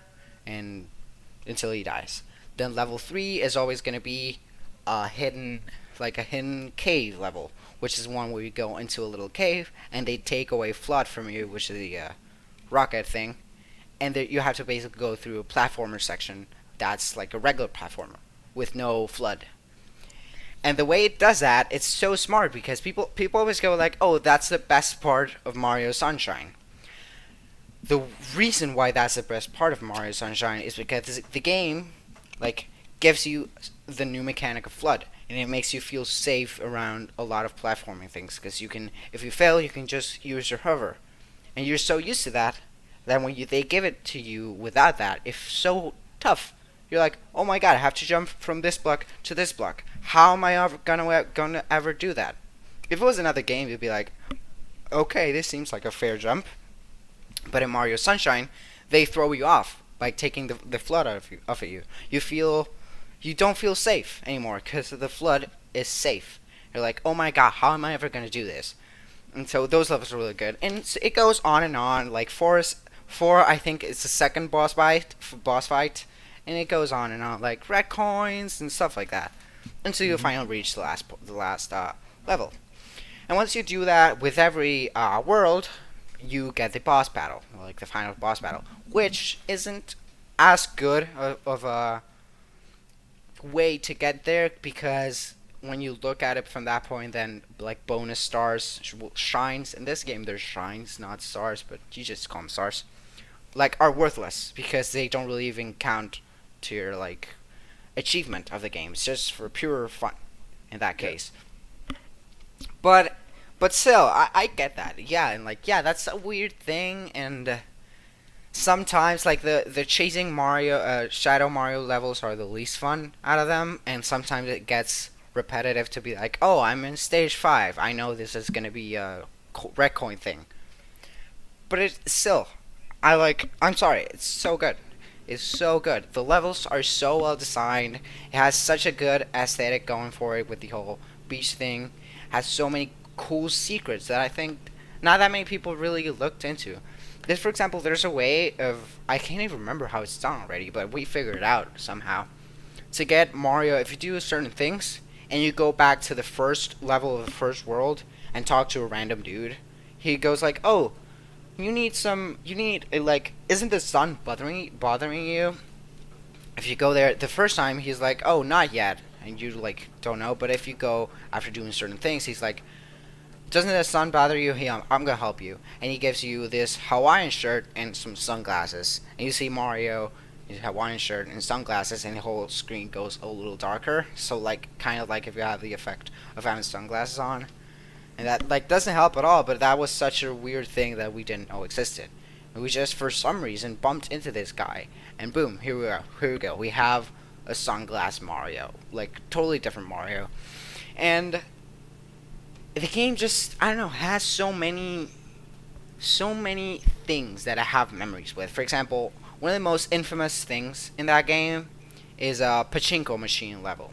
and until he dies. Then level 3 is always gonna be a hidden cave level, which is one where you go into a little cave and they take away flood from you, which is the rocket thing, and you have to basically go through a platformer section that's like a regular platformer with no flood. And the way it does that, it's so smart because people always go like, "Oh, that's the best part of Mario Sunshine." The reason why that's the best part of Mario Sunshine is because the game like gives you the new mechanic of flood, and it makes you feel safe around a lot of platforming things because you can, if you fail, you can just use your hover, and you're so used to that that when they give it to you without that, it's so tough. You're like, oh my god, I have to jump from this block to this block. How am I ever gonna ever do that? If it was another game, you'd be like, okay, this seems like a fair jump. But in Mario Sunshine, they throw you off by taking the flood off of you. You don't feel safe anymore because the flood is safe. You're like, oh my god, how am I ever gonna do this? And so those levels are really good, and it goes on and on. Like four, I think it's the second boss fight, and it goes on and on, like red coins and stuff like that, until you finally reach the last level. And once you do that with every world, you get the boss battle, like the final boss battle, which isn't as good of a way to get there because when you look at it from that point, then like bonus stars, shines. In this game, there's shines, not stars, but you just call them stars. Like are worthless because they don't really even count to your like achievement of the game. It's just for pure fun in that Yeah. case. But still, I get that. Yeah, and like yeah, that's a weird thing. And sometimes like the chasing Mario, Shadow Mario levels are the least fun out of them, and sometimes it gets repetitive to be like, oh, I'm in stage 5. I know this is gonna be a red coin thing. But it's still, I like. I'm sorry, it's so good. It's so good. The levels are so well designed. It has such a good aesthetic going for it with the whole beach thing. Has so many cool secrets that I think not that many people really looked into. This, for example, there's a way of I can't even remember how it's done already, but we figured it out somehow. To get Mario, if you do certain things and you go back to the first level of the first world and talk to a random dude, he goes like, "Oh, you need some. You need like, isn't the sun bothering you?" If you go there the first time, he's like, "Oh, not yet," and you like don't know. But if you go after doing certain things, he's like, "Doesn't the sun bother you? Hey, I'm gonna help you." And he gives you this Hawaiian shirt and some sunglasses. And you see Mario, his Hawaiian shirt and sunglasses, and the whole screen goes a little darker. So like, kind of like if you have the effect of having sunglasses on. And that like doesn't help at all, but that was such a weird thing that we didn't know existed. And we just for some reason bumped into this guy, and boom, here we are. Here we go. We have a sunglass Mario, like totally different Mario, and the game just I don't know has so many things that I have memories with. For example, one of the most infamous things in that game is a pachinko machine level.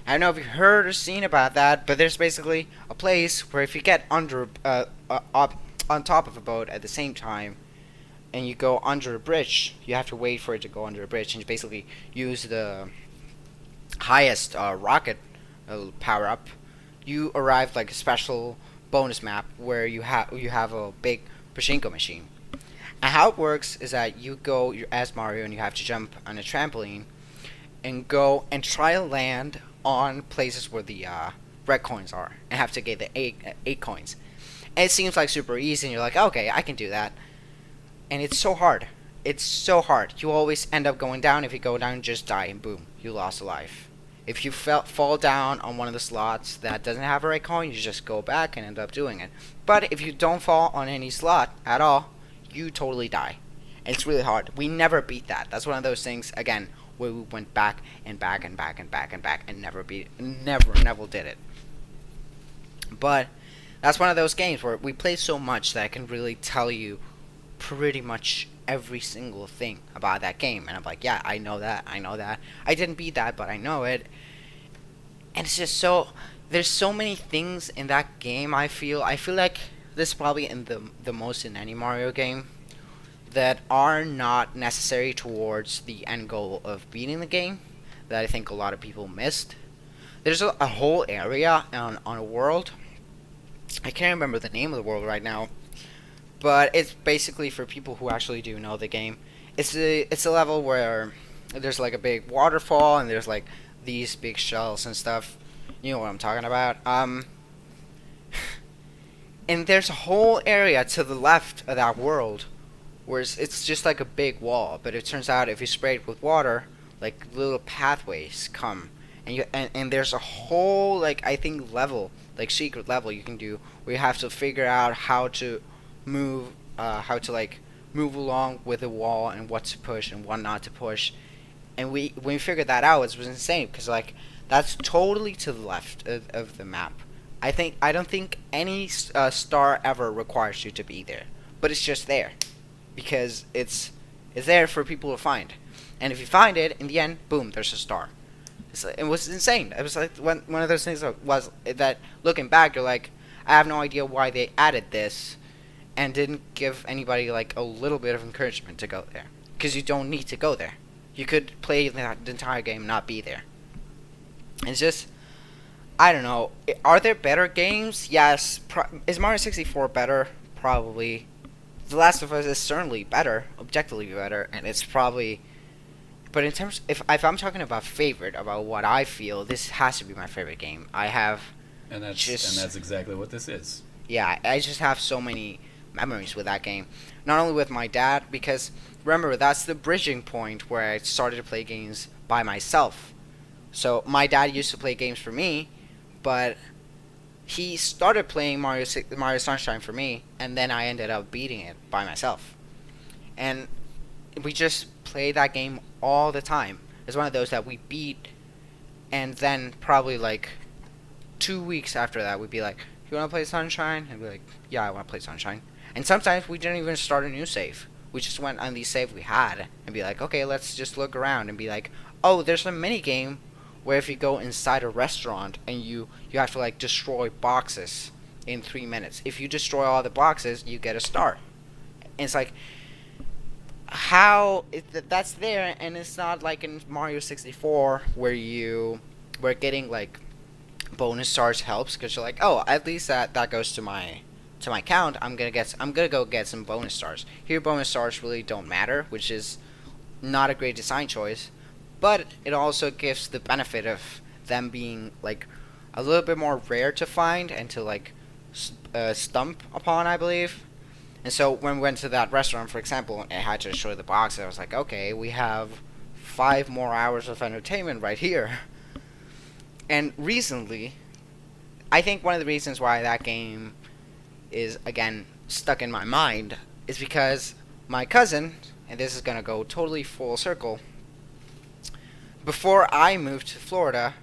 I don't know if you've heard or seen about that, but there's basically a place where if you get under up on top of a boat at the same time, and you go under a bridge, you have to wait for it to go under a bridge, and you basically use the highest rocket power up. You arrive like a special bonus map where you have a big pachinko machine. And how it works is that you go as Mario and you have to jump on a trampoline and go and try to land on places where the red coins are and have to get the eight coins. And it seems like super easy, and you're like, okay, I can do that. And it's so hard. It's so hard. You always end up going down. If you go down, just die, and boom, you lost a life. If you fall down on one of the slots that doesn't have a red coin, you just go back and end up doing it. But if you don't fall on any slot at all, you totally die. And it's really hard. We never beat that. That's one of those things, again, where we went back and back and back and back and back and never beat it. Never did it. But that's one of those games where we play so much that I can really tell you pretty much every single thing about that game. And I'm like, yeah, I know that. I didn't beat that, but I know it. And it's just so there's so many things in that game. I feel like this is probably in the most in any Mario game that are not necessary towards the end goal of beating the game that I think a lot of people missed. There's a whole area on a world. I can't remember the name of the world right now, but it's basically for people who actually do know the game. It's a level where there's like a big waterfall and there's like these big shells and stuff. You know what I'm talking about. And there's a whole area to the left of that world where it's just like a big wall, but it turns out if you spray it with water, like little pathways come, and there's a whole like I think level, like secret level you can do where you have to figure out how to move, how to like move along with the wall and what to push and what not to push. And when we figured that out, it was insane because like that's totally to the left of the map. I don't think any star ever requires you to be there, but it's just there because it's there for people to find. And if you find it in the end, boom, there's a star. It was insane. It was like one of those things was that looking back, you're like, I have no idea why they added this and didn't give anybody like a little bit of encouragement to go there because you don't need to go there. You could play the entire game and not be there. And it's just, I don't know. Are there better games? Yes. Is Mario 64 better? Probably. The Last of Us is certainly better, objectively better, and it's probably But in terms, if I'm talking about favorite, about what I feel, this has to be my favorite game. I have And that's exactly what this is. yeah, I just have so many memories with that game. Not only with my dad, because remember that's the bridging point where I started to play games by myself. So my dad used to play games for me, but he started playing Mario Sunshine for me, and then I ended up beating it by myself. And we just play that game all the time. It's one of those that we beat, and then probably like 2 weeks after that, we'd be like, "You want to play Sunshine?" And be like, "Yeah, I want to play Sunshine." And sometimes we didn't even start a new save. We just went on the save we had and be like, "Okay, let's just look around," and be like, "Oh, there's a mini game where if you go inside a restaurant and you have to like destroy boxes in 3 minutes. If you destroy all the boxes, you get a star." And it's like that's there, and it's not like in Mario 64 where getting like bonus stars helps because you're like, oh, at least that goes to my count. I'm gonna go get some bonus stars. Here, bonus stars really don't matter, which is not a great design choice, but it also gives the benefit of them being like a little bit more rare to find and to like stump upon, I believe. And so when we went to that restaurant, for example, and I had to show the box, I was like, okay, we have 5 more hours of entertainment right here. And recently, I think one of the reasons why that game is, again, stuck in my mind is because my cousin, and this is going to go totally full circle, before I moved to Florida,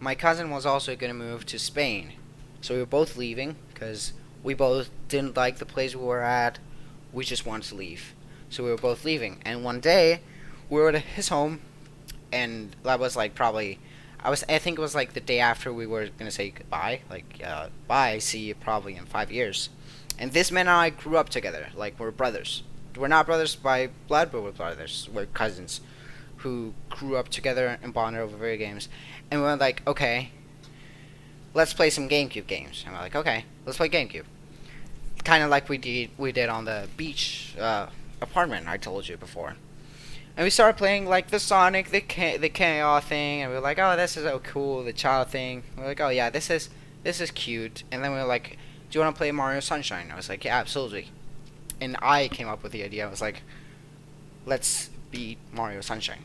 my cousin was also going to move to Spain. So we were both leaving because we both didn't like the place we were at. We just wanted to leave. So we were both leaving. And one day, we were at his home, and that was like probably I think it was like the day after we were gonna say goodbye, like bye, see you probably in 5 years. And this man and I grew up together, like we're brothers. We're not brothers by blood, but we're brothers. We're cousins who grew up together and bonded over video games. And we were like, okay, let's play some GameCube games. And we're like, okay, let's play GameCube. Kind of like we did on the beach apartment I told you before. And we started playing like the Sonic, the KO thing, and we were like, oh, this is so cool, the child thing. We were like, oh yeah, this is cute. And then we were like, do you want to play Mario Sunshine? I was like, yeah, absolutely. And I came up with the idea. I was like, let's beat Mario Sunshine.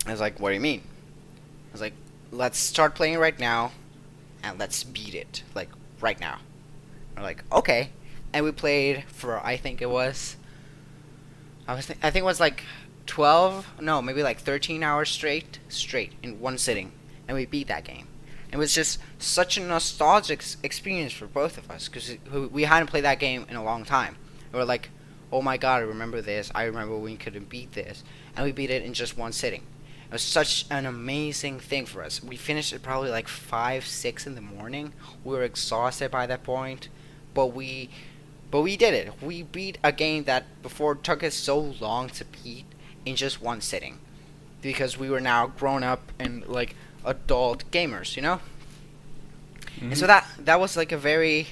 I was like, what do you mean? I was like, let's start playing right now, and let's beat it, like right now. We're like, okay. And we played for I think it was like 12, no, maybe like 13 hours straight in one sitting, and we beat that game. It was just such a nostalgic experience for both of us because we hadn't played that game in a long time. We were like, oh my god, I remember this. I remember we couldn't beat this, and we beat it in just one sitting. It was such an amazing thing for us. We finished it probably like 5, 6 in the morning. We were exhausted by that point, but we did it. We beat a game that before took us so long to beat in just one sitting, because we were now grown up and like adult gamers, you know. Mm-hmm. And so that was like a very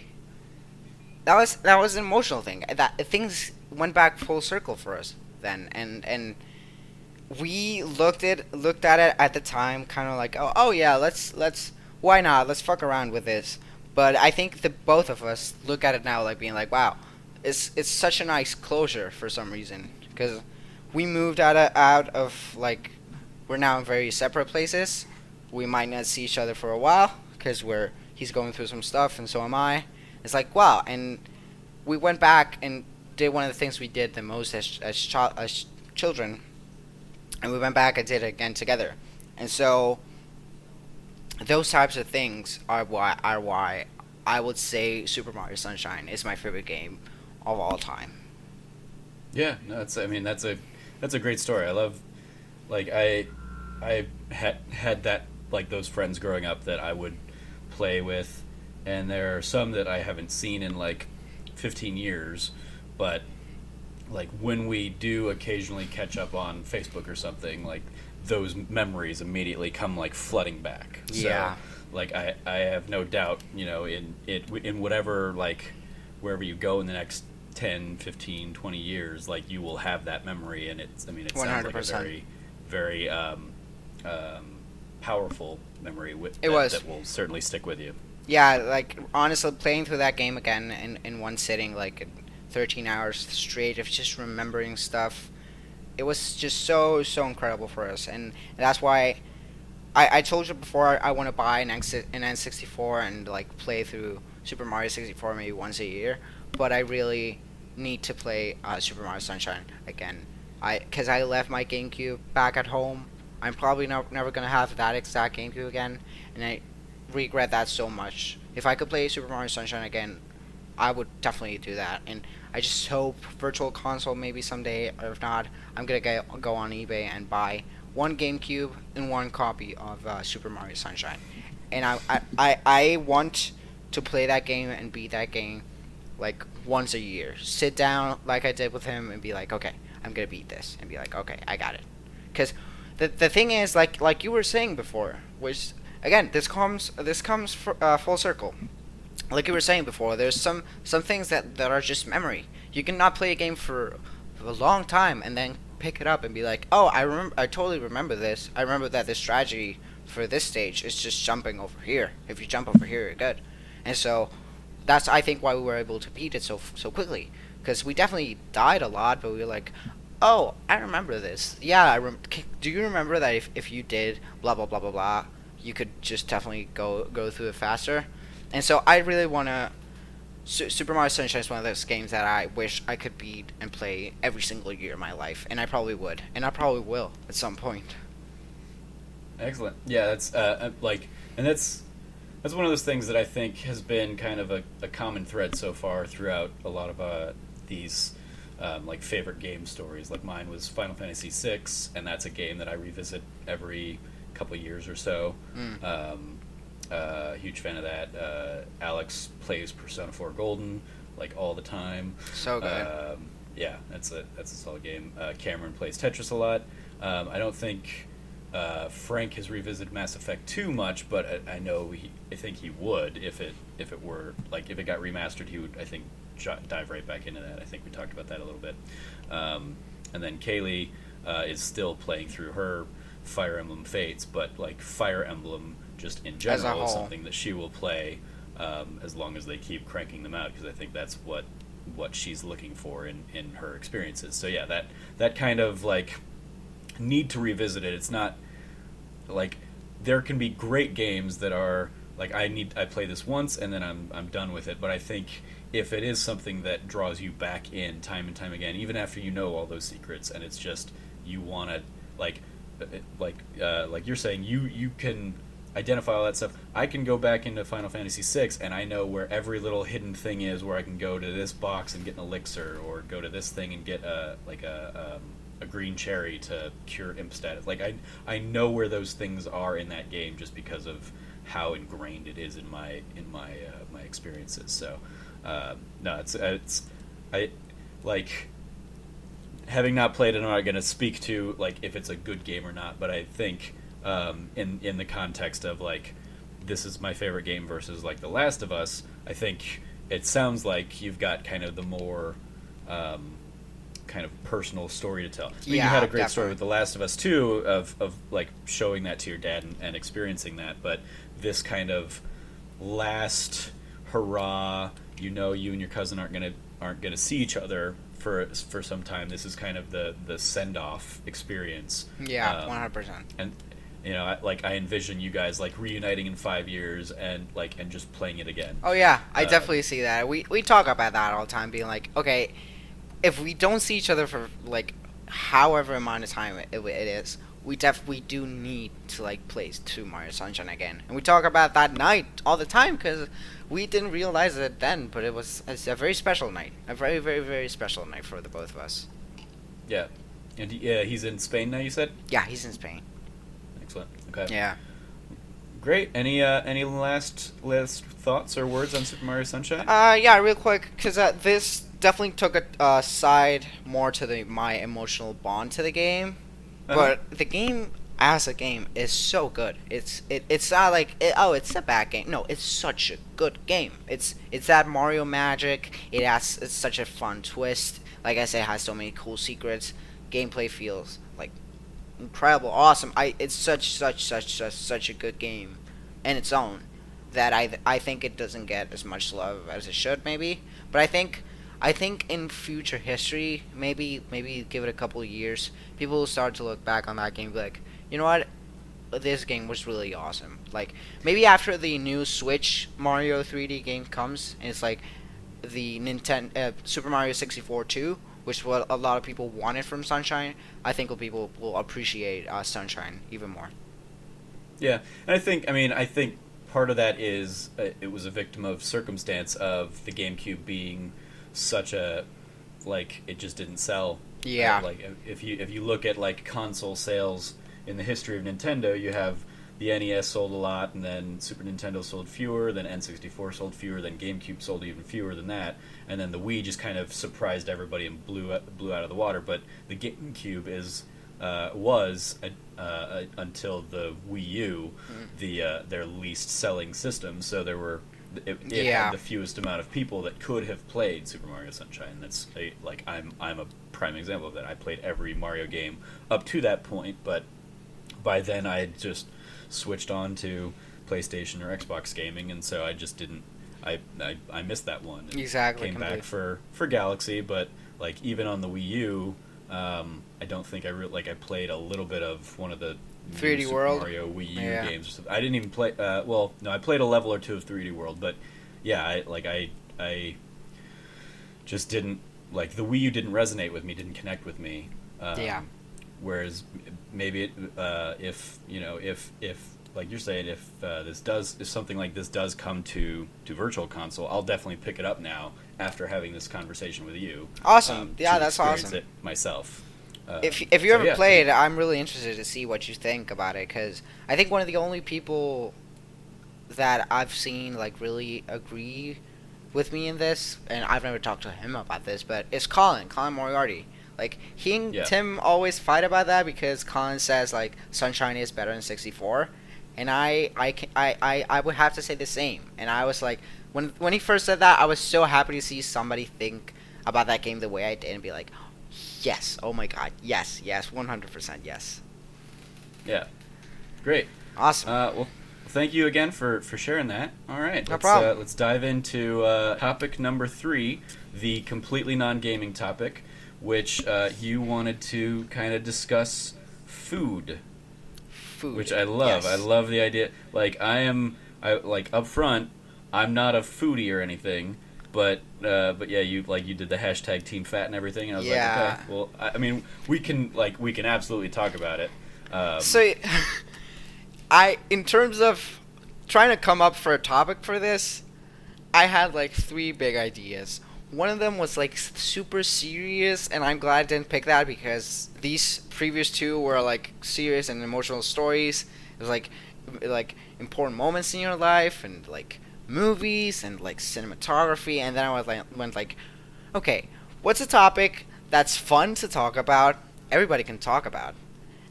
that was an emotional thing. That things went back full circle for us then, and we looked at it at the time, kind of like, oh yeah, let's why not? Let's fuck around with this. But I think the both of us look at it now like being like, wow, it's such a nice closure for some reason, because we moved out of like, we're now in very separate places. We might not see each other for a while because he's going through some stuff and so am I. It's like, wow. And we went back and did one of the things we did the most as children, and we went back and did it again together. And so those types of things are why I would say Super Mario Sunshine is my favorite game of all time. Yeah, no, that's a great story. I love, like, I had that, like, those friends growing up that I would play with, and there are some that I haven't seen in like 15 years, but like when we do occasionally catch up on Facebook or something, like those memories immediately come like flooding back. Yeah. So, like I have no doubt, in whatever, like, wherever you go in the next 10, 15, 20 years, like you will have that memory, and it sounds like a 100%. very, very powerful memory that will certainly stick with you. Yeah, like honestly, playing through that game again in one sitting, like 13 hours straight of just remembering stuff, it was just so incredible for us, and that's why I told you before I want to buy an N64 and like play through Super Mario 64 maybe once a year, but I really need to play Super Mario Sunshine again. Because I left my GameCube back at home. I'm probably never gonna have that exact GameCube again, and I regret that so much. If I could play Super Mario Sunshine again, I would definitely do that. And I just hope Virtual Console maybe someday, or if not, I'm gonna go on eBay and buy one GameCube and one copy of Super Mario Sunshine. And I want to play that game and beat that game like once a year. Sit down like I did with him and be like, okay, I'm gonna beat this, and be like, okay, I got it. Because the thing is, like you were saying before, which again this comes full circle. Like you were saying before, there's some things that are just memory. You cannot play a game for a long time and then pick it up and be like, oh, I totally remember this. I remember that the strategy for this stage is just jumping over here. If you jump over here, you're good. And so that's, I think, why we were able to beat it so quickly. Because we definitely died a lot, but we were like, oh, I remember this. Yeah, do you remember that if you did blah blah blah blah blah, you could just definitely go through it faster. And so I really want to. Super Mario Sunshine is one of those games that I wish I could beat and play every single year of my life, and I probably would, and I probably will at some point. Excellent. Yeah, that's and that's one of those things that I think has been kind of a common thread so far throughout a lot of these like favorite game stories. Like mine was Final Fantasy VI, and that's a game that I revisit every couple of years or so. Huge fan of that. Alex plays Persona 4 Golden like all the time. So good. Yeah, that's a solid game. Cameron plays Tetris a lot. I don't think Frank has revisited Mass Effect too much, but I think he would if it were like if it got remastered. He would, I think, dive right back into that. I think we talked about that a little bit. And then Kaylee is still playing through her Fire Emblem Fates, but like Fire Emblem just in general is something that she will play as long as they keep cranking them out, because I think that's what she's looking for in her experiences. So yeah, that kind of like need to revisit it. It's not like there can be great games that are like I play this once and then I'm done with it, but I think if it is something that draws you back in time and time again, even after you know all those secrets, and it's just you want to like you're saying you can identify all that stuff. I can go back into Final Fantasy VI and I know where every little hidden thing is, where I can go to this box and get an elixir, or go to this thing and get a green cherry to cure imp status. Like I know where those things are in that game just because of how ingrained it is in my experiences. So no, it's I like having not played it. I'm not going to speak to like if it's a good game or not, but I think in the context of like this is my favorite game versus like The Last of Us, I think it sounds like you've got kind of the more kind of personal story to tell. I mean, you had a great story with The Last of Us too, of like showing that to your dad and experiencing that, but this kind of last hurrah, you and your cousin aren't gonna see each other for some time. This is kind of the send off experience. Yeah, 100%. And I envision you guys like reuniting in 5 years and just playing it again. Oh yeah, I definitely see that. We talk about that all the time, being like, okay, if we don't see each other for like however amount of time it is, we do need to like play Super Mario Sunshine again. And we talk about that night all the time because we didn't realize it then, but it's a very special night, a very very very special night for the both of us. Yeah, and he's in Spain now. You said? Yeah, he's in Spain. Excellent. Okay. Yeah. Great. Any last thoughts or words on Super Mario Sunshine? Yeah, real quick, because this definitely took a side more to my emotional bond to the game, but the game as a game is so good. It's not like it's a bad game. No, it's such a good game. It's that Mario magic. It's such a fun twist. Like I said, it has so many cool secrets. Gameplay feels like incredible, awesome. It's such a good game in its own that I think it doesn't get as much love as it should, maybe. But I think in future history, maybe give it a couple of years, people will start to look back on that game and be like, you know what, this game was really awesome. Like maybe after the new Switch Mario 3D game comes, and it's like the Nintendo Super Mario 64 2, which what a lot of people wanted from Sunshine. I think people will appreciate Sunshine even more. Yeah, and I think part of that is it was a victim of circumstance of the GameCube being such a like it just didn't sell. Yeah. Like if you look at like console sales in the history of Nintendo, you have the NES sold a lot, and then Super Nintendo sold fewer, then N64 sold fewer, then GameCube sold even fewer than that, and then the Wii just kind of surprised everybody and blew out of the water. But the GameCube was until the Wii U their least selling system, so it Yeah. had the fewest amount of people that could have played Super Mario Sunshine. I'm a prime example of that. I played every Mario game up to that point, but by then I had just switched on to PlayStation or Xbox gaming, and so I just didn't. I missed that one. And Exactly. came back Completely. for Galaxy, but like even on the Wii U, I don't think I played a little bit of one of the new 3D Super World. Mario Wii U Yeah. games. Or something. I didn't even play. Well, no, I played a level or two of 3D World, but yeah, I just didn't like the Wii U didn't resonate with me, didn't connect with me. Yeah. Whereas maybe if like you're saying, if something like this does come to Virtual Console, I'll definitely pick it up now after having this conversation with you. Awesome. Yeah, to that's experience awesome. it myself. If you So ever yeah, played, I'm really interested to see what you think about it, because I think one of the only people that I've seen like really agree with me in this, and I've never talked to him about this, but it's Colin Moriarty. Like he and Yeah. Tim always fight about that because Colin says like Sunshine is better than 64, and I would have to say the same. And I was like, when he first said that, I was so happy to see somebody think about that game the way I did and be like, yes, oh my god, yes, 100% yes. Yeah, great. Awesome. Well, thank you again for sharing that. All right, No problem. Let's dive into topic number 3, the completely non-gaming topic, which you wanted to kind of discuss food, Food. which I love. Yes. I love the idea. Like I like up front, I'm not a foodie or anything, but yeah, you did the hashtag Team Fat and everything, and I was Yeah. like, okay, well, I mean, we can absolutely talk about it. So, in terms of trying to come up for a topic for this, I had like 3 big ideas. One of them was like super serious, and I'm glad I didn't pick that because these previous 2 were like serious and emotional stories. It was like important moments in your life and like movies and like cinematography, and then I went like, okay, what's a topic that's fun to talk about, everybody can talk about,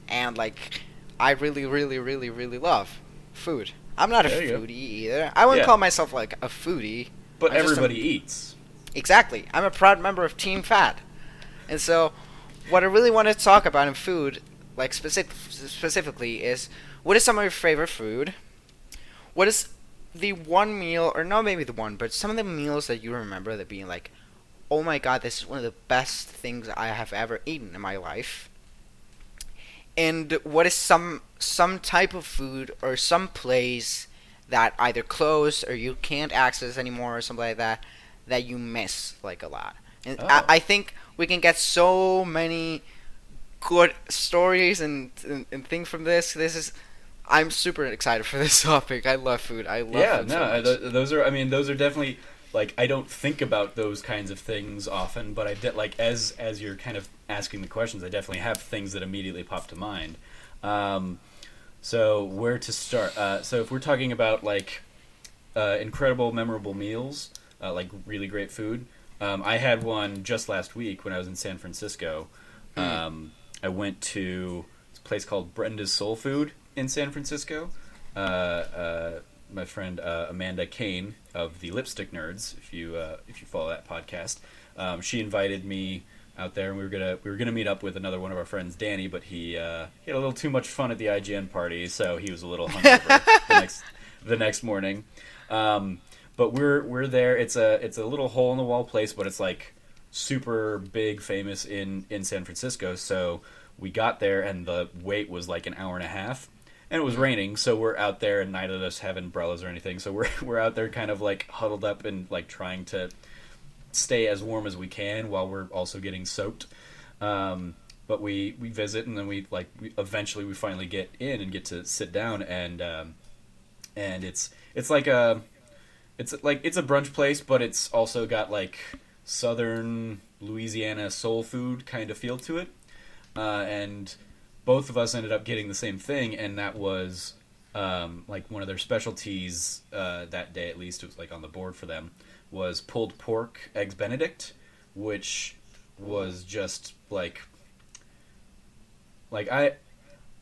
and like I really, really, really, really love food. I'm not a There you go. foodie either. I wouldn't Yeah. call myself like a foodie. But I'm just everybody eats. Exactly. I'm a proud member of Team Fat. And so, what I really want to talk about in food, like specifically, is what is some of your favorite food? What is the one meal, or not maybe the one, but some of the meals that you remember that being like, oh my god, this is one of the best things I have ever eaten in my life? And what is some type of food or some place that either closed or you can't access anymore or something like that that you miss like a lot? And Oh. I think we can get so many good stories and things from this. I'm super excited for this topic. I love food. I love Yeah, food no, so much. those are definitely like I don't think about those kinds of things often, but like as you're kind of asking the questions, I definitely have things that immediately pop to mind. So where to start? So if we're talking about like incredible, memorable meals, like really great food, I had one just last week when I was in San Francisco. I went to this place called Brenda's Soul Food in San Francisco. My friend Amanda Kane of the Lipstick Nerds, if you follow that podcast, she invited me out there, and we were gonna meet up with another one of our friends, Danny, but he had a little too much fun at the IGN party, so he was a little hungover the next morning. But we're there. It's a little hole in the wall place, but it's like super big, famous in San Francisco. So we got there, and the wait was like an hour and a half, and it was raining. So we're out there, and neither of us have umbrellas or anything. So we're out there, kind of like huddled up and like trying to stay as warm as we can while we're also getting soaked. But we visit, and then eventually we finally get in and get to sit down, and it's like it's a brunch place, but it's also got like southern Louisiana soul food kind of feel to it. And both of us ended up getting the same thing, and that was like one of their specialties that day. At least it was like on the board for them, was pulled pork eggs Benedict, which was just like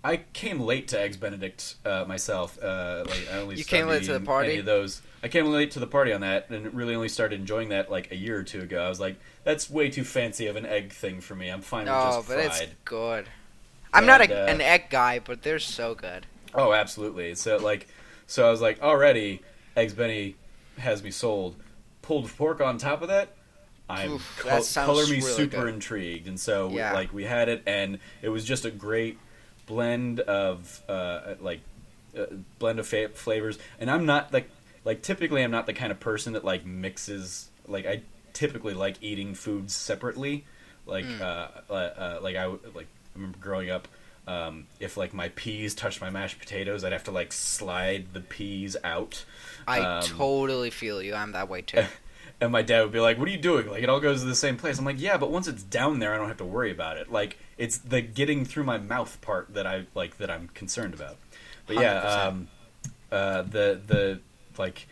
I came late to Eggs Benedict myself. Like I only You started came late to the eating party? any of those. I came late to the party on that, and really only started enjoying that like a year or two ago. I was like, that's way too fancy of an egg thing for me. I'm fine with No, just but fried. it's good. I'm not And, an egg guy, but they're so good. Oh, absolutely. So I was like, already, Eggs Benny has me sold. Pulled pork on top of that, I'm Oof, that sounds color me really super good. intrigued. And so Yeah. we had it, and it was just a great blend of blend of flavors. And I'm not typically I'm not the kind of person that like mixes. Like I typically like eating foods separately. I remember growing up. If like my peas touched my mashed potatoes, I'd have to like slide the peas out. I totally feel you. I'm that way too. And my dad would be like, "What are you doing? Like, it all goes to the same place." I'm like, "Yeah, but once it's down there, I don't have to worry about it. Like, it's the getting through my mouth part that I'm concerned about." But yeah, 100%. the like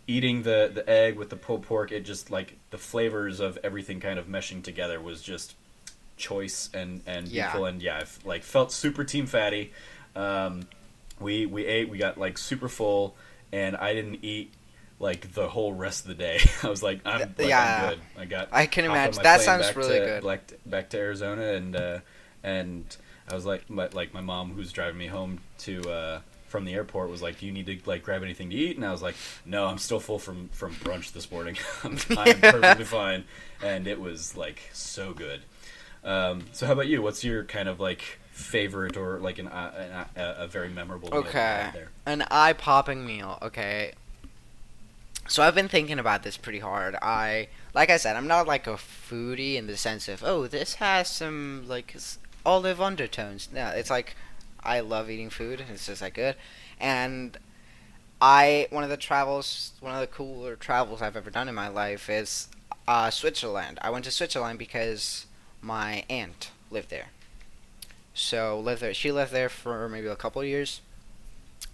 eating the egg with the pulled pork, it just like the flavors of everything kind of meshing together was just choice and Yeah. beautiful. And yeah, I like felt super team fatty. We ate, we got like super full, and I didn't eat like the whole rest of the day. I was like, I'm Yeah. good. I can Hopped on imagine. my That plane sounds back really to good. back to Arizona, and I was like, my mom who's driving me home to from the airport was like, "Do you need to like grab anything to eat?" And I was like, "No, I'm still full from brunch this morning. I'm perfectly fine." And it was like so good. So how about you? What's your kind of like favorite or like a very memorable meal that you Okay. had there? An eye-popping meal. Okay. So I've been thinking about this pretty hard. Like I said, I'm not like a foodie in the sense of, oh, this has some like olive undertones. No, it's like I love eating food. It's just like good. And one of the cooler travels I've ever done in my life is Switzerland. I went to Switzerland because my aunt lived there. So lived there. She lived there for maybe a couple of years.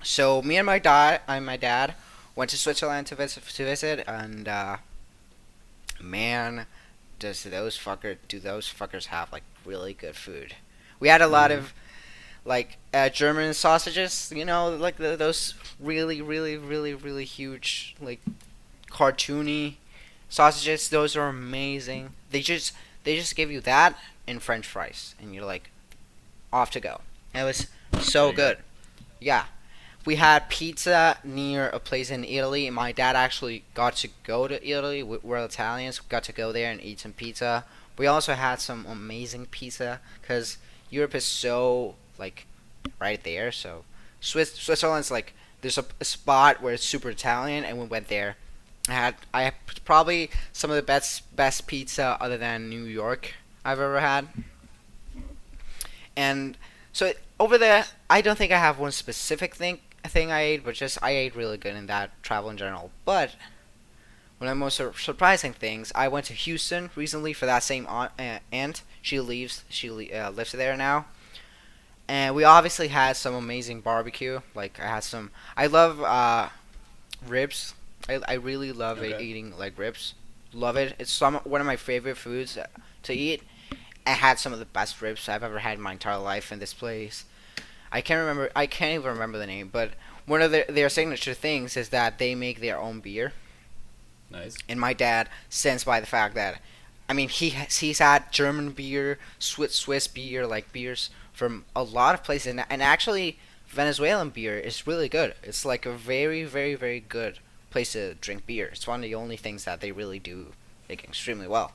So me and my dad went to Switzerland to visit, and man, do those fuckers have like really good food? We had a lot Mm-hmm. of like German sausages, like those really, really, really, really huge, like cartoony sausages. Those are amazing. They just give you that and French fries, and you're like off to go. It was There so you go. good. Yeah. We had pizza near a place in Italy. My dad actually got to go to Italy. We're Italians. We got to go there and eat some pizza. We also had some amazing pizza because Europe is so like right there. So Switzerland's like there's a spot where it's super Italian, and we went there. I had probably some of the best pizza other than New York I've ever had. And so over there, I don't think I have one specific thing I ate, but just I ate really good in that travel in general. But one of the most surprising things, I went to Houston recently for that same aunt. Lives there now, and we obviously had some amazing barbecue. Like I love ribs. I really love Okay. eating like ribs. Love it. It's one of my favorite foods to eat. I had some of the best ribs I've ever had in my entire life in this place. I can't remember. I can't even remember the name, but one of their signature things is that they make their own beer. Nice. And my dad stands by the fact that I mean, he's had German beer, Swiss beer, like beers from a lot of places, and actually Venezuelan beer is really good. It's like a very, very, very good place to drink beer. It's one of the only things that they really do like extremely well.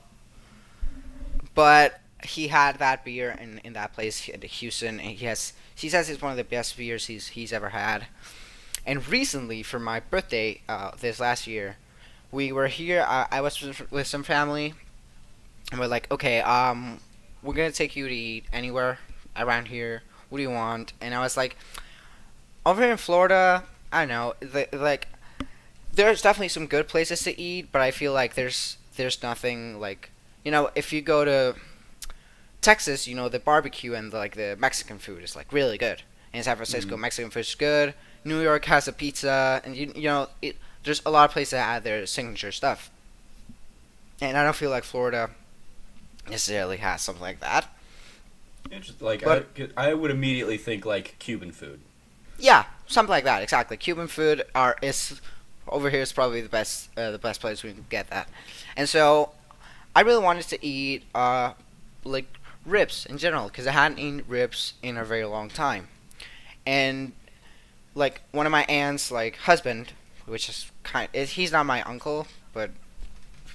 But he had that beer in that place in Houston, and he says it's one of the best beers he's ever had. And recently, for my birthday, this last year, we were here. I was with some family, and we're like, okay, we're gonna take you to eat anywhere around here. What do you want? And I was like, over here in Florida, I don't know, like there's definitely some good places to eat, but I feel like there's nothing like, if you go to Texas, the barbecue and like the Mexican food is like really good. In San Francisco, Mexican food is good. New York has a pizza, and there's a lot of places that have their signature stuff. And I don't feel like Florida necessarily has something like that. Interesting. Like, But I would immediately think like Cuban food. yeah, something like that. Exactly. Cuban food is over here is probably the best place we can get that. And so I really wanted to eat like ribs in general because I hadn't eaten ribs in a very long time. And like one of my aunt's like husband, which is he's not my uncle, but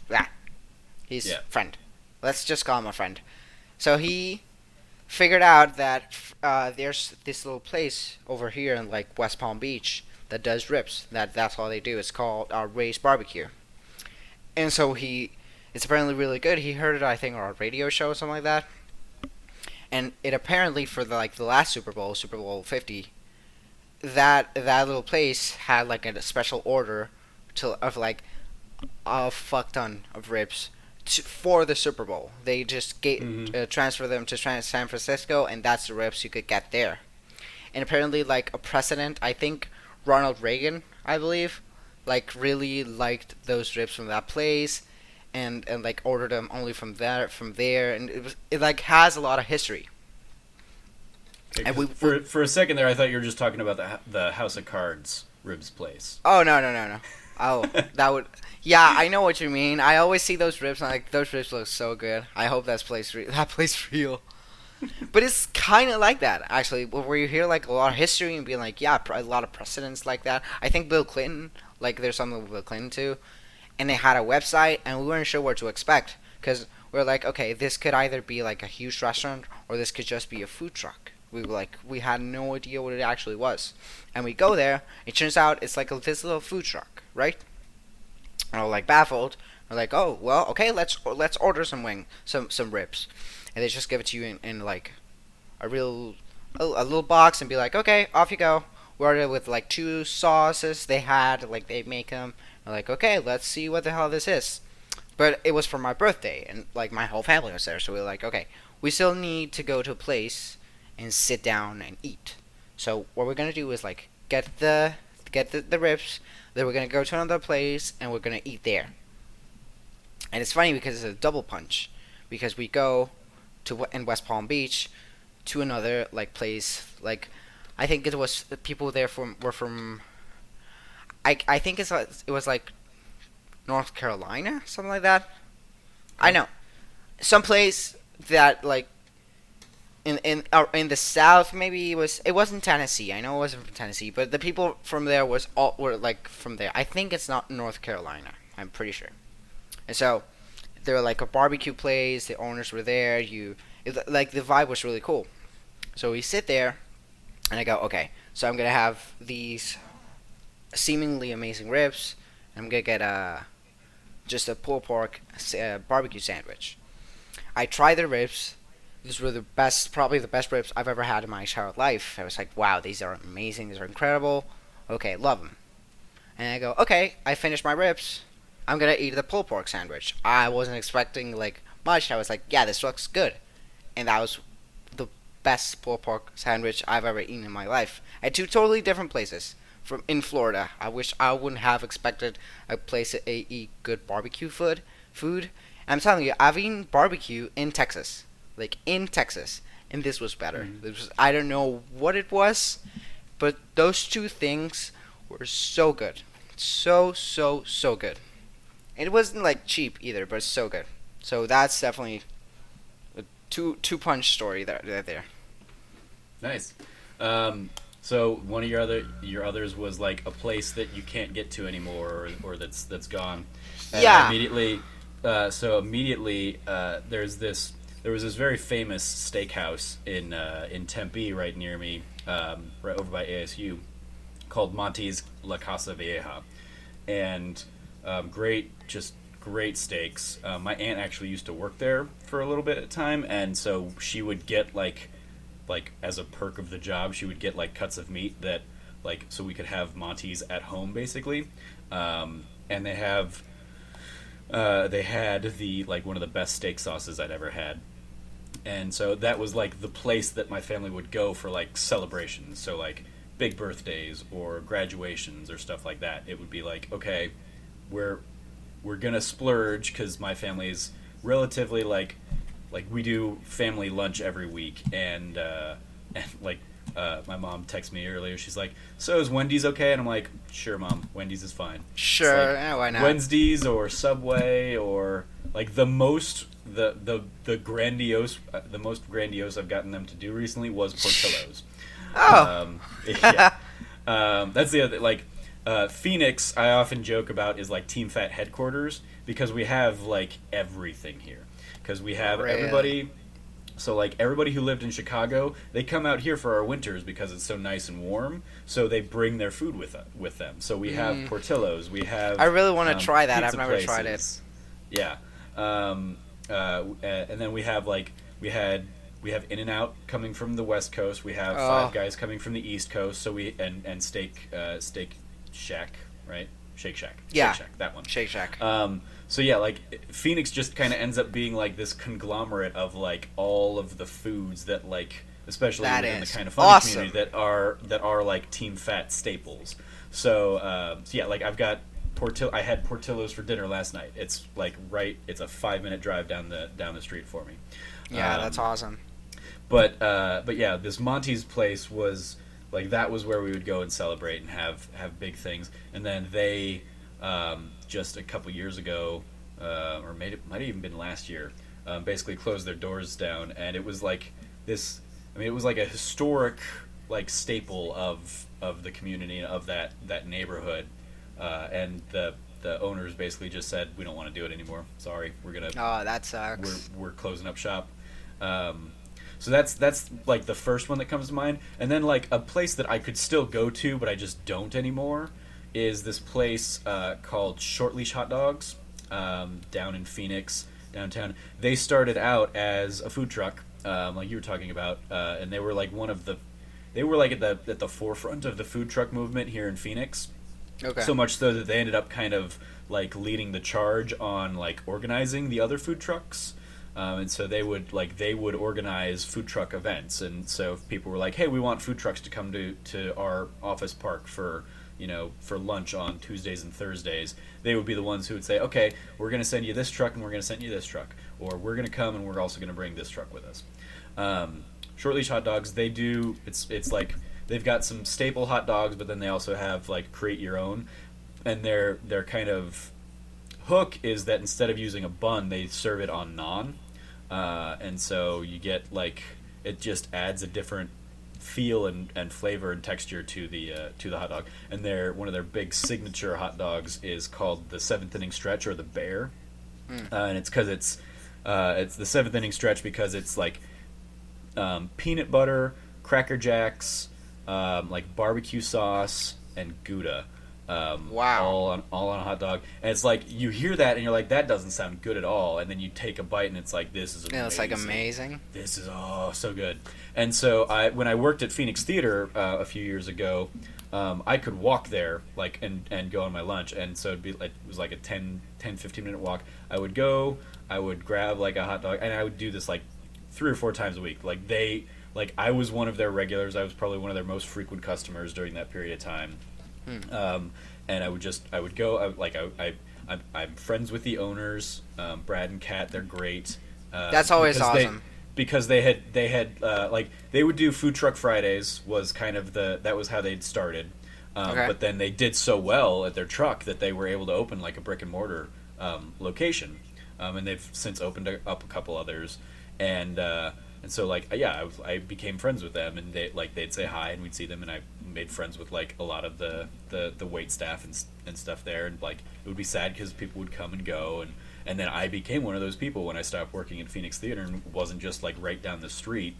yeah, he's friend. Let's just call him a friend. So he figured out that there's this little place over here in like West Palm Beach that does ribs. That's all they do. It's called Ray's Barbecue. And so it's apparently really good. He heard it, I think, on a radio show or something like that. And it apparently for the last Super Bowl, Super Bowl 50, that little place had like a special order of like a fuck ton of ribs for the Super Bowl. They just transfer them to San Francisco, and that's the ribs you could get there. And apparently, like a president, I think Ronald Reagan, I believe, like really liked those ribs from that place, and like ordered them only from there, and it like has a lot of history. Okay, and for a second there, I thought you were just talking about the House of Cards ribs place. Oh no. Oh, that would. Yeah, I know what you mean. I always see those ribs, and like those ribs look so good. I hope that place real. But it's kind of like that, actually, where you hear like a lot of history and being like, yeah, a lot of precedents like that. I think Bill Clinton, like there's something with Bill Clinton too, and they had a website, and we weren't sure what to expect because we're like, okay, this could either be like a huge restaurant or this could just be a food truck. We had no idea what it actually was, and we go there. It turns out it's like this little food truck, right? And we're like baffled. We're like, oh well, okay, let's order some ribs, and they just give it to you in like a little box and be like, okay, off you go. We ordered it with like 2 sauces they had, like they make them. We're like, okay, let's see what the hell this is. But it was for my birthday, and like my whole family was there, so we were like, okay, we still need to go to a place and sit down and eat. So what we're gonna do is like get the ribs. Then we're gonna go to another place and we're gonna eat there. And it's funny because it's a double punch, because we go to in West Palm Beach to another like place. Like I think it was the people there were from. I think it was like North Carolina, something like that. I know, some place that like in the South, maybe it wasn't Tennessee. I know it wasn't from Tennessee, but the people from there were like from there. I think it's not North Carolina. I'm pretty sure. And so they were like a barbecue place. The owners were there. Like the vibe was really cool. So we sit there, and I go, okay. So I'm gonna have these seemingly amazing ribs. I'm gonna get just a pulled pork barbecue sandwich. I try the ribs. These were probably the best ribs I've ever had in my entire life. I was like, wow, these are amazing. These are incredible. Okay, love them. And I go, okay, I finished my ribs. I'm going to eat the pulled pork sandwich. I wasn't expecting, like, much. I was like, yeah, this looks good. And that was the best pulled pork sandwich I've ever eaten in my life. At 2 totally different places in Florida. I wish I wouldn't have expected a place to eat good barbecue food. I'm telling you, I've eaten barbecue in Texas. Like in Texas, and this was better. I don't know what it was, but those 2 things were so good, so good. And it wasn't like cheap either, but it's so good. So that's definitely a two punch story there. Nice. Um, so one of your others was like a place that you can't get to anymore, or that's gone. And I Yeah. immediately, there was this very famous steakhouse in Tempe, right near me, right over by ASU, called Monty's La Casa Vieja, and great steaks. My aunt actually used to work there for a little bit of time, and so she would get like as a perk of the job, she would get like cuts of meat that like so we could have Monty's at home basically. And they had the like one of the best steak sauces I'd ever had. And so that was like the place that my family would go for like celebrations. So like big birthdays or graduations or stuff like that. It would be like, okay, we're we're gonna splurge because my family's relatively like we do family lunch every week, and like my mom texted me earlier. She's like, "So is Wendy's okay?" And I'm like, "Sure, mom. Wendy's is fine." It's Sure. like Yeah, why not? Wednesdays or Subway or like the most grandiose I've gotten them to do recently was Portillo's. Oh. Yeah. That's the other like Phoenix. I often joke about is like Team Fat headquarters because we have like everything here. Because we have Really? everybody. So like everybody who lived in Chicago, they come out here for our winters because it's so nice and warm. So they bring their food with them. So we have Portillo's. We have. I really want to try that. I've pizza never tried it. places. Yeah. And then we have like we have In and Out coming from the West Coast. We have Oh. Five Guys coming from the East Coast. So and Steak Shack, right? Shake Shack. Yeah. Shake Shack, that one. Shake Shack. So yeah, like Phoenix just kind of ends up being like this conglomerate of like all of the foods that like, especially That within the is kind of funny awesome. community that are like Team Fat staples. So yeah, like I had Portillo's for dinner last night. It's like it's a 5-minute drive down the street for me. Yeah, that's Um, awesome. but yeah, this Monty's place was like that was where we would go and celebrate and have big things. And then they just a couple years ago, or might have even been last year, basically closed their doors down, and it was like this. I mean, it was like a historic like staple of the community and of that neighborhood, and the owners basically just said we don't want to do it anymore. Sorry, Oh, that sucks. we're closing up shop. So that's like the first one that comes to mind, and then like a place that I could still go to, but I just don't anymore, is this place called Short Leash Hot Dogs, down in Phoenix, downtown. They started out as a food truck, like you were talking about, and they were like they were like at the forefront of the food truck movement here in Phoenix. Okay. So much so that they ended up kind of like leading the charge on like organizing the other food trucks. And so they would organize food truck events, and so if people were like, "Hey, we want food trucks to come to our office park for for lunch on Tuesdays and Thursdays," they would be the ones who would say, "Okay, we're going to send you this truck, and we're going to send you this truck, or we're going to come and we're also going to bring this truck with us." Short Leash Hot Dogs, they do it's like they've got some staple hot dogs, but then they also have like create your own, and their kind of hook is that instead of using a bun, they serve it on naan, and so you get like it just adds a different feel and flavor and texture to the hot dog. And one of their big signature hot dogs is called the seventh inning stretch or the bear, and it's because it's the seventh inning stretch because it's like peanut butter, Cracker Jacks, like barbecue sauce, and Gouda. Wow. All on a hot dog, and it's like you hear that and you're like, that doesn't sound good at all, and then you take a bite and it's like, this is amazing. Yeah, it's like amazing. This is so good. And so when I worked at Phoenix Theater a few years ago, I could walk there like and go on my lunch, and so it was like a 15-minute walk. I would grab like a hot dog, and I would do this like 3 or 4 times a week. I was one of their regulars. I was probably one of their most frequent customers during that period of time. And I would go. I'm friends with the owners, Brad and Kat. They're great. That's always awesome. Because they had like they would do food truck Fridays was kind of that was how they'd started. Okay. But then they did so well at their truck that they were able to open like a brick and mortar location. and they've since opened up a couple others, and so like yeah, I became friends with them, and they'd say hi, and we'd see them, and I made friends with like a lot of the wait staff and stuff there, and like it would be sad because people would come and go, and then I became one of those people when I stopped working in Phoenix Theater and wasn't just like right down the street.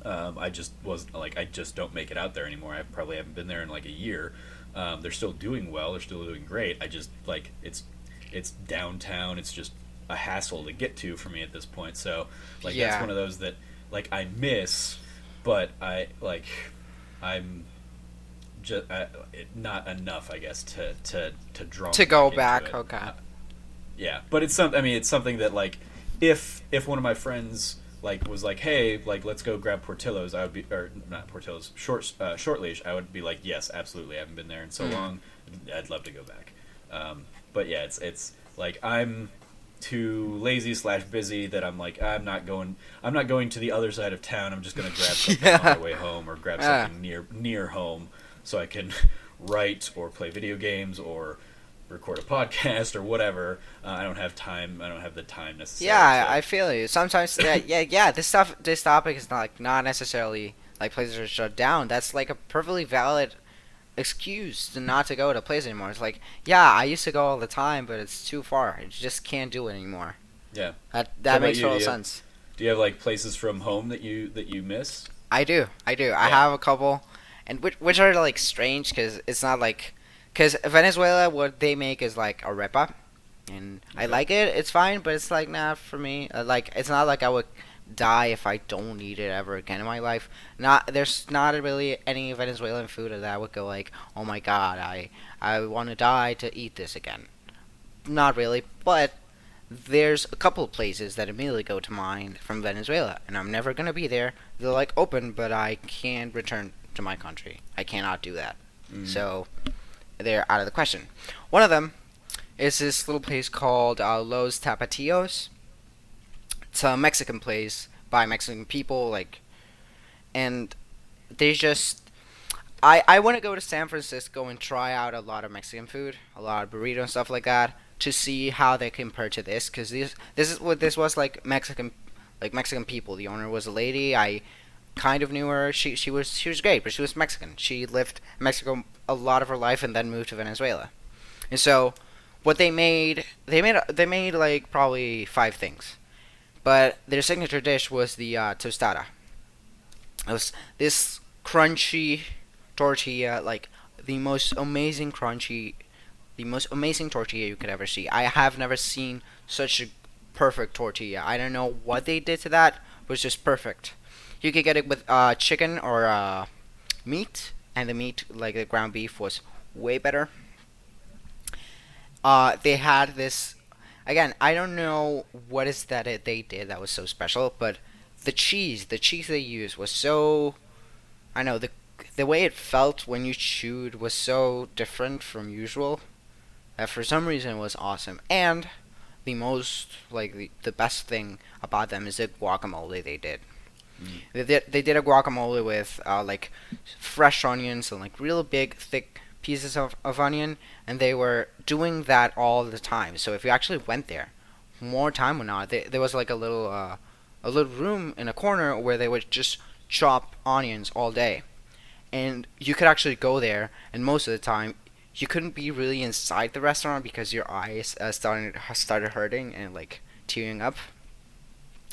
I just was like, I just don't make it out there anymore. I probably haven't been there in like a year. They're still doing well. They're still doing great. I just like it's downtown. It's just a hassle to get to for me at this point. So like that's Yeah. one of those that like I miss, but I'm just not enough, I guess, to draw To me go back back, into it. okay. Yeah, but it's some. I mean, it's something that like, if one of my friends like was like, hey, like let's go grab Portillo's, I would be, or not Portillo's, short leash. I would be like, yes, absolutely. I haven't been there in so long. I'd love to go back. But yeah, it's like I'm too lazy / busy that I'm like I'm not going to the other side of town. I'm just gonna grab something on my way home or grab something near home so I can write or play video games or record a podcast or whatever. I don't have time. I don't have the time necessarily. Yeah, to, I feel you. Sometimes, yeah. This topic is not necessarily like places are shut down. That's like a perfectly valid excuse to not to go to places anymore. It's like, yeah, I used to go all the time, but it's too far. I just can't do it anymore. yeah. That What that about makes you? total sense. Do you have like places from home that you miss? I do. I have a couple, and which are like strange because it's not like because Venezuela what they make is like a arepa, and I Okay. like it. It's fine, but it's like not for me. Like it's not like I would die if I don't eat it ever again in my life. Not there's not really any Venezuelan food that I would go like, oh my god, I want to die to eat this again. Not really, but there's a couple of places that immediately go to mind from Venezuela, and I'm never gonna be there. They're like open, but I can't return to my country. I cannot do that. Mm. So they're out of the question. One of them is this little place called Los Tapatios. It's a Mexican place by Mexican people, like, and they just. I want to go to San Francisco and try out a lot of Mexican food, a lot of burrito and stuff like that, to see how they compare to this, because this is what this was like Mexican people. The owner was a lady. I kind of knew her. She was great, but she was Mexican. She lived in Mexico a lot of her life and then moved to Venezuela. And so, what they made like probably 5 things, but their signature dish was the tostada. It was this crunchy tortilla, like the most amazing tortilla you could ever see. I have never seen such a perfect tortilla. I don't know what they did to that, but it's just perfect. You could get it with chicken or meat, and the meat, like the ground beef, was way better. They had this. Again, I don't know what is that they did that was so special, but the cheese they used was so. I know the way it felt when you chewed was so different from usual that for some reason it was awesome. And the most like the best thing about them is the guacamole they did. Mm. They did a guacamole with like fresh onions and like real big thick pieces of onion, and they were doing that all the time. So if you actually went there more time or not, there was like a little room in a corner where they would just chop onions all day, and you could actually go there, and most of the time you couldn't be really inside the restaurant because your eyes started hurting and like tearing up.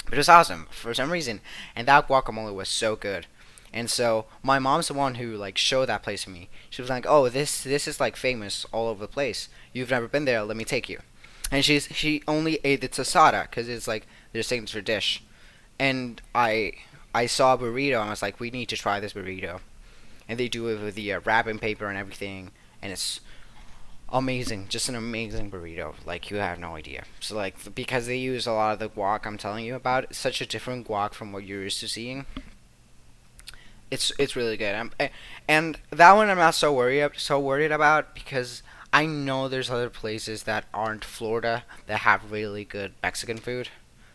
But it was awesome for some reason, and that guacamole was so good. And so my mom's the one who like showed that place to me. She was like, "Oh, this is like famous all over the place. You've never been there. Let me take you." And she only ate the tostada because it's like their signature dish. And I saw a burrito and I was like, "We need to try this burrito." And they do it with the wrapping paper and everything, and it's amazing, just an amazing burrito. Like you have no idea. So like because they use a lot of the guac I'm telling you about, it's such a different guac from what you're used to seeing. It's really good. And that one I'm not so worried about because I know there's other places that aren't Florida that have really good Mexican food.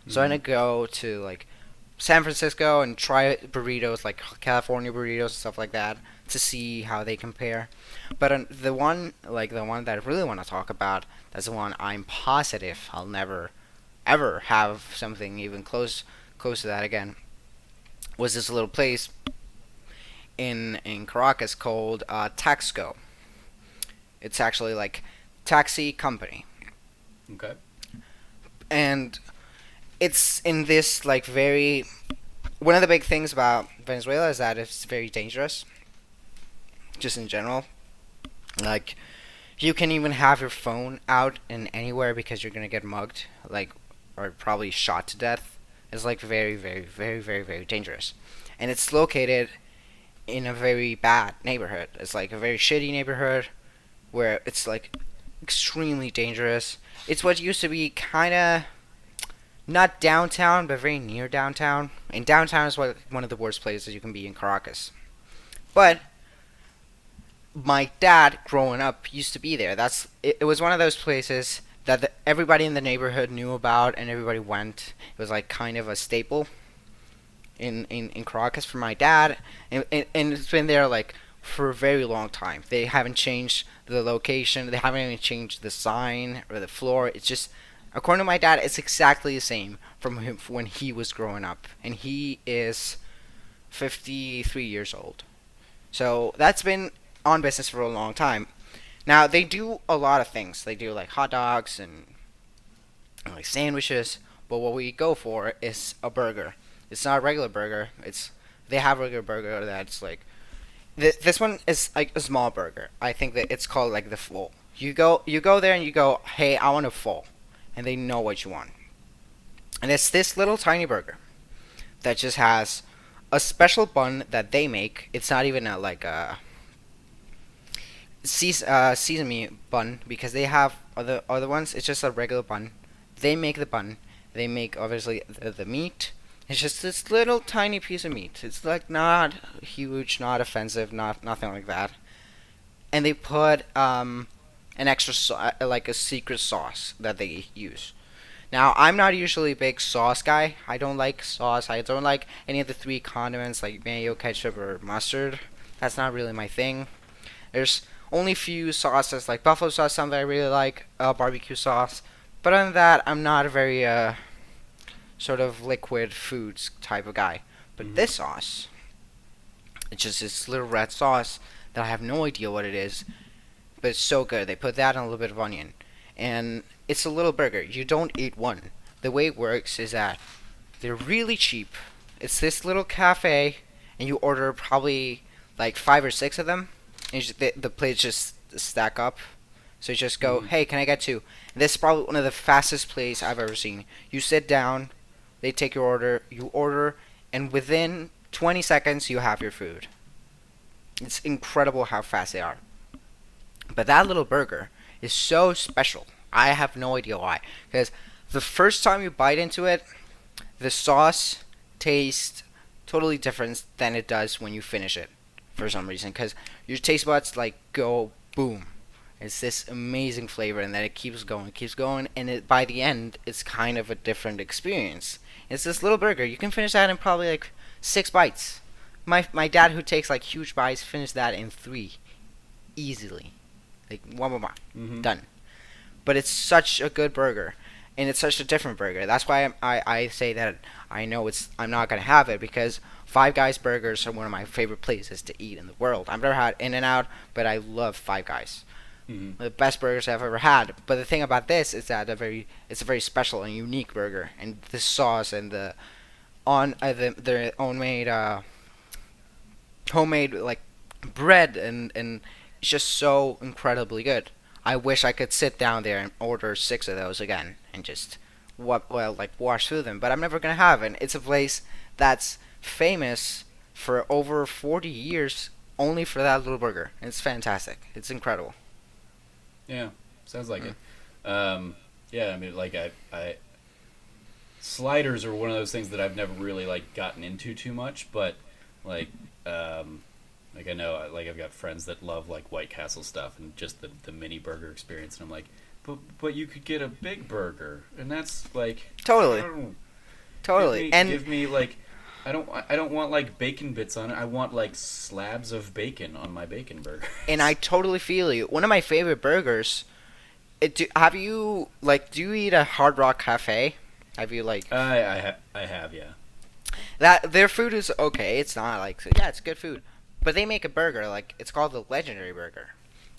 So I'm Mm. gonna go to like San Francisco and try burritos like California burritos and stuff like that to see how they compare. But the one that I really want to talk about, that's the one I'm positive I'll never ever have something even close to that again was this little place in Caracas called Taxco. It's actually like taxi company, Okay. and it's in this like very. One of the big things about Venezuela is that it's very dangerous, just in general. Like you can even have your phone out in anywhere because you're gonna get mugged, like or probably shot to death. It's like very, very, very, very, very dangerous, and it's located in a very bad neighborhood. It's like a very shitty neighborhood where it's like extremely dangerous. It's what used to be kind of not downtown, but very near downtown. And downtown is one of the worst places you can be in Caracas. But my dad, growing up, used to be there. It was one of those places that everybody in the neighborhood knew about, and everybody went. It was like kind of a staple in Caracas for my dad, and it's been there like for a very long time. They haven't changed the location. They haven't even changed the sign or the floor. It's just, according to my dad, it's exactly the same from him when he was growing up, and he is 53 years old. So that's been on business for a long time. Now they do a lot of things. They do like hot dogs and like sandwiches, but what we go for is a burger. It's not a regular burger. They have a regular burger that's like this one is like a small burger. I think that it's called like the full. You go there and you go, hey, I want a full, and they know what you want. And it's this little tiny burger that just has a special bun that they make. It's not even like a sesame bun because they have other ones. It's just a regular bun. They make the bun. They make obviously the meat. It's just this little tiny piece of meat. It's like not huge, not offensive, nothing like that. And they put an extra like a secret sauce that they use. Now I'm not usually a big sauce guy. I don't like sauce. I don't like any of the three condiments like mayo, ketchup, or mustard. That's not really my thing. There's only few sauces like buffalo sauce, something I really like, barbecue sauce. But other than that, I'm not a very sort of liquid foods type of guy. But this sauce, it's just this little red sauce that I have no idea what it is, but it's so good. They put that on a little bit of onion, and it's a little burger. You don't eat one. The way it works is that they're really cheap. It's this little cafe, and you order probably like 5 or 6 of them, and the plates just stack up. So you just go, hey, can I get 2? And this is probably one of the fastest plays I've ever seen. You sit down, they take your order, you order, and within 20 seconds you have your food. It's incredible how fast they are. But that little burger is so special. I have no idea why. Because the first time you bite into it, the sauce tastes totally different than it does when you finish it. For some reason. Because your taste buds like go boom. It's this amazing flavor, and then it keeps going, and by the end, it's kind of a different experience. It's this little burger. You can finish that in probably like 6 bites. My dad, who takes like huge bites, finished that in 3, easily, like one, done. But it's such a good burger, and it's such a different burger. That's why I say that I know I'm not gonna have it because Five Guys burgers are one of my favorite places to eat in the world. I've never had In-N-Out, but I love Five Guys. The best burgers I've ever had. But the thing about this is that it's a very special and unique burger, and the sauce and their own made homemade like bread and it's just so incredibly good. I wish I could sit down there and order 6 of those again and just wash through them, but I'm never gonna have it. It's a place that's famous for over 40 years only for that little burger. It's fantastic. It's incredible. Yeah, sounds like it. Yeah, I mean, like I sliders are one of those things that I've never really like gotten into too much, but like I know like I've got friends that love like White Castle stuff and just the mini burger experience, and I'm like, but you could get a big burger, and that's like Totally. Totally. And Give me like I don't want like bacon bits on it. I want like slabs of bacon on my bacon burger. and I totally feel you. One of my favorite burgers. Do you eat at Hard Rock Cafe? Have you like I have, yeah. that? Their food is okay. It's not like yeah, it's good food, but they make a burger like it's called the Legendary Burger.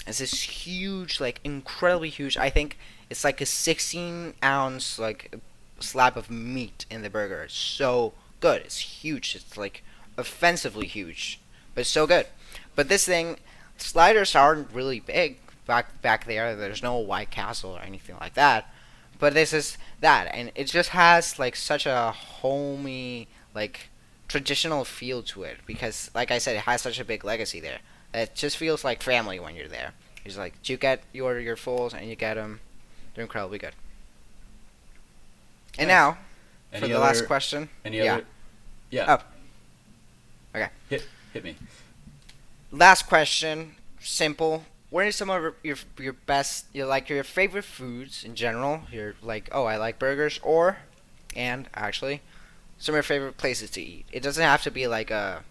It's this huge, like incredibly huge. I think it's like a 16-ounce like slab of meat in the burger. It's so good. It's huge. It's like offensively huge, but it's so good. But this thing, sliders aren't really big back there. There's no White Castle or anything like that. But this is that, and it just has like such a homey, like traditional feel to it because, like I said, it has such a big legacy there. It just feels like family when you're there. It's like you get you order your fulls and you get them. They're incredibly good. And Nice. now for Any the last other? question. Any Yeah. other? Yeah. Oh, okay. Hit me. Last question. Simple. What are some of your best, your favorite foods in general? You're like, oh, I like burgers, or, and actually, some of your favorite places to eat. It doesn't have to be like a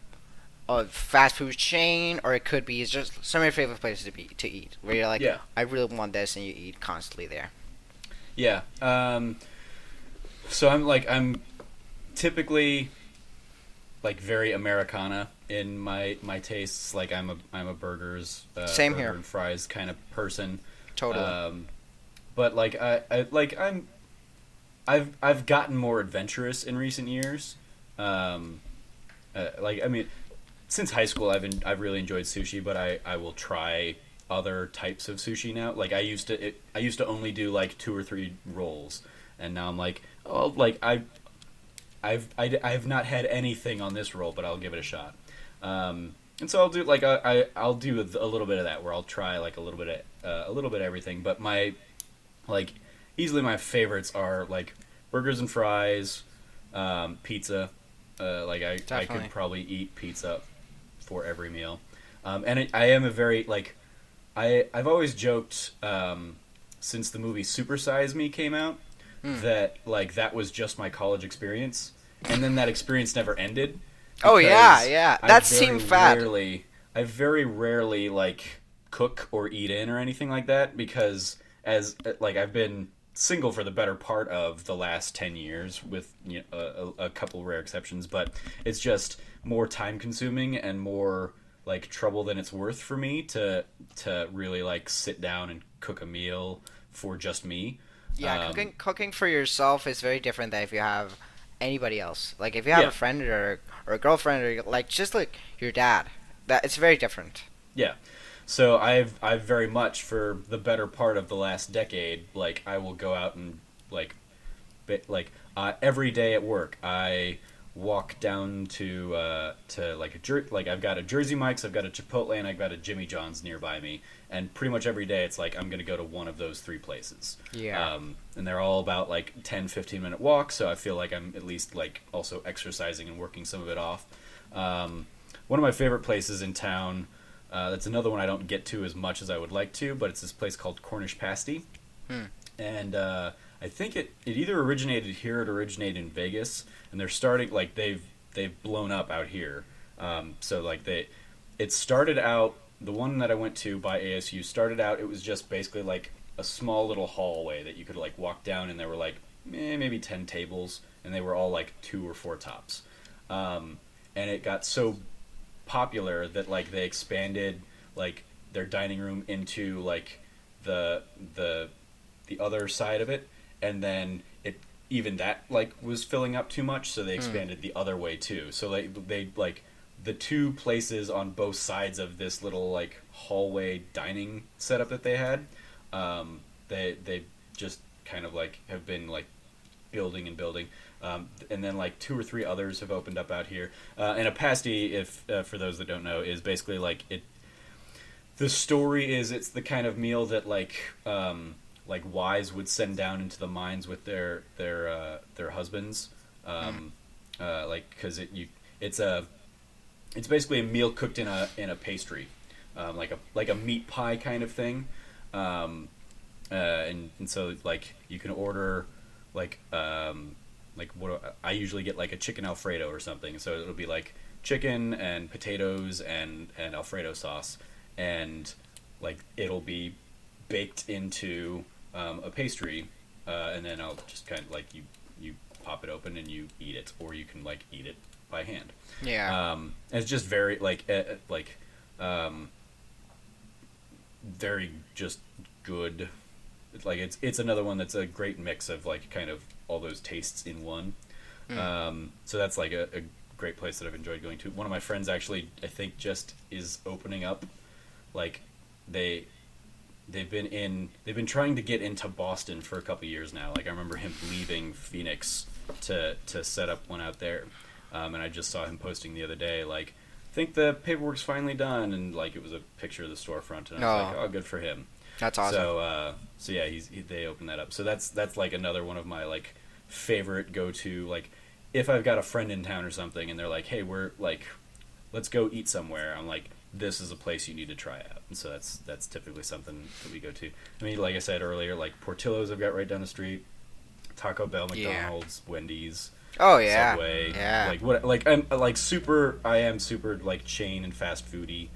fast food chain, or it could be just some of your favorite places to eat, where you're like, Yeah. I really want this, and you eat constantly there. Yeah. So I'm typically like very Americana in my tastes. Like I'm a Same burger here, and fries kind of person. totally. But like I like I've gotten more adventurous in recent years. Like I mean, since high school I've really enjoyed sushi, but I will try other types of sushi now. Like I used to only do like two or three rolls, and now I'm like, oh, like I've not had anything on this roll, but I'll give it a shot. And so I'll do like I'll do a little bit of that where I'll try like a little bit of everything. But my like easily my favorites are like burgers and fries, pizza. Like I could Definitely. probably eat pizza for every meal. I am a very like I've always joked since the movie Super Size Me came out Hmm. that like that was just my college experience, and then that experience never ended Oh yeah, because yeah. I That very seemed fad. rarely I very rarely like cook or eat in or anything like that because as like I've been single for the better part of the last 10 years with a couple rare exceptions, but it's just more time consuming and more like trouble than it's worth for me to really like sit down and cook a meal for just me. Yeah, um, cooking for yourself is very different than if you have anybody else. Like if you have a yeah, friend or a girlfriend or like just like your dad. That it's very different. yeah. So I've very much for the better part of the last decade, like I will go out and like every day at work I walk down to like like I've got a Jersey Mike's, I've got a Chipotle, and I've got a Jimmy John's nearby me, and pretty much every day it's like I'm gonna go to one of those three places. Yeah. And they're all about like 10-15 minute walks, so I feel like I'm at least like also exercising and working some of it off. Um, One of my favorite places in town. That's another one I don't get to as much as I would like to, but it's this place called Cornish Pasty, Hmm. and I think it either originated here or it originated in Vegas, and they're starting like they've blown up out here. So like it started out, the one that I went to by ASU started out, it was just basically like a small little hallway that you could like walk down, and there were like maybe 10 tables, and they were all like two or four tops. And it got so popular that like they expanded like their dining room into like the the the other side of it, and then it even that like was filling up too much, so they Hmm. expanded the other way too. So they like the two places on both sides of this little like hallway dining setup that they had. They just kind of like have been like building and building. And then like two or three others have opened up out here. And a pasty, if for those that don't know, is basically like it. The story is it's the kind of meal that like wives would send down into the mines with their husbands, Hmm. like because it's basically a meal cooked in a pastry, like a meat pie kind of thing. And so like you can order like like what I usually get like a chicken alfredo or something. So it'll be like chicken and potatoes and alfredo sauce, and like it'll be baked into a pastry, and then I'll just kind of like you pop it open and you eat it, or you can like eat it by hand. Yeah. It's just very um, very just good. Like it's another one that's a great mix of like kind of all those tastes in one. So that's like a great place that I've enjoyed going to. One of my friends actually, I think, just is opening up. Like they they've been trying to get into Boston for a couple years now. Like I remember him leaving Phoenix to set up one out there, and I just saw him posting the other day like, I think the paperwork's finally done, and like it was a picture of the storefront, and I was like, oh, good for him. That's awesome. So yeah, they opened that up. So that's like another one of my like favorite go to, like if I've got a friend in town or something, and they're like, hey, we're like, let's go eat somewhere. I'm like, this is a place you need to try out. And so that's typically something that we go to. I mean, like I said earlier, like Portillo's I've got right down the street, Taco Bell, McDonald's, Wendy's. Oh yeah. Subway. Yeah. Like what? Like I'm like super. I am super like chain and fast foody.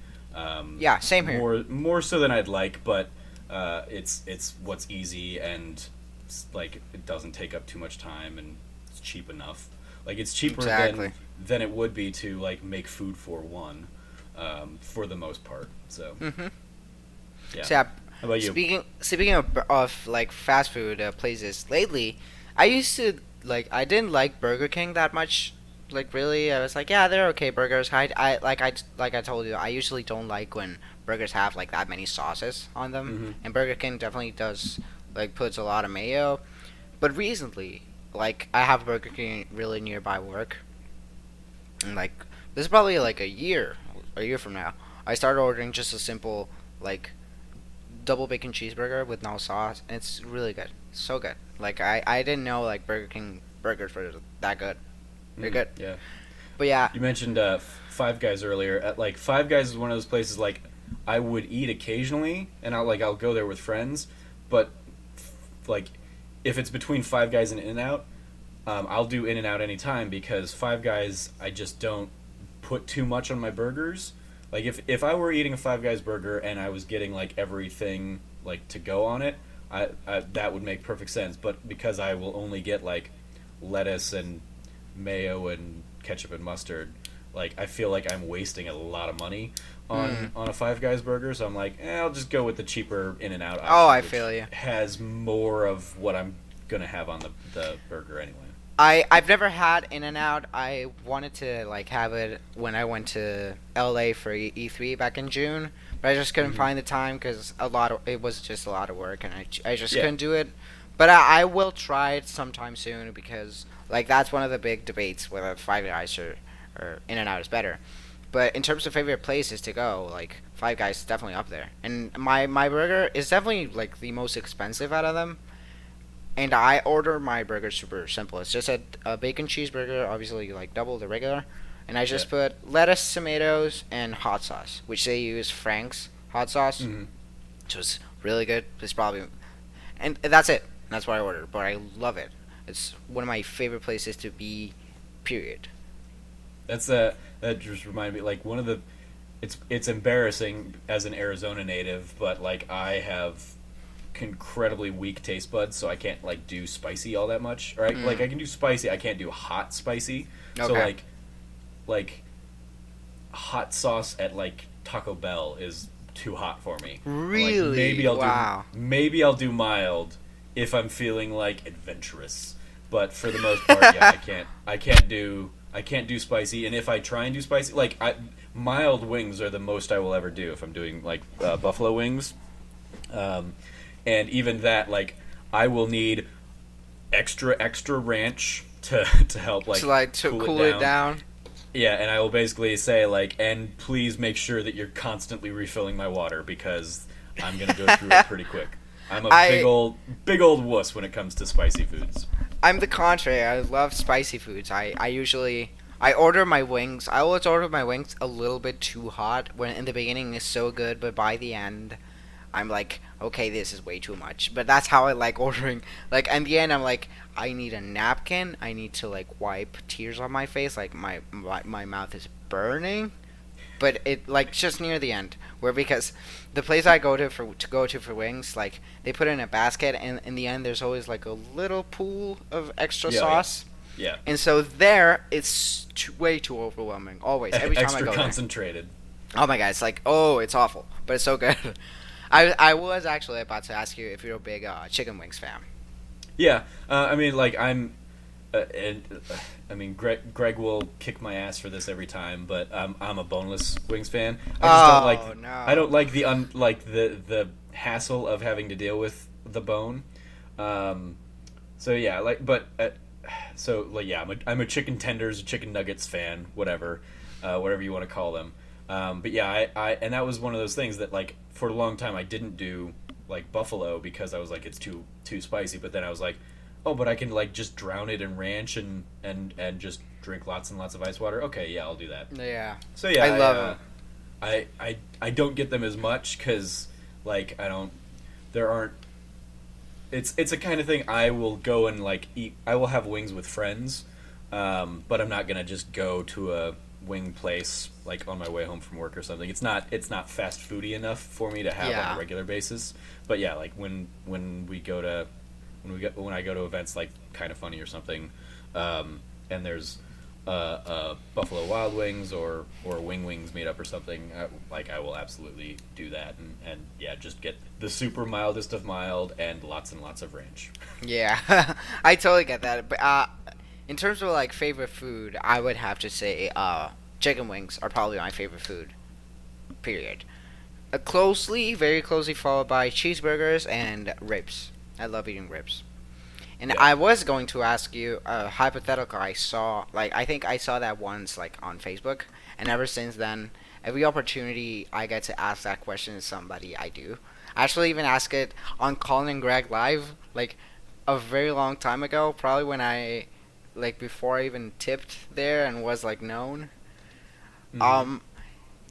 Yeah. Same here. More so than I'd like, but it's what's easy and like it doesn't take up too much time and it's cheap enough. Like it's cheaper than it would be to like make food for one, for the most part. So. Yeah. So, yeah. How about you? Speaking of like fast food places lately, I used to like I didn't like Burger King that much. Like really, I was like, yeah, they're okay burgers. I told you, I usually don't like when burgers have like that many sauces on them, and Burger King definitely does like puts a lot of mayo. But recently, like I have Burger King really nearby work, and like this is probably like a year from now. I started ordering just a simple like double bacon cheeseburger with no sauce, and it's really good. So good. Like I didn't know like Burger King burgers were that good. They're good. Yeah. But yeah. You mentioned Five Guys earlier. Like Five Guys is one of those places like I would eat occasionally, and I'll go there with friends, but like if it's between Five Guys and In-N-Out, I'll do In-N-Out anytime because Five Guys I just don't put too much on my burgers. Like if I were eating a Five Guys burger and I was getting like everything like to go on it, I that would make perfect sense. But because I will only get like lettuce and mayo and ketchup and mustard, like I feel like I'm wasting a lot of money on a Five Guys burger. So I'm like, I'll just go with the cheaper In-N-Out option. Oh, I feel you. Has more of what I'm gonna have on the burger anyway. I've never had In-N-Out. I wanted to like have it when I went to LA for E3 back in June, but I just couldn't find the time because it was just a lot of work, and I just couldn't do it. But I will try it sometime soon because like that's one of the big debates whether Five Guys or In-N-Out is better. But in terms of favorite places to go, like Five Guys is definitely up there, and my burger is definitely like the most expensive out of them. And I order my burger super simple. It's just a bacon cheeseburger, obviously like double the regular. And I just put lettuce, tomatoes, and hot sauce, which they use Frank's hot sauce. Which was really good. It's probably... And that's it. That's what I ordered. But I love it. It's one of my favorite places to be, period. That just reminded me, like, one of the... It's embarrassing as an Arizona native, but, like, I have incredibly weak taste buds, so I can't like do spicy all that much. Or like I can do spicy, I can't do hot spicy. Okay. So like hot sauce at like Taco Bell is too hot for me. Really? Like, maybe I'll do mild if I'm feeling like adventurous. But for the most part, yeah, I can't do spicy. And if I try and do spicy, like mild wings are the most I will ever do if I'm doing like buffalo wings. And even that, like, I will need extra ranch to help, like, to cool it down. Yeah, and I will basically say, like, and please make sure that you're constantly refilling my water because I'm going to go through it pretty quick. I'm a big old wuss when it comes to spicy foods. I'm the contrary. I love spicy foods. I order my wings. I always order my wings a little bit too hot when in the beginning it's so good, but by the end... I'm like, okay, this is way too much. But that's how I like ordering. Like, in the end, I'm like, I need a napkin. I need to, like, wipe tears on my face. Like, my mouth is burning. but it like just near the end, where because the place I go to for wings, like they put it in a basket, and in the end there's always like a little pool of extra Yeah, sauce, yeah. and so there it's way too overwhelming. Always, every time I Extra go there. concentrated. Oh my god, it's like it's awful, but it's so good. I was actually about to ask you if you're a big chicken wings fan. Yeah, I mean, like I mean, Greg will kick my ass for this every time, but I'm a boneless wings fan. I just don't like. I No. don't like the hassle of having to deal with the bone. So yeah, yeah, I'm a chicken tenders, chicken nuggets fan, whatever you want to call them. But yeah, and that was one of those things that like for a long time I didn't do like buffalo because I was like it's too spicy. But then I was like, oh, but I can like just drown it in ranch and just drink lots and lots of ice water. Okay, yeah, I'll do that. Yeah. So yeah, I love them. I don't get them as much because like I don't there aren't it's a kind of thing I will go and like eat. I will have wings with friends, but I'm not gonna just go to a wing place like on my way home from work or something. It's not fast foody enough for me to have on Yeah. a regular basis. But yeah, like when I go to events like Kind of Funny or something, and there's Buffalo Wild Wings or Wing Wings meet up or something, like I will absolutely do that and yeah, just get the super mildest of mild and lots of ranch. Yeah, I totally get that. But in terms of like favorite food, I would have to say chicken wings are probably my favorite food. Period. Very closely followed by cheeseburgers and ribs. I love eating ribs. And Yeah. I was going to ask you a hypothetical I saw. Like I think I saw that once, like on Facebook, and ever since then, every opportunity I get to ask that question to somebody, I do. I actually even asked it on Colin and Greg live, like a very long time ago, probably when like before I even tipped there and was like known. Hmm. Um,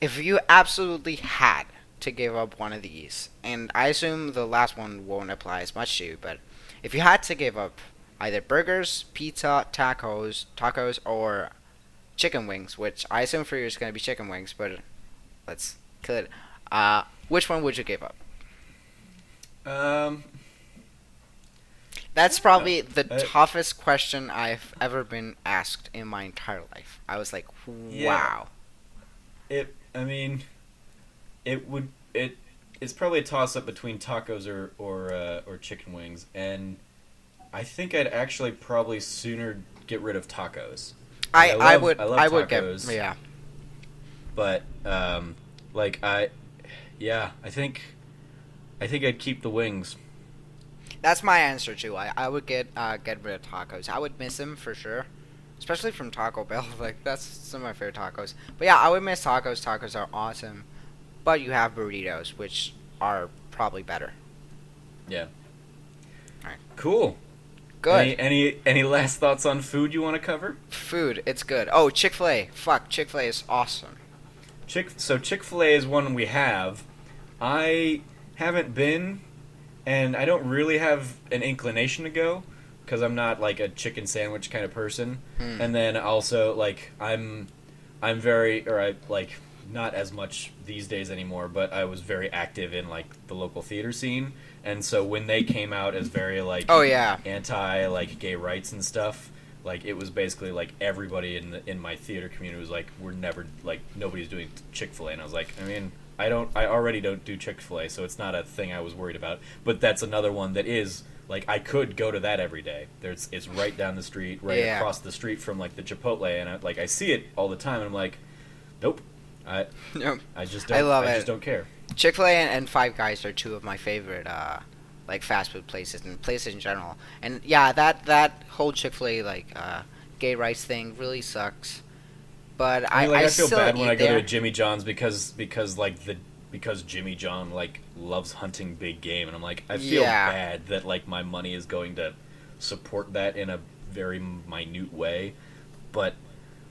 if you absolutely had to give up one of these, and I assume the last one won't apply as much to you, but if you had to give up either burgers, pizza, tacos, or chicken wings, which I assume for you is going to be chicken wings, but let's kill it. Which one would you give up? Um, I That's don't know. probably the toughest question I've ever been asked in my entire life. I was like, Yeah, wow. I mean, it's probably a toss up between tacos or chicken wings, and I think I'd actually probably sooner get rid of tacos. Like I love I would get, tacos, yeah. but like yeah, I think I'd keep the wings. That's my answer too. I would get rid of tacos. I would miss them for sure, especially from Taco Bell. Like that's some of my favorite tacos. But yeah, I would miss tacos. Tacos are awesome, but you have burritos, which are probably better. Yeah, All right, cool. good Any last thoughts on food you want to cover? food. It's good. Oh, Chick-fil-A. Fuck, Chick-fil-A is awesome. Chick-fil-A is one we have. I haven't been, and I don't really have an inclination to go because I'm not like a chicken sandwich kind of person. Hmm. And then also like I'm very or I like not as much these days anymore, but I was very active in like the local theater scene, and so when they came out as very like Oh yeah. anti like gay rights and stuff, like it was basically like everybody in my theater community was like we're never like nobody's doing Chick-fil-A, and I was like, I mean, I already don't do Chick-fil-A, so it's not a thing I was worried about. But that's another one that is like I could go to that every day. It's right down the street, right Yeah. across the street from like the Chipotle, and I see it all the time, and I'm like, nope, I Yep. I just I don't love I it. just don't care. Chick-fil-A and Five Guys are two of my favorite like fast food places and places in general. And yeah, that whole Chick-fil-A like gay rights thing really sucks. But I mean, like I I feel still bad when eat I go to a there. Jimmy John's because Jimmy John like loves hunting big game, and I'm like I feel Yeah. bad that like my money is going to support that in a very minute way, but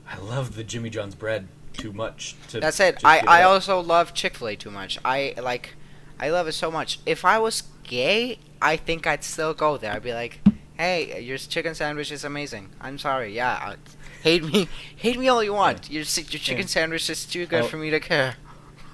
I love the Jimmy John's bread too much to That's it. just give it I up. also love Chick-fil-A too much. I love it so much. If I was gay, I think I'd still go there. I'd be like, "Hey, your chicken sandwich is amazing." I'm sorry. Yeah. hate me all you Yeah. want. Your chicken Yeah. sandwich is too good Oh, for me to care.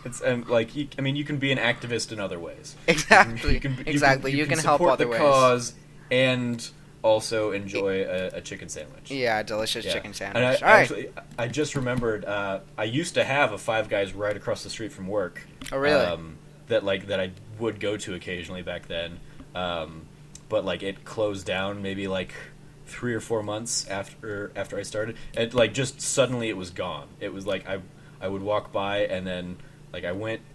it's and like I mean, you can be an activist in other ways. Exactly, exactly. You You can can help support the other ways. cause and also I- enjoy a chicken sandwich. Yeah, delicious Yeah, chicken and sandwich. All right. I just remembered. I used to have a Five Guys right across the street from work. Oh, really? Um, that I would go to occasionally back then. But like it closed down maybe like 3 or 4 months after I started. And like just suddenly it was gone. It was like I would walk by and then like I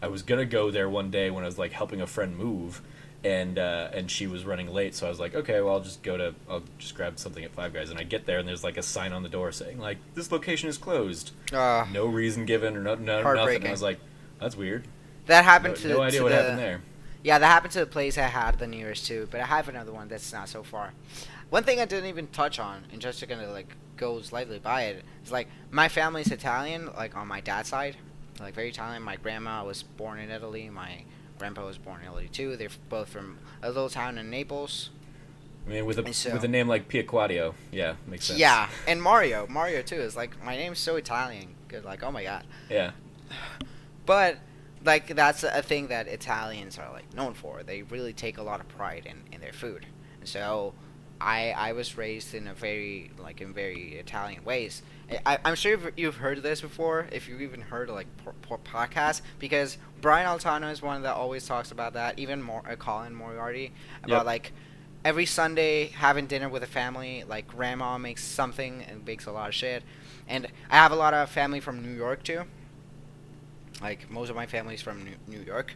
was gonna go there one day when I was like helping a friend move, and she was running late, so I was like, okay, well I'll just grab something at Five Guys, and I get there and there's like a sign on the door saying like this location is closed, Uh, no reason given or nothing. And Heartbreaking. I was like, that's weird. that happened No idea to what the happened there. yeah, that happened to the place I had the nearest to, but I have another one that's not so far. One thing I didn't even touch on, and just to kind of like go slightly by it, is like my family's Italian, like on my dad's side, like very Italian. My grandma was born in Italy. My grandpa was born in Italy too. They're both from a little town in Naples. I mean, And so, with a name like Piacquadio, yeah, makes sense. yeah, and Mario too is like my name's so Italian. Good, like oh my god. Yeah. But like that's a thing that Italians are like known for. They really take a lot of pride in their food. And so I was raised in a very like in very Italian ways. I'm sure you've heard this before, if you've even heard like podcasts, because Brian Altano is one that always talks about that. Even more Colin Moriarty about Yep. like every Sunday having dinner with a family. Like grandma makes something and bakes a lot of shit, and I have a lot of family from New York too. Like most of my family's from New York.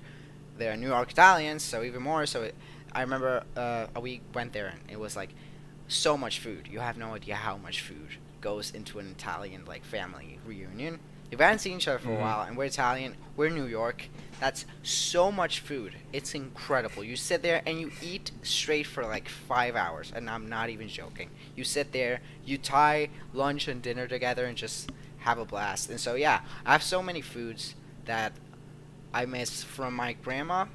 They're New York Italians, so even more. So I remember we went there and it was like so much food. You have no idea how much food goes into an Italian like family reunion. If I haven't seen each other for a while and we're Italian, we're New York. That's so much food. It's incredible. You sit there and you eat straight for like 5 hours, and I'm not even joking. You sit there, you tie lunch and dinner together, and just have a blast. And so yeah, I have so many foods that I miss from my grandma,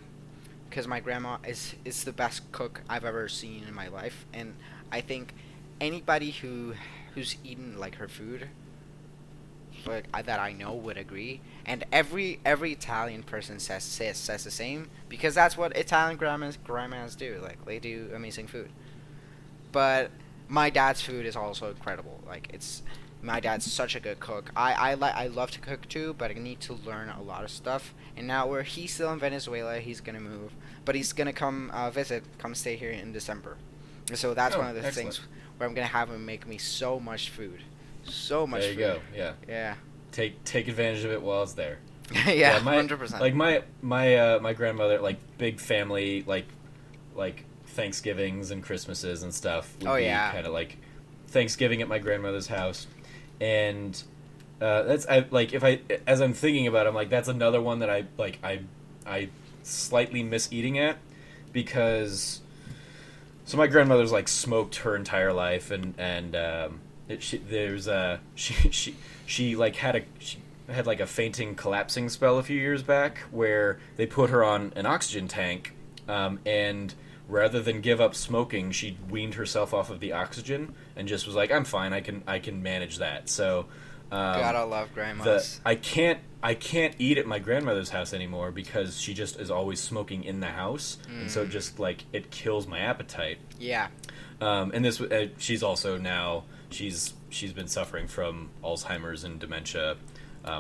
because my grandma is the best cook I've ever seen in my life, and I think anybody who's eaten like her food, like that I know would agree, and every Italian person says the same, because that's what Italian grandmas do. Like they do amazing food. But my dad's food is also incredible. Like it's my dad's such a good cook. I love to cook too, but I need to learn a lot of stuff. And now where he's still in Venezuela, he's gonna move, but he's gonna come come stay here in December. And so that's Oh, one of the excellent. things where I'm gonna have him make me so much food, so much There you food. go. Yeah. Yeah. Take advantage of it while it's there. Yeah, my 100%. like my grandmother, like big family, like Thanksgivings and Christmases and stuff would Oh, be yeah. kind of like Thanksgiving at my grandmother's house, and that's I like if I as I'm thinking about it, I'm like that's another one that I slightly miss eating at, because so my grandmother's like smoked her entire life, and she like she had like a fainting collapsing spell a few years back where they put her on an oxygen tank, and rather than give up smoking, she weaned herself off of the oxygen and just was like, I'm fine, I can manage that. So Gotta love grandmas. I can't eat at my grandmother's house anymore because she just is always smoking in the house, and so just like it kills my appetite. Yeah. And this she's also now she's been suffering from Alzheimer's and dementia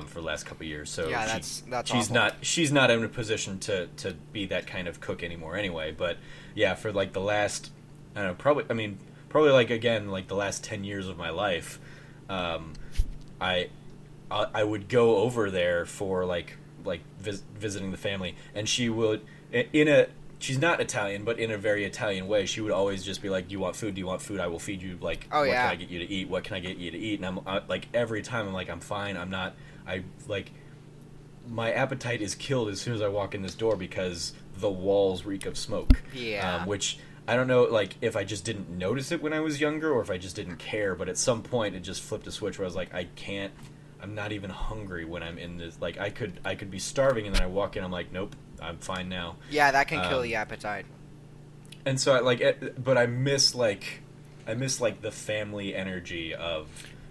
for the last couple of years. So Yeah, that's she's awful. she's not in a position to be that kind of cook anymore anyway. But yeah, for like the last I don't know, probably like again like the last 10 years of my life, I would go over there for like visiting the family, and she would she's not Italian, but in a very Italian way, she would always just be like, "Do you want food? Do you want food? I will feed you. Like, Oh, what yeah. can I get you to eat? What can I get you to eat?" And like every time I'm like, "I'm fine. I'm not. I like my appetite is killed as soon as I walk in this door because the walls reek of smoke." Yeah. Which I don't know, like if I just didn't notice it when I was younger, or if I just didn't care. But at some point, it just flipped a switch where I was like, I can't. I'm not even hungry when I'm in this. Like I could be starving, and then I walk in. I'm like, nope, I'm fine now. Yeah, that can kill the appetite. And so but I miss the family energy of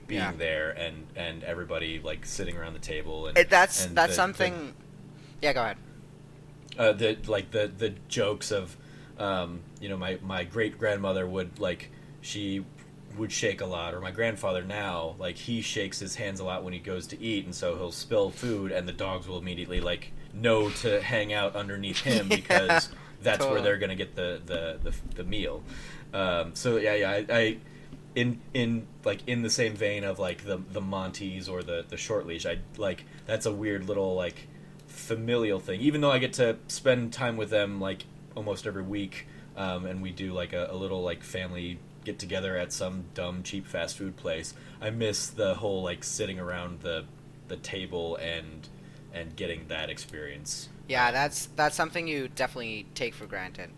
Yeah. being there and everybody like sitting around the table That's and something. Yeah, go ahead. the jokes of my great grandmother would like she would shake a lot, or my grandfather now like he shakes his hands a lot when he goes to eat, and so he'll spill food and the dogs will immediately like know to hang out underneath him because that's where Totally. they're gonna get the meal. So I in like in the same vein of like the Monties or the short leash, I like that's a weird little like familial thing. Even though I get to spend time with them like almost every week, and we do like a little like family get together at some dumb cheap fast food place, I miss the whole like sitting around the table and getting that experience. Yeah, that's something you definitely take for granted.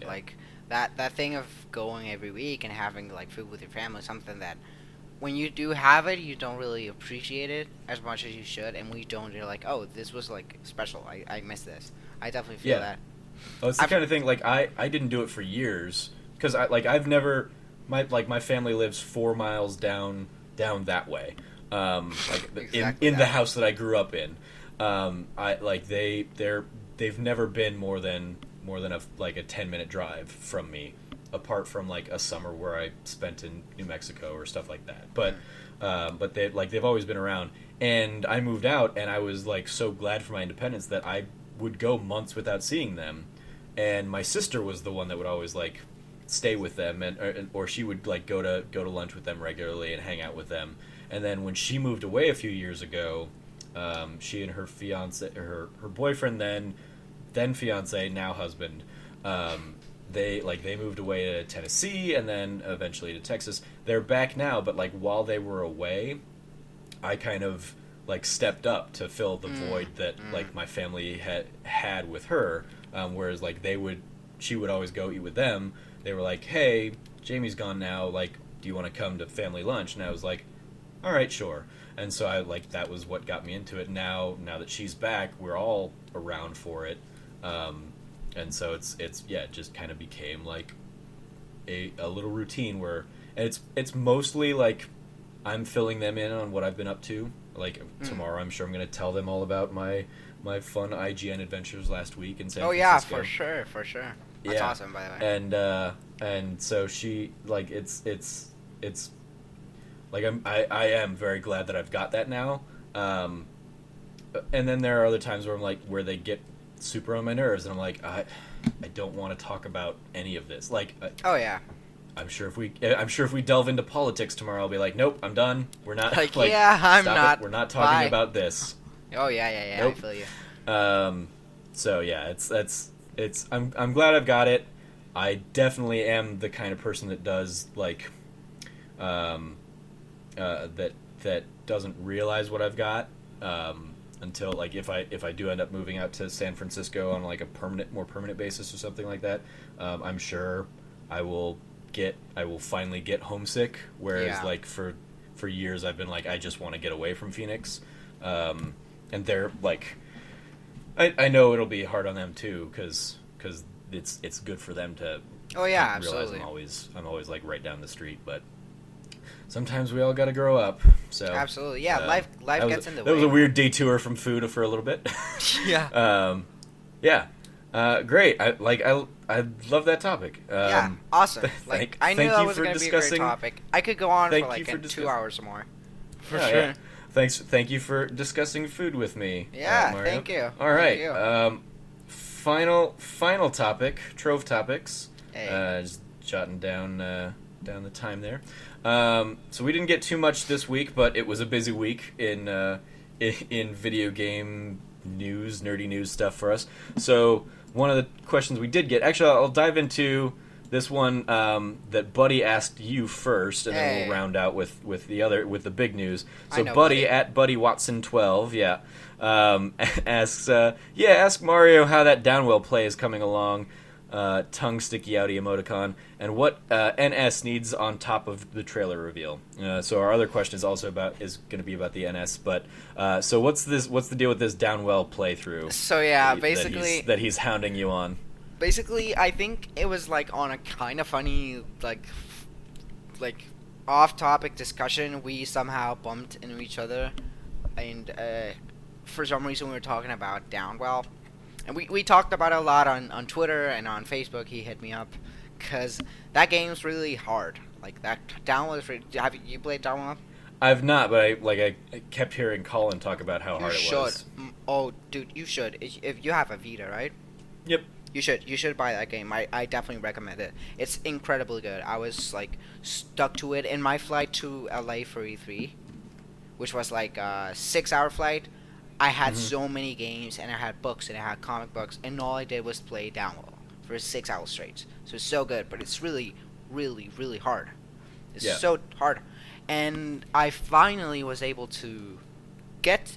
Yeah. Like that thing of going every week and having like food with your family is something that when you do have it, you don't really appreciate it as much as you should, and when you don't, you're like, oh, this was like special. I miss this. I definitely feel Yeah. that. Oh, it's the I've, kind of thing like I didn't do it for years because I've never my family lives 4 miles down that way, like exactly in the that. house that I grew up in. I like they've never been more than a 10-minute drive from me, apart from like a summer where I spent in New Mexico or stuff like that. But they've always been around, and I moved out, and I was like so glad for my independence that I would go months without seeing them, and my sister was the one that would always like stay with them, or she would like go to lunch with them regularly and hang out with them. And then when she moved away a few years ago, she and her fiance, her boyfriend then fiance, now husband, they moved away to Tennessee and then eventually to Texas. They're back now, but like while they were away, I kind of like stepped up to fill the void that like my family had with her. Whereas like she would always go eat with them. They were like, "Hey, Jamie's gone now. Like, do you want to come to family lunch?" And I was like, "All right, sure." And so I like that was what got me into it. Now that she's back, we're all around for it. And so it's it just kind of became like a little routine where, and it's mostly like I'm filling them in on what I've been up to. Like tomorrow, I'm sure I'm going to tell them all about my fun IGN adventures last week in San Oh Francisco. yeah, for sure. That's awesome, by the way. And so she like it's like I am very glad that I've got that now. And then there are other times where I'm like where they get super on my nerves, and I'm like I don't want to talk about any of this. Like Oh yeah. I'm sure if we delve into politics tomorrow, I'll be like, nope, I'm done. We're not Like, yeah, I'm stop not. We're not talking Bye. about this. Oh yeah. Nope. I feel you. So yeah, it's I'm glad I've got it. I definitely am the kind of person that does like that doesn't realize what I've got until like if I do end up moving out to San Francisco on like a more permanent basis or something like that. I'm sure I will finally get homesick, whereas like for years I've been like I just want to get away from Phoenix. And they're like I know it'll be hard on them too cuz it's good for them to Oh yeah, realize absolutely. I'm always like right down the street, but sometimes we all got to grow up. So Absolutely. Yeah, life gets in the way. that was a weird detour from food for a little bit. Yeah. Yeah. Great. I love that topic. Yeah, awesome. Like I knew thank that you was for going to be a great discussing- topic. I could go on for Thank like you for 2 hours more. For Oh, sure. yeah. Thank you for discussing food with me. Yeah, Mario. thank you. All right. Thank you. Final topic. Trove topics. Hey. Just jotting down the time there. So we didn't get too much this week, but it was a busy week in video game news, nerdy news stuff for us. So one of the questions we did get, actually, I'll dive into this one that Buddy asked you first, and then we'll round out with the big news. So I know Buddy Buddy. at BuddyWatson12, yeah, asks, ask Mario how that downwell play is coming along. Tongue sticky outy emoticon, and what NS needs on top of the trailer reveal. So our other question is also going to be about the NS, but so what's the deal with this downwell playthrough? So yeah, that basically he's hounding you on. Basically, I think it was like on a kind of funny like off-topic discussion, we somehow bumped into each other, and for some reason we were talking about Downwell, and we talked about it a lot on Twitter and on Facebook. He hit me up because that game's really hard. Like that Downwell is really, have you played Downwell? I've not, but I kept hearing Colin talk about how hard it was. Oh, dude, you should. If you have a Vita, right? Yep. You should buy that game. I definitely recommend it. It's incredibly good. I was like stuck to it in my flight to LA for E3, which was like a 6-hour flight. I had so many games, and I had books, and I had comic books, and all I did was play Downwell for 6 hours straight. So it's so good, but it's really, really, really hard. It's so hard, and I finally was able to get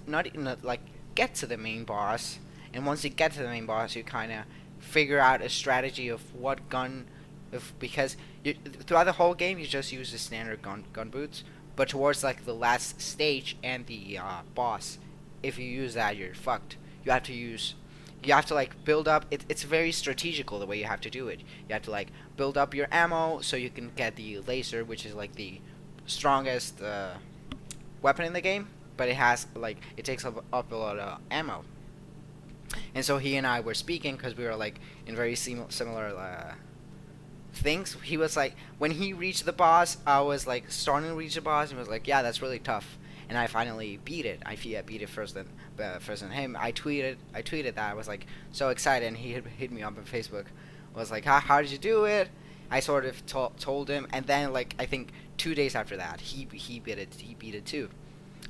get to the main boss. And once you get to the main boss, you kind of figure out a strategy of what gun, because throughout the whole game you just use the standard gun boots, but towards like the last stage and the boss, if you use that, you're fucked. You have to like build up. It's very strategical the way you have to do it. You have to like build up your ammo so you can get the laser, which is like the strongest weapon in the game, but it takes up a lot of ammo. And so he and I were speaking because we were like in very similar things. He was like, when he reached the boss, I was like starting to reach the boss, and he was like, yeah, that's really tough. And I finally beat it. I beat it first than him. I tweeted that. I was like so excited, and he hit me up on Facebook. I was like, how did you do it? I sort of told him, and then like I think 2 days after that, he beat it. He beat it too.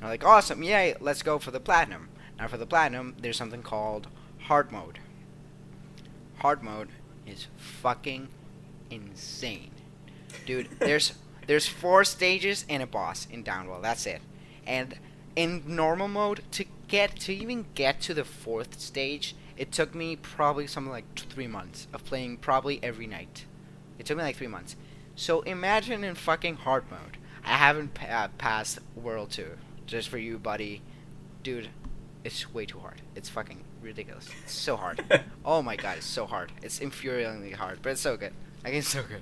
I'm like, awesome, yay! Let's go for the platinum. Now for the platinum, there's something called hard mode. Hard mode is fucking insane, dude. There's 4 stages and a boss in Downwell. That's it. And in normal mode, to even get to the 4th stage, it took me probably something like 3 months of playing probably every night. It took me like 3 months. So imagine in fucking hard mode. I haven't passed World 2. Just for you, buddy. Dude, it's way too hard. It's fucking ridiculous. It's so hard. Oh my god, it's so hard. It's infuriatingly hard, but it's so good. That game's so good.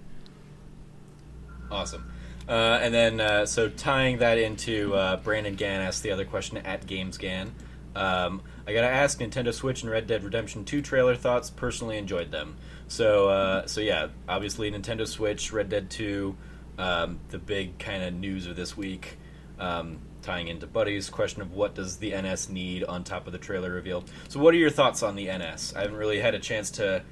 Awesome. And then, so tying that into Brandon Gann asked the other question at GamesGan. I gotta ask, Nintendo Switch and Red Dead Redemption 2 trailer thoughts. Personally enjoyed them. So yeah, obviously Nintendo Switch, Red Dead 2, the big kind of news of this week. Tying into Buddy's question of what does the NS need on top of the trailer reveal. So what are your thoughts on the NS? I haven't really had a chance to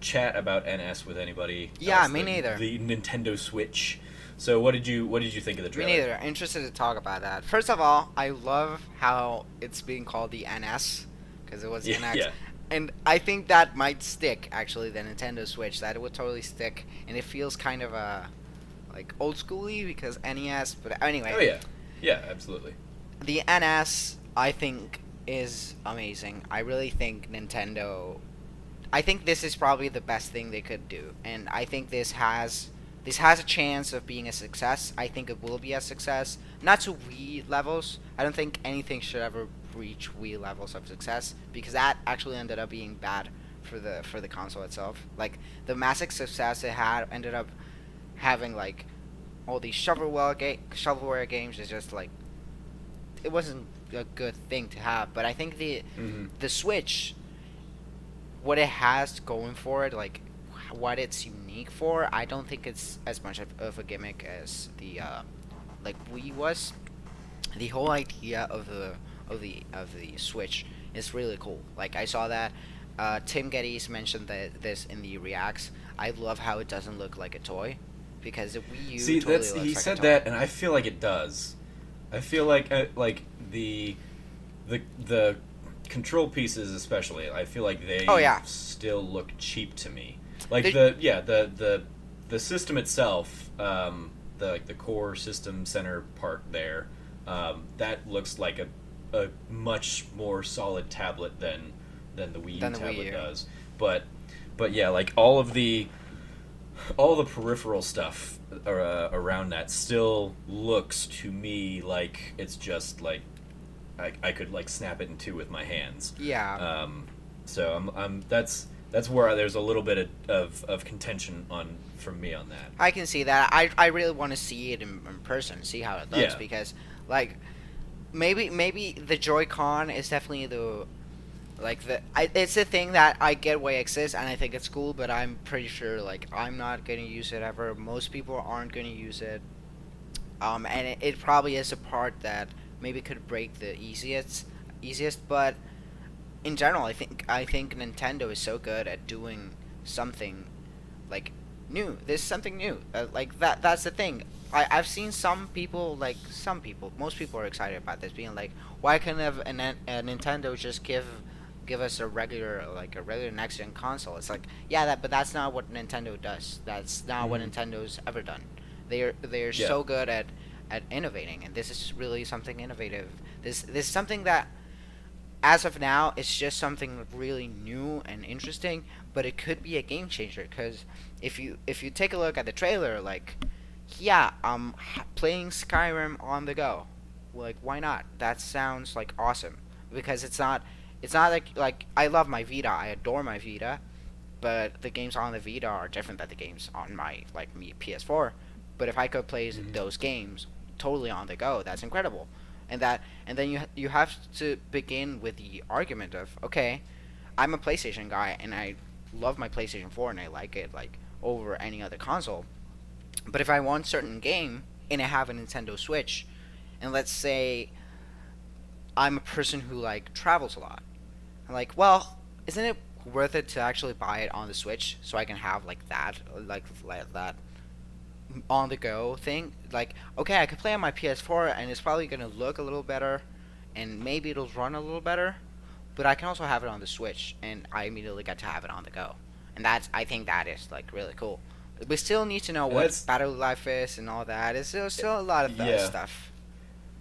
chat about NS with anybody. Yeah, me neither. The Nintendo Switch. So what did you think of the trailer? Me neither. Interested to talk about that. First of all, I love how it's being called the NS because it was NX. Yeah. And I think that might stick, actually, the Nintendo Switch. That would totally stick, and it feels kind of like old schooly because NES. But anyway. Oh yeah. Yeah, absolutely. The NS, I think, is amazing. I really think Nintendo. I think this is probably the best thing they could do, and I think this has a chance of being a success. I think it will be a success, not to Wii levels. I don't think anything should ever reach Wii levels of success because that actually ended up being bad for the console itself. Like the massive success it had ended up having like all these shovelware games is just like it wasn't a good thing to have. But I think the Switch, what it has going for it, like what it's unique for, I don't think it's as much of a gimmick as the like Wii was. The whole idea of the Switch is really cool. Like I saw that Tim Geddes mentioned this in the reacts. I love how it doesn't look like a toy. Because the Wii U totally looks he like said that, and I feel like it does. I feel like the control pieces, especially. I feel like they still look cheap to me. Like the system itself, the core system center part there, that looks like a much more solid tablet than the Wii U tablet does. But yeah, like all the peripheral stuff around that still looks to me like it's just like I could like snap it in two with my hands. Yeah. So I'm That's where there's a little bit of contention on from me on that. I can see that. I really want to see it in person, see how it looks, Yeah. because like maybe the Joy-Con is definitely it's a thing that I get why it exists, and I think it's cool, but I'm pretty sure like I'm not gonna use it ever. Most people aren't gonna use it. And it probably is a part that maybe could break the easiest, but in general, I think Nintendo is so good at doing something like new. There's something new. Like that. That's the thing. I've seen some people, most people are excited about this, being like, why can't a Nintendo just give us a regular next gen console? It's like, yeah, but that's not what Nintendo does. That's not what Hmm. Nintendo's ever done. They're Yeah. so good at innovating, and this is really something innovative. This is something that, as of now, it's just something really new and interesting, but it could be a game changer. Because if you take a look at the trailer, like, yeah, playing Skyrim on the go, like, why not? That sounds like awesome, because it's not like I love my Vita, I adore my Vita, but the games on the Vita are different than the games on my like me PS4. But if I could play Hmm. those games totally on the go, that's incredible. And then you have to begin with the argument of, okay, I'm a PlayStation guy and I love my PlayStation 4 and I like it like over any other console. But if I want certain game and I have a Nintendo Switch, and let's say I'm a person who like travels a lot, I'm like, well, isn't it worth it to actually buy it on the Switch so I can have like that on the go thing? Like, okay, I could play on my PS4 and it's probably gonna look a little better, and maybe it'll run a little better, but I can also have it on the Switch, and I immediately get to have it on the go, and I think that is like really cool. We still need to know And what that's battery life is and all that. It's still a lot of yeah. stuff.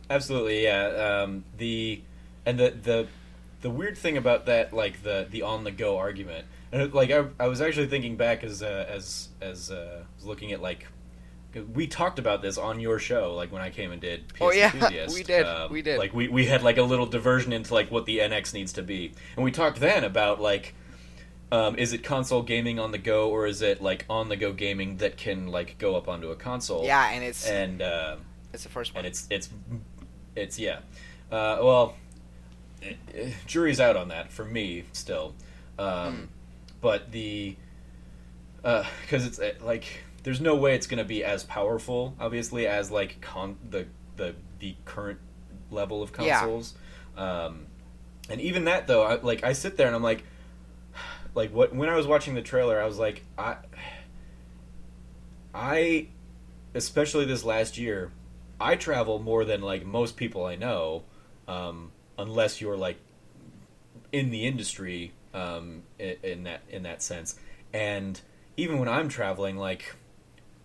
Absolutely, yeah. The weird thing about that, like the on the go argument, and like I was actually thinking back as looking at like we talked about this on your show, like when I came and did Oh PS yeah, we Enthusiast. did, we did. Like we had like a little diversion into like what the NX needs to be, and we talked then about like is it console gaming on the go or is it like on the go gaming that can like go up onto a console, Yeah, and it's and it's the first and one. it's yeah. Well, jury's out on that for me still. Mm. Um, but because it's like there's no way it's going to be as powerful, obviously, as like the current level of Yeah. consoles. Um, and even that though, I sit there and I'm like what when I was watching the trailer, I was like I especially this last year, I travel more than like most people I know, unless you're like in the industry, in that sense. And even when I'm traveling, like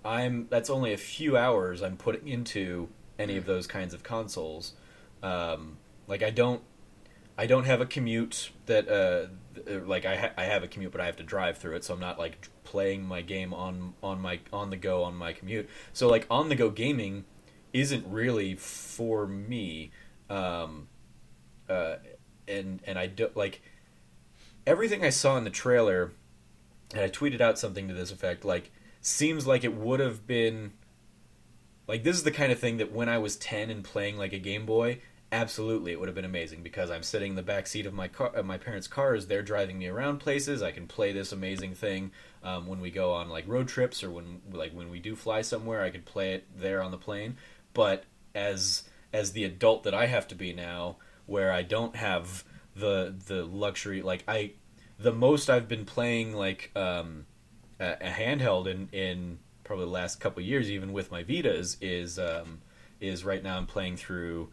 I'm that's only a few hours I'm putting into any Mm. of those kinds of consoles. Like I don't have a commute that like I have a commute, but I have to drive through it, so I'm not like playing my game on the go on my commute. So like on the go gaming isn't really for me. Um, uh, and I do like everything I saw in the trailer, and I tweeted out something to this effect. Like seems like it would have been like this is the kind of thing that when I was 10 and playing like a Game Boy, absolutely it would have been amazing because I'm sitting in the back seat of my car, my parents' cars. They're driving me around places. I can play this amazing thing when we go on like road trips or when we do fly somewhere. I could play it there on the plane. But as the adult that I have to be now, where I don't have the luxury, like the most I've been playing like a handheld in probably the last couple of years, even with my Vitas, is right now I'm playing through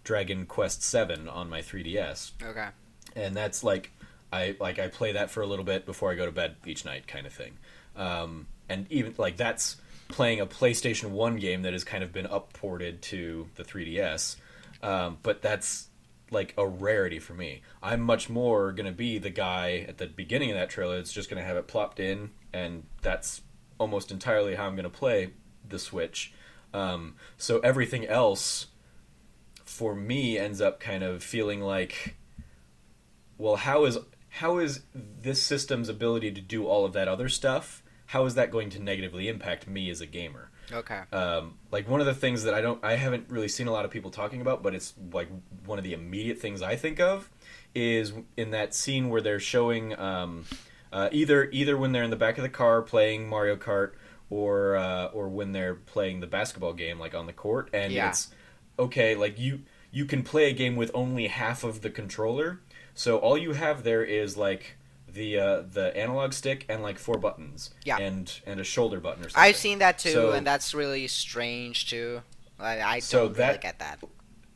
Dragon Quest Seven on my 3DS, Okay. and that's I play that for a little bit before I go to bed each night, kind of thing. And even like that's playing a PlayStation One game that has kind of been upported to the 3DS, but that's like a rarity for me. I'm much more gonna be the guy at the beginning of that trailer that's just gonna have it plopped in, and that's almost entirely how I'm gonna play the Switch. So everything else for me ends up kind of feeling like, well, how is how is this system's ability to do all of that other stuff? How is that going to negatively impact me as a gamer? Okay. Like one of the things that I haven't really seen a lot of people talking about, but it's like one of the immediate things I think of is in that scene where they're showing either when they're in the back of the car playing Mario Kart or when they're playing the basketball game like on the court, and Yeah. it's okay. Like you can play a game with only half of the controller, so all you have there is like the analog stick and like four buttons Yeah. and a shoulder button or I've something. seen that too, and So that's really strange too. I so don't really that get that.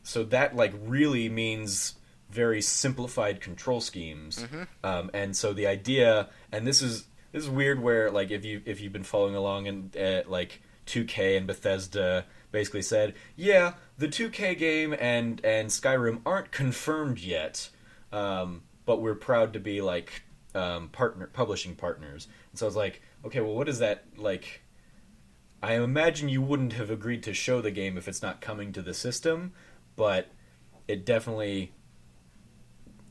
so that like really means very simplified control schemes. Hmm. And so the idea, and this is weird, where like if you've been following along and like 2K and Bethesda basically said, yeah, the 2K game and Skyrim aren't confirmed yet, but we're proud to be like partner publishing partners. And so I was like, okay, well, what is that like? I imagine you wouldn't have agreed to show the game if it's not coming to the system, but it definitely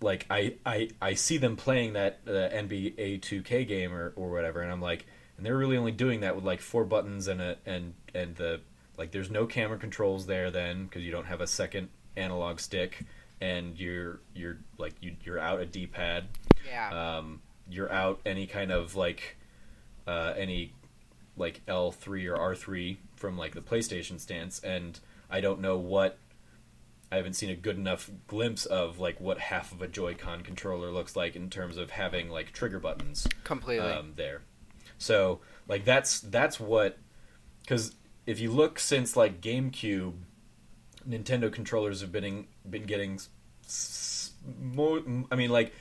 like I see them playing that NBA 2K game or whatever, and I'm like, and they're really only doing that with like four buttons and the like. There's no camera controls there then because you don't have a second analog stick, and you're like you're out a D-pad. Yeah. You're out any kind of like any like L3 or R3 from like the PlayStation stance, and I don't know what I haven't seen a good enough glimpse of like what half of a Joy-Con controller looks like in terms of having like trigger buttons Completely. there. So like that's what, because if you look since like GameCube, Nintendo controllers have been getting more. I mean, like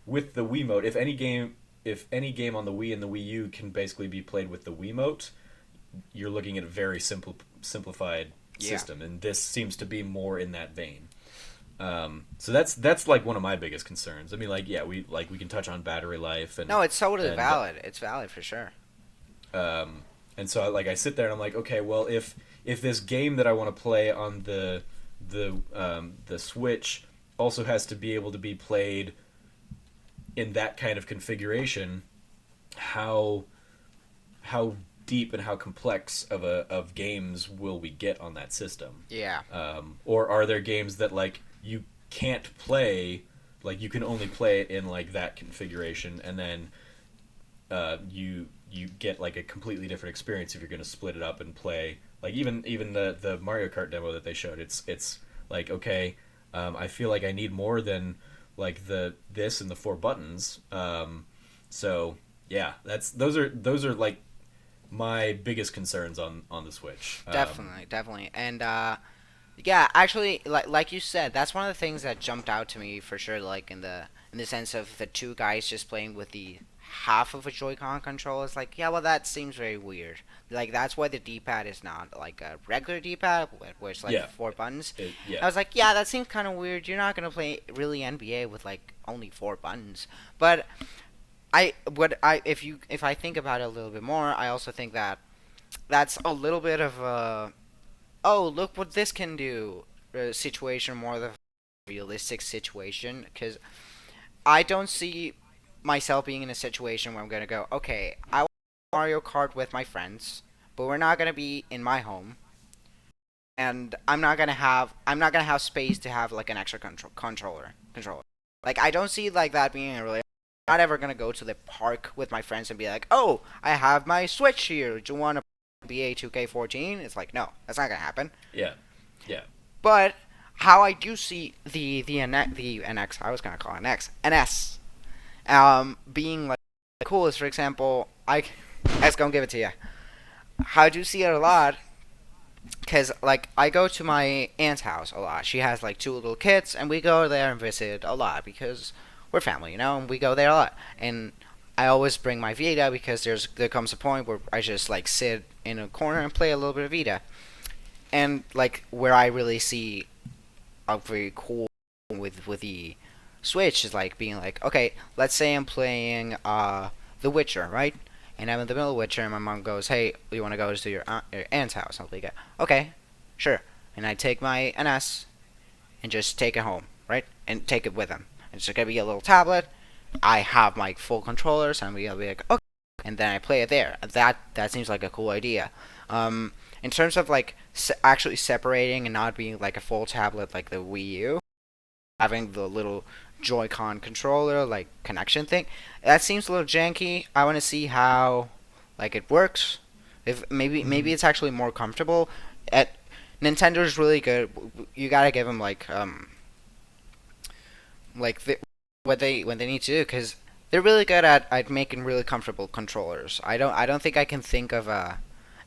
with the Wiimote, if any game on the Wii and the Wii U can basically be played with the Wiimote, you're looking at a very simplified Yeah. system, and this seems to be more in that vein. So that's like one of my biggest concerns. I mean, like yeah, we can touch on battery life No, it's totally and valid. It's valid for sure. and so like I sit there and I'm like, okay, well if this game that I want to play on the Switch also has to be able to be played in that kind of configuration, how deep and how complex of games will we get on that system? Yeah. Or are there games that like you can't play, like you can only play it in like that configuration, and then you get like a completely different experience if you're going to split it up and play like even the Mario Kart demo that they showed. It's like okay, I feel like I need more than like this and the four buttons. So yeah, those are like my biggest concerns on the Switch. Definitely. And yeah, actually, like you said, that's one of the things that jumped out to me for sure. Like in the sense of the two guys just playing with the half of a Joy-Con controller. It's like, yeah, well, that seems very weird. Like that's why the D-pad is not like a regular D-pad, where it's like Yeah, four buttons. yeah, I was like, yeah, that seems kind of weird. You're not gonna play really NBA with like only four buttons. But if I think about it a little bit more, I also think that that's a little bit of a oh, look what this can do situation, more the realistic situation, because I don't see myself being in a situation where I'm gonna go, okay, I want Mario Kart with my friends, but we're not gonna be in my home, and I'm not gonna have space to have like an extra controller. Like I don't see like that being a really. I'm not ever gonna go to the park with my friends and be like, oh, I have my Switch here. Do you want to NBA 2K14? It's like, no, that's not gonna happen. yeah, yeah, But how I do see the NX, I was gonna call it NS, being like cool is, for example, I was gonna give it to you. How I do see it a lot, cause like I go to my aunt's house a lot. She has like two little kids, and we go there and visit a lot because we're family, and we go there a lot. And I always bring my Vita because there comes a point where I just like sit in a corner and play a little bit of Vita. And like where I really see a very cool with the Switch is like being like, okay, let's say I'm playing The Witcher, right? And I'm in the middle of Witcher, and my mom goes, "Hey, you want to go to your aunt's house?" I'll be like, "Okay, sure." And I take my NS and just take it home, right? And take it with him. And it's gonna be a little tablet, I have my full controllers, and I'll be like, okay, and then I play it there. That seems like a cool idea. In terms of like actually separating and not being like a full tablet like the Wii U, having the little Joy-Con controller like connection thing, that seems a little janky. I want to see how like it works. If maybe Hmm. it's actually more comfortable. At Nintendo's really good. You gotta give them like what they need to do because they're really good at making really comfortable controllers. I don't think I can think of a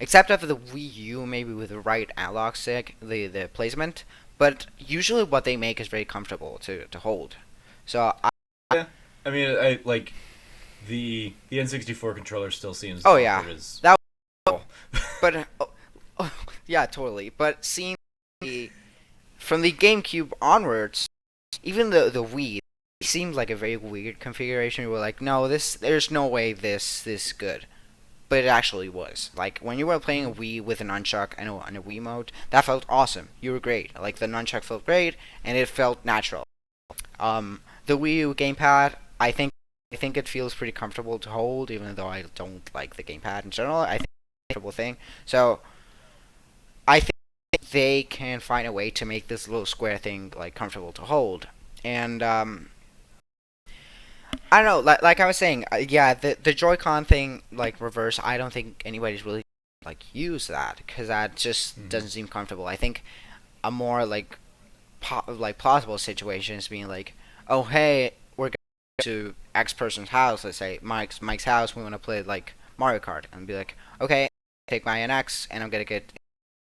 except of the Wii U maybe with the right analog stick the placement, but usually what they make is very comfortable to hold. So Yeah, I mean, I like the N64 controller still seems oh yeah, awkward as that hell. but yeah, totally. But seeing the from the GameCube onwards, even the Wii seems like a very weird configuration. We're like, no, there's no way this good, but it actually was. Like when you were playing a Wii with a nunchuck and a Wii mode, that felt awesome. You were great. Like the nunchuck felt great, and it felt natural. The Wii U gamepad, I think it feels pretty comfortable to hold, even though I don't like the gamepad in general. I think it's a comfortable thing. So I think they can find a way to make this little square thing like comfortable to hold. And I don't know, like I was saying, yeah, the Joy-Con thing, like reverse. I don't think anybody's really like use that because that just Mhm. doesn't seem comfortable. I think a more like like plausible situation is being like, oh hey, we're going to X person's house. Let's say Mike's house. We want to play like Mario Kart, and be like, okay, take my NX, and I'm gonna get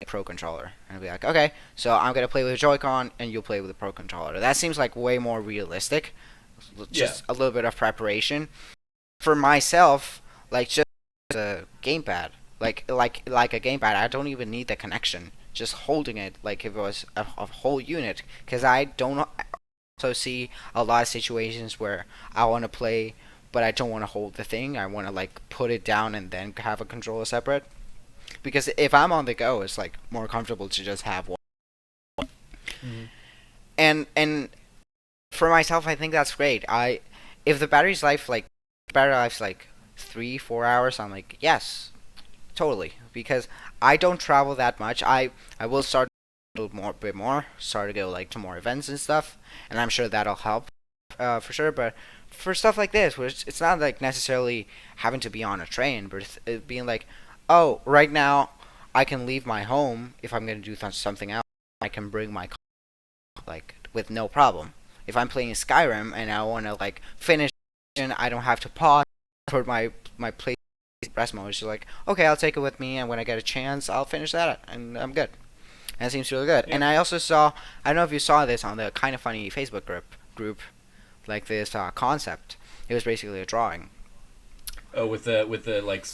a Pro controller, and I'll be like, okay, so I'm gonna play with a Joy-Con, and you'll play with a Pro controller. That seems like way more realistic. Yeah, Just a little bit of preparation for myself, like just a gamepad, like a gamepad. I don't even need the connection. Just holding it, like if it was a whole unit, because I don't also see a lot of situations where I want to play, but I don't want to hold the thing. I want to like put it down and then have a controller separate. Because if I'm on the go, it's like more comfortable to just have one. hmm And for myself, I think that's great. I if the battery life's like 3 4 hours, I'm like yes, totally. Because I don't travel that much. I will start a little more bit more, start to go like to more events and stuff, and I'm sure that'll help for sure. But for stuff like this, where it's not like necessarily having to be on a train, but it being like, oh, right now I can leave my home if I'm gonna do something else. I can bring my car like with no problem. If I'm playing Skyrim and I want to like finish, and I don't have to pause for my play rest mode. It's just like okay, I'll take it with me, and when I get a chance, I'll finish that, and I'm good. And it seems really good. yeah. And I also saw, I don't know if you saw this on the Kind of Funny Facebook group like this concept. It was basically a drawing. Oh, with the like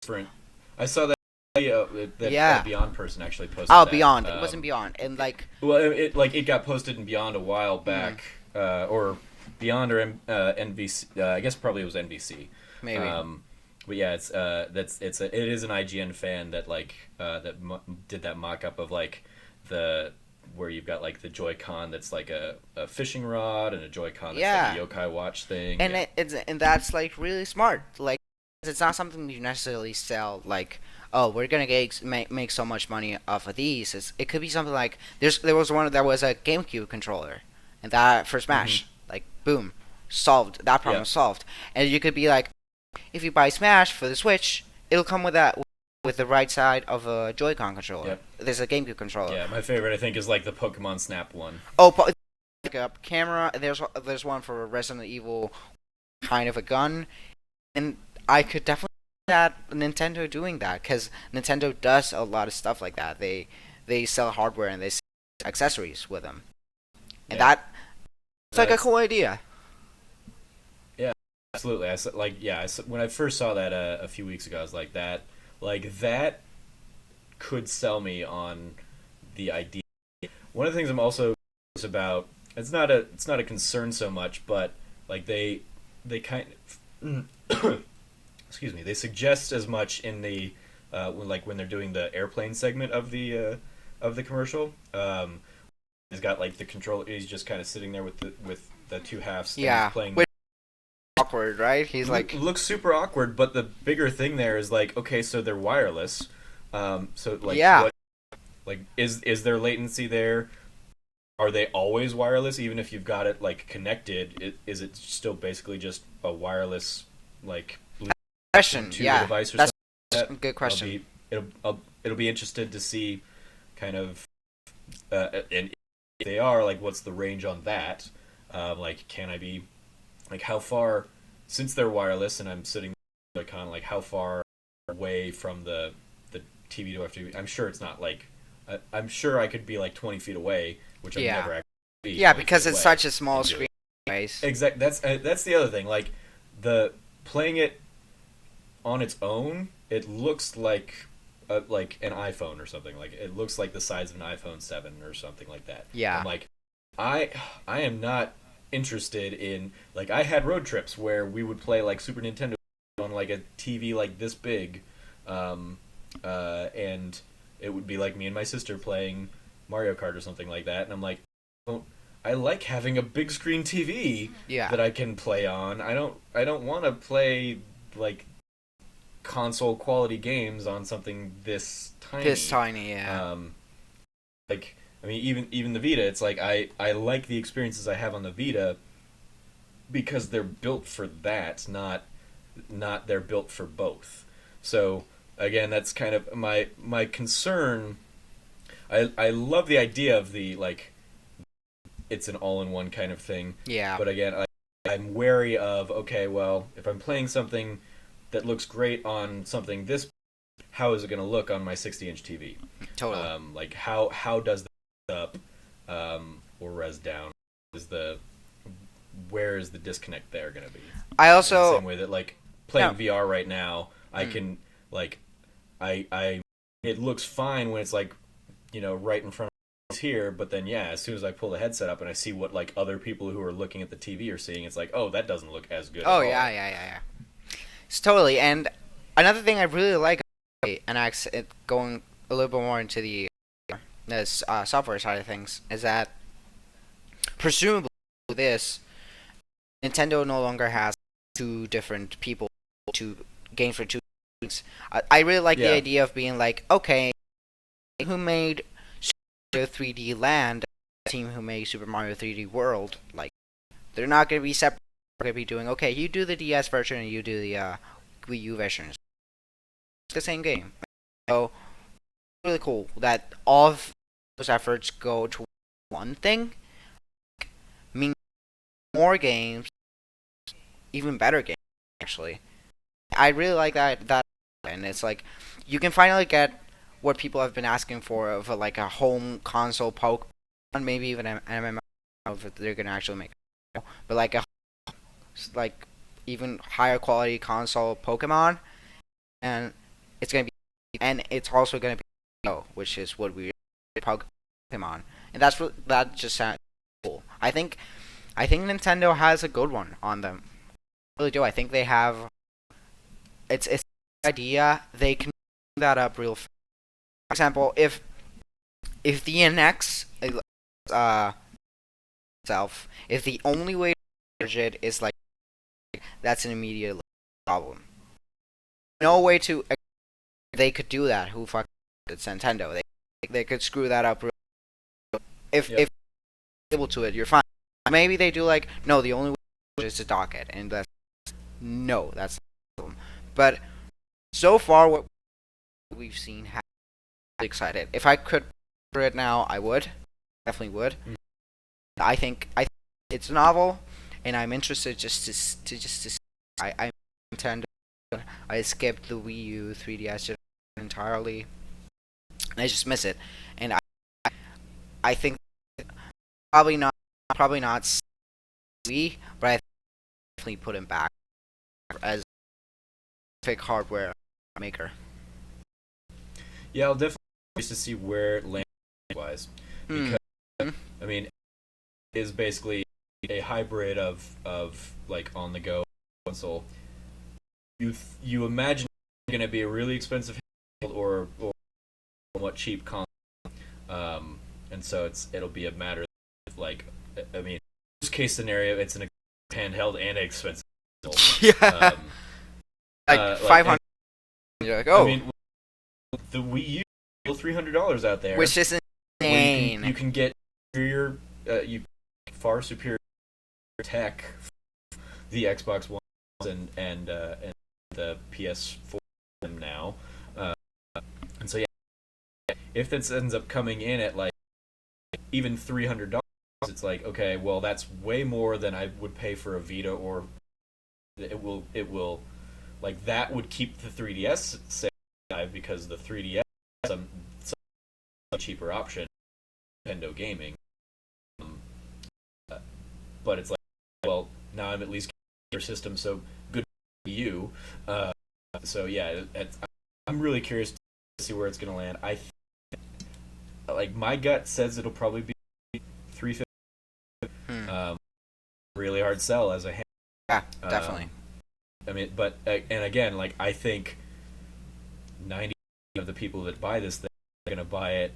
different. I saw that that Yeah. Beyond person actually posted Oh, that. Beyond. It wasn't Beyond. And like, Well, it like it got posted in Beyond a while mm, back, or Beyond or NBC. I guess probably it was NBC. maybe. Um, but yeah, it is an IGN fan that like did that mock up of like the where you've got like the Joy-Con that's like a fishing rod and a Joy-Con that's like Yeah. a yokai watch thing. And Yeah. and that's like really smart. Like, it's not something you necessarily sell. Like, oh, we're gonna make so much money off of these. It could be something like there was one that was a GameCube controller, and that for Hmm. Smash, like boom, solved that problem Yeah. was solved. And you could be like, if you buy Smash for the Switch, it'll come with that with the right side of a Joy-Con controller. Yep. There's a GameCube controller. Yeah. My favorite I think is like the Pokemon Snap one. Oh, like a camera. There's one for Resident Evil, kind of a gun, and I could definitely see that Nintendo doing that because Nintendo does a lot of stuff like that. They sell hardware and they sell accessories with them, and Yeah. it's like a That's cool idea. Yeah, absolutely. When I first saw that a few weeks ago, I was like that could sell me on the idea. One of the things I'm also curious about it's not a concern so much, but like they kind of excuse me, they suggest as much in the when they're doing the airplane segment of the commercial. He's got like the control. He's just kind of sitting there with the two halves, and he's Yeah, playing which awkward, right? He's like, looks super awkward, but the bigger thing there is like, okay, so they're wireless. So like yeah, what like is there latency there? Are they always wireless even if you've got it like connected? Is it still basically just a wireless like question. to the Yeah, device or that's something like a good that? question. It'll be interested to see kind of and if they are like what's the range on that? Like can I be like how far since they're wireless and I'm sitting like kind of like how far away from the TV do I have to be? I'm sure it's not like I'm sure I could be like 20 feet away, which I've Yeah, never actually be yeah, 20 feet because it's away such a small and do screen. it. Anyways. Exact. That's the other thing. Like the playing it on its own, it looks like an iPhone or something. Like it looks like the size of an iPhone 7 or something like that. Yeah, I'm like, I I am not interested in like I had road trips where we would play like Super Nintendo on like a TV like this big, and it would be like me and my sister playing Mario Kart or something like that, and I'm like, oh, I like having a big screen TV yeah, that I can play on. I don't want to play like console quality games on something this tiny. this tiny. Yeah, Like I mean, even the Vita, it's like I like the experiences I have on the Vita because they're built for that, not they're built for both. So again, that's kind of my concern. I love the idea of the like it's an all-in-one kind of thing, yeah, but again, I'm wary of okay, well, if I'm playing something that looks great on something this, how is it going to look on my 60-inch TV? totally. Like how does that up or res down? Is the where is the disconnect there going to be? I In the also same way that like playing no. VR right now, I Mm. can like I it looks fine when it's like right in front of us here, but then yeah, as soon as I pull the headset up and I see what like other people who are looking at the TV are seeing, it's like oh that doesn't look as good at Oh yeah, all. yeah, yeah, yeah. It's totally. And another thing I really like, and going a little bit more into the this software side of things, is that presumably this Nintendo no longer has two different people to games for two things. I really like the Yeah, idea of being like, okay, who made Super Mario 3D Land, team who made Super Mario 3D World, like they're not gonna be separate. They're gonna be doing okay. You do the DS version and you do the Wii U version. It's the same game. So really cool that all of those efforts go to one thing. Mean more games, even better games actually. I really like that, and it's like you can finally get what people have been asking for of like a home console Pokemon, maybe even an MMO if they're gonna actually make it, but like a like even higher quality console Pokemon, and it's gonna be and it's also gonna be which is what we Pokemon, and that just sounds cool. I think Nintendo has a good one on them. I really do. I think they have it's an idea they can that up real fast. For example, if the NX uh itself, if the only way to manage it is like that's an immediate problem. No way to they could do that. Who fuck it's Nintendo? They could screw that up. If yep. able to it, you're fine. Maybe they do like no. The only way is to dock it, and that's no. That's not the problem. But so far, what we've seen, has me excited. If I could for it now, I would. Definitely would. Mm. I think it's novel, and I'm interested just to. I intend. I skipped the Wii U 3DS entirely. And I just miss it, and I think probably not Wii, but I definitely put him back as pick hardware maker. Yeah, I'll definitely be curious to see where it lands wise Hmm. because I mean it is basically a hybrid of like on the go console. You imagine it's going to be a really expensive handheld or somewhat cheap console, and so it'll be a matter of like I mean worst case scenario it's an handheld and expensive. Yeah. Um, Like 500. You're like, oh. I mean, the Wii U is still $300 out there, Which is insane. you can get superior, far superior tech, the Xbox One and the PS4 now, and so yeah, if this ends up coming in at like even $300, it's like, okay, well, that's way more than I would pay for a Vita, or it will like that would keep the 3DS alive, because the 3DS is some cheaper option, Nintendo gaming. Um, but it's like, well, now I'm at least getting your system, so good for you. So yeah, I'm really curious to see where it's going to land. Like, my gut says it'll probably be 350. Really hard sell as a hand. Yeah, definitely. I mean, but and again, like, I think 90% of the people that buy this thing are going to buy it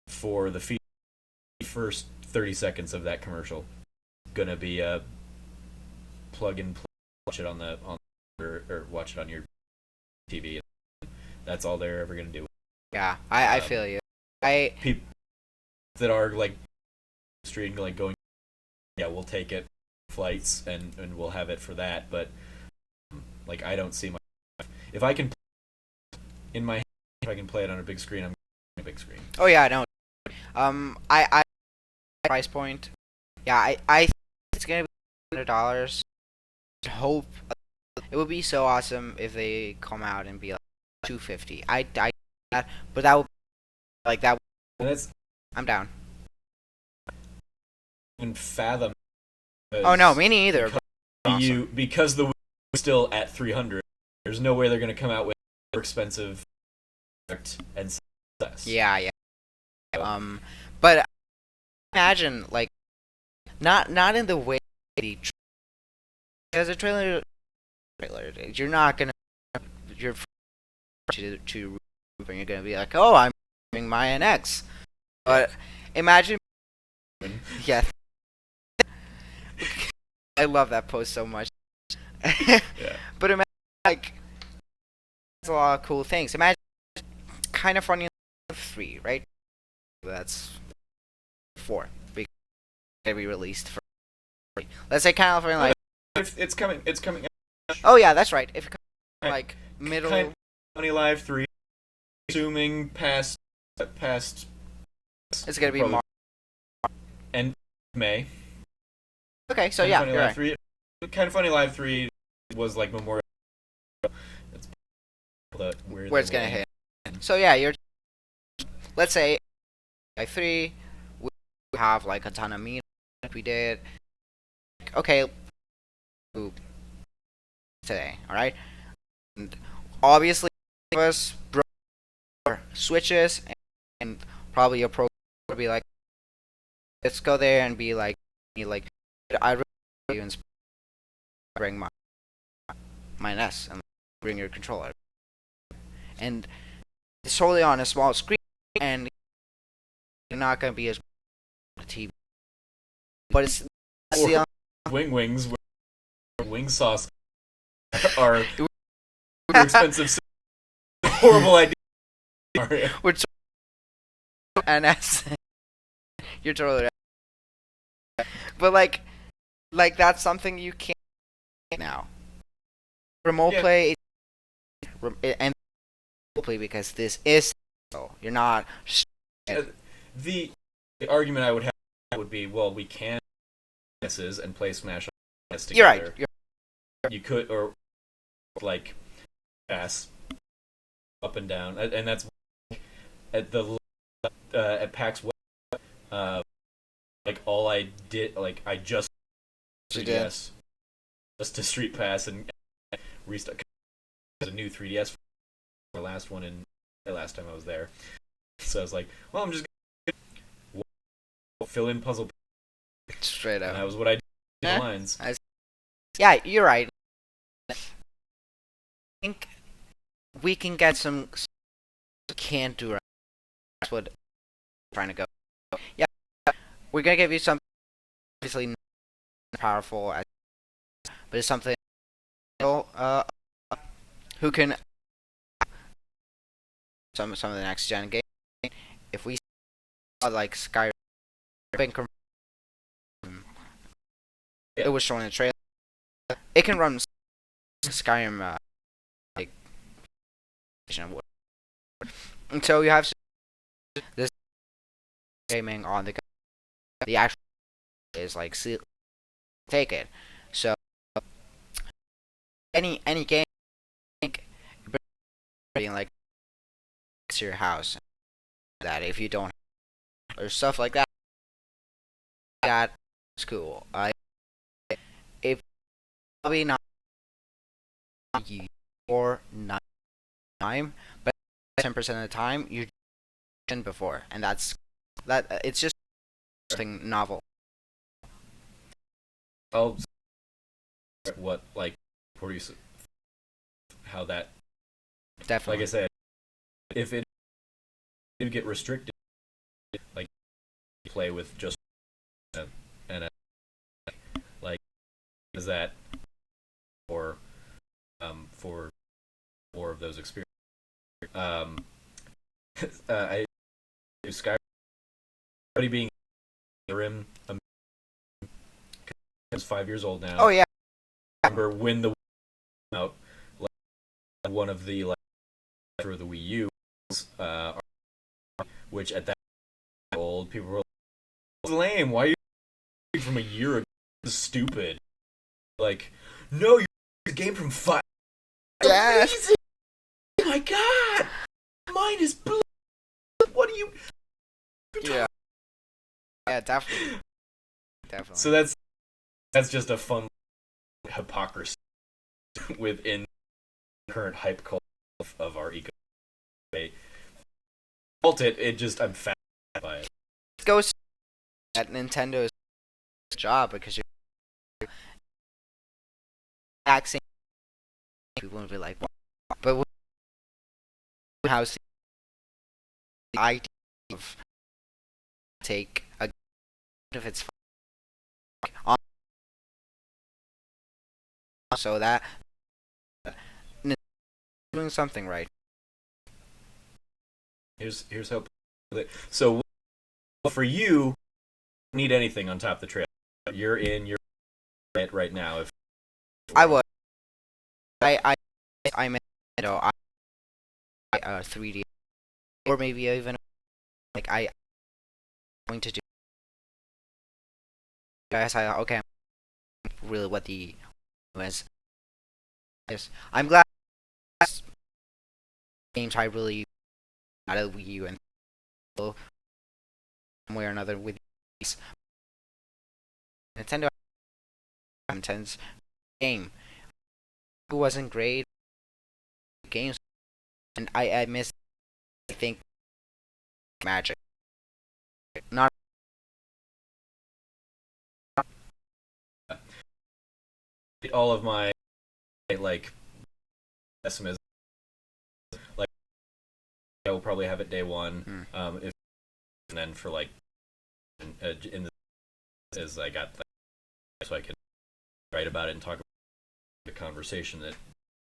for the first 30 seconds of that commercial. Going to be a plug and play, watch it or watch it on your TV. That's all they're ever going to do. Yeah, I feel you. People that are like streaming, like going, yeah, we'll take it, flights, and we'll have it for that. But like, I don't see my, if I can in my hand, if I can play it on a big screen, I'm on a big screen. Oh yeah, no. I price point. Yeah, I think it's gonna be $100. Hope it would be so awesome if they come out and be like 250. But that would like that. And that's I'm down. even fathom. Oh no, me neither. Because the Wii is still at 300. There's no way they're gonna come out with more expensive product and success. Yeah. But imagine, like, not in the way as a trailer. You're not gonna you're to and you're gonna be like, oh, I'm doing my NX. But imagine, yeah, I love that post so much. Yeah. But imagine, like, there's a lot of cool things. Imagine, kind of funny 3, right? That's 4. Because it's gonna be released for 3. Let's say kind of funny, like, It's coming. It's coming. oh yeah, that's right. If it comes like middle, Kind of Funny Live 3, assuming past it's gonna be probably March. end May. Okay, so Kind of yeah, Funny you're Live right. 3. Kind of Funny Live 3 was like Memorial. It's Where it's gonna hit. So yeah, let's say like 3, we have like a ton of meat that we did. Okay, today, all right. And obviously, us broke switches, and probably your pro would be like, let's go there and be like, I really you and bring my NES and bring your controller, and it's totally on a small screen, and you're not gonna be as a TV, but it's or wings where wing sauce are expensive. Horrible idea. Which NS, you're totally right. But like that's something you can't now. Remote play, and remote play, because this is so you're not. The argument I would have would be, well, we can NS's and play Smash on NS You're together. right. You could, or like pass up and down, and that's at the at PAX West. Like, all I did, like, I just 3DS just to Street Pass and restart. There's a new 3DS for the last one in the last time I was there, so I was like, well, I'm just gonna fill in puzzle. Straight up. And that was what I did in the lines. Yeah, you're right. I think we can get some can't do right. That's what I'm trying to go. Yeah, we're gonna give you something obviously not powerful, but it's something who can some of the next gen games. If we saw like Skyrim, it was shown in the trailer. It can run Skyrim like and so you have this gaming on the actual is like take it. So any game being like to your house that if you don't or stuff like that that's cool. If probably not you or not time, but 10% of the time you did before, and that's that. It's just something novel. Oh, what like how that Definitely. like I said, if it did get restricted, like play with just and like is that for more of those experiences. I Skyrim being Rim is 5 years old now. Oh yeah. I remember when the Wii came out, like, one of the for the Wii U, which at that old people were like, "It's lame. Why are you from a year ago? This is stupid." Like, no, you're a game from 5. Yes. Oh my god, mine is blue. What are you? Yeah. Yeah, definitely. Definitely. So that's just a fun hypocrisy within current hype culture of our ecosystem. It just I'm fascinated by it. It goes at Nintendo's job because you're acting people will be like, wow. But how the idea of take a if it's on so that doing something right. Here's hope. So for you, need anything on top of the trail? You're in your it right now. If I would, I'm in, you know, 3D or maybe even like I going to do. Guys, okay, really what the was. Yes, I'm glad games I really out of Wii U and some way or another with these Nintendo intense game. It wasn't great games, and I miss. I think Magic. Not all of my like pessimism, like I will probably have it day one. If and then for like in the as I got so I can write about it and talk about the conversation that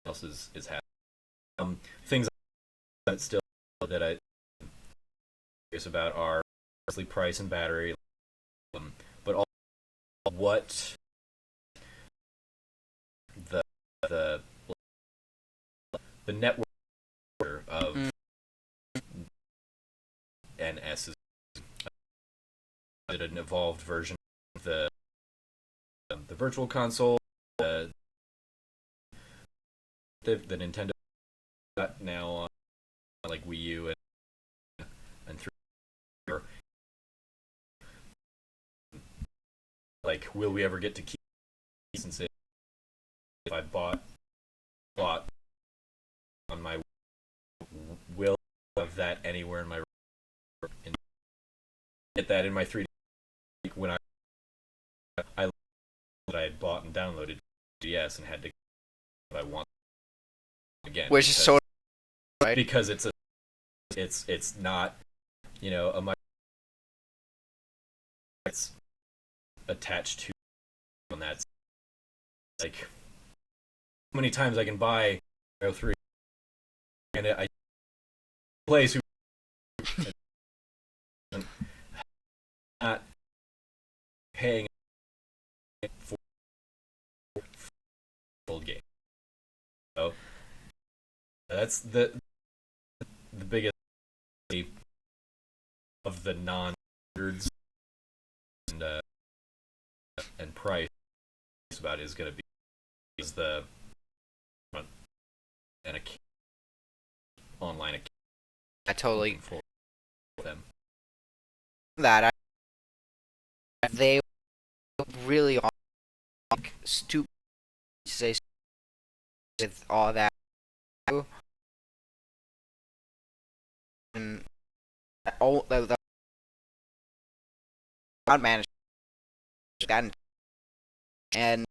else is happening. Things that still that I curious about are mostly price and battery, but all what the the the network of NS is an evolved version of the virtual console, the Nintendo got now on like Wii U and 3. Like, will we ever get to keep since if I bought on my will of that anywhere in my and get that in my 3D when I that I had bought and downloaded DS and had to if I want again, which is so right because it's not a it's attached to and that's like many times I can buy Mario 3 and I play Super and not paying for full game. So that's the biggest of the non-standards and price about is going to be is the and a online account. I totally For them. that they really are like stupid to say with all that and all the not managed that and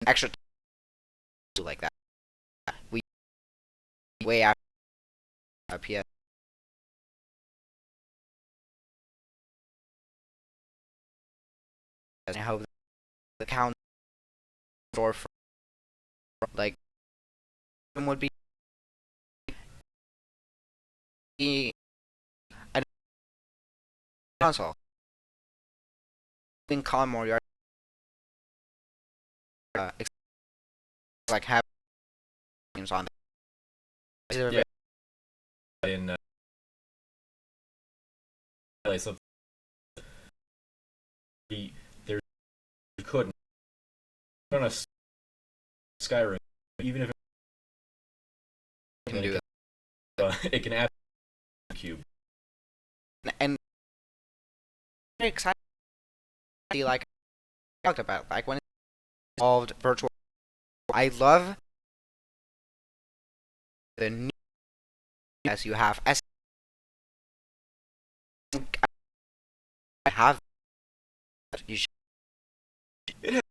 extra like that. We way after PS. I hope the count store for like would be a console. In Colin Moriarty, like have games on there. Yeah. In place of there you couldn't on a Skyrim even if It can do that. it can add cube And very excited to see like I talked about like when it involved virtual. I love the new as you have as I have you should it has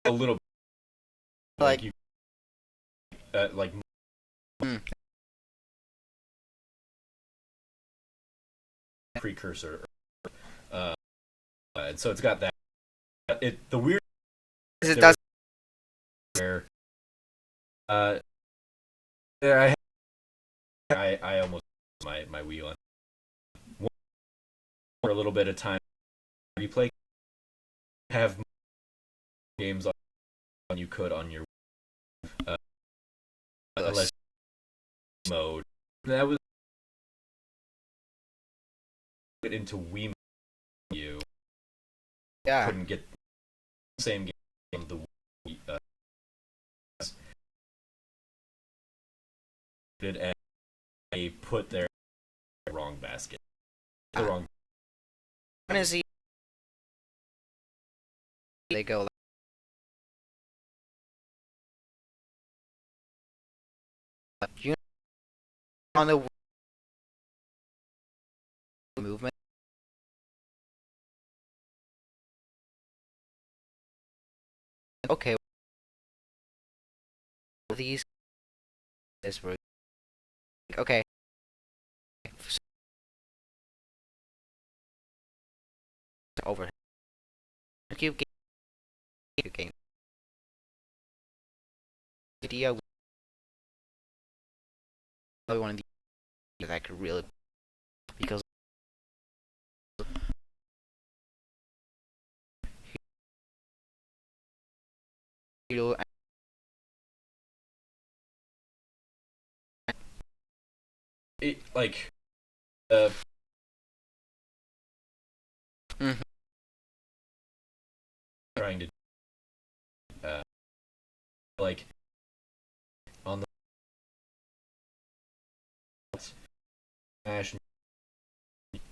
a little like you like mm, precursor and so it's got that the weird it does where yeah, I almost my Wii on for a little bit of time you play have games on you could on your unless mode that was into Wii you yeah couldn't get the same game on the Wii and they put their wrong basket the wrong when is he they go like, you know, on the movement okay these is okay over cube game idea one of these that could really because you it, like mm-hmm. trying to like on the Smash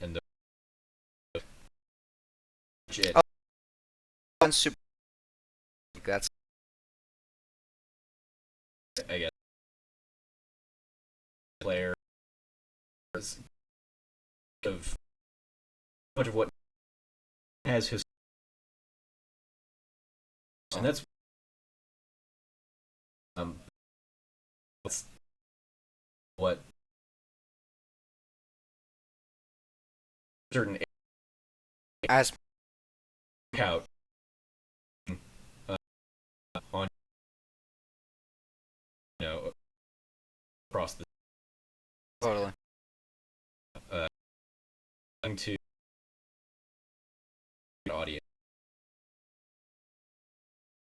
and the it, on super that's I guess player of much of what has his and that's what's what certain as out across the Totally. to audience.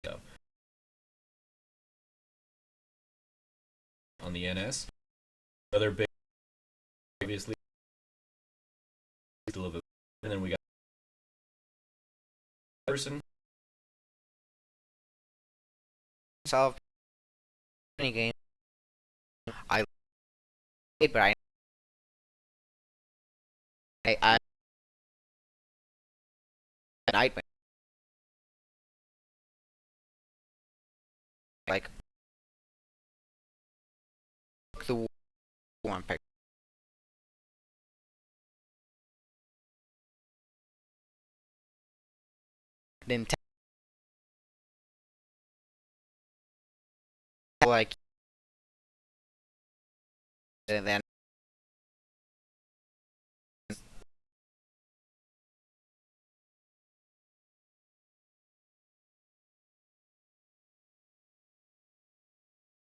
So, on the NS, other big previously a little bit, and then we got person. Solve any game I played, but I Nightmare like the one pick. Nintendo like and then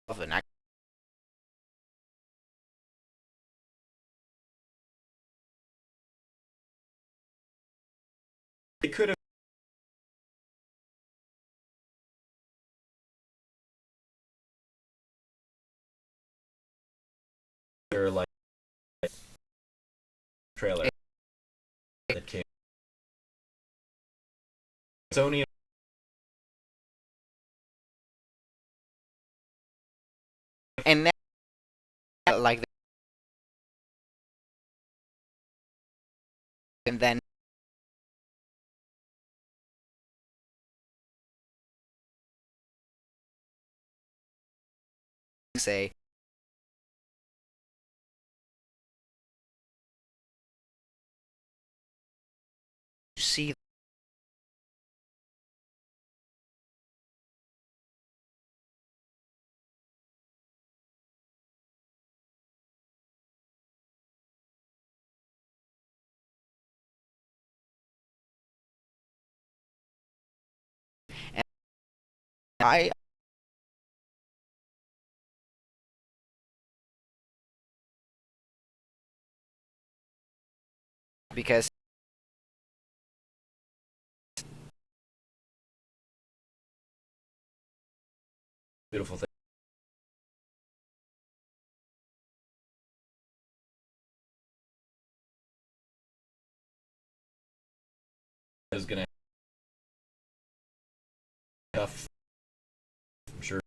of the night. They could have. They're like trailer that came. Sony And then like and then say see and I because beautiful thing is gonna have stuff. I'm sure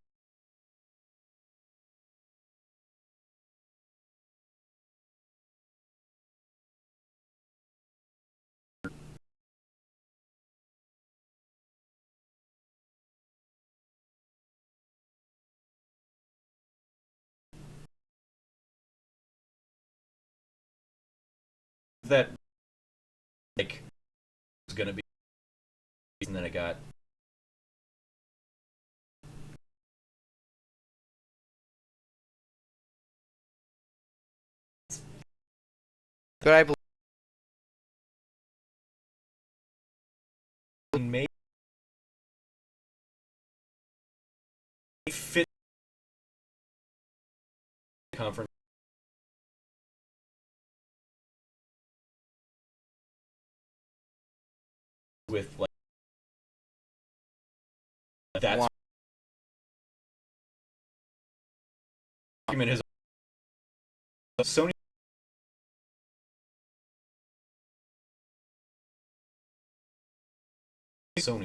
that like is gonna be, and then it got. but I believe May fit conference with like that one argument has Sony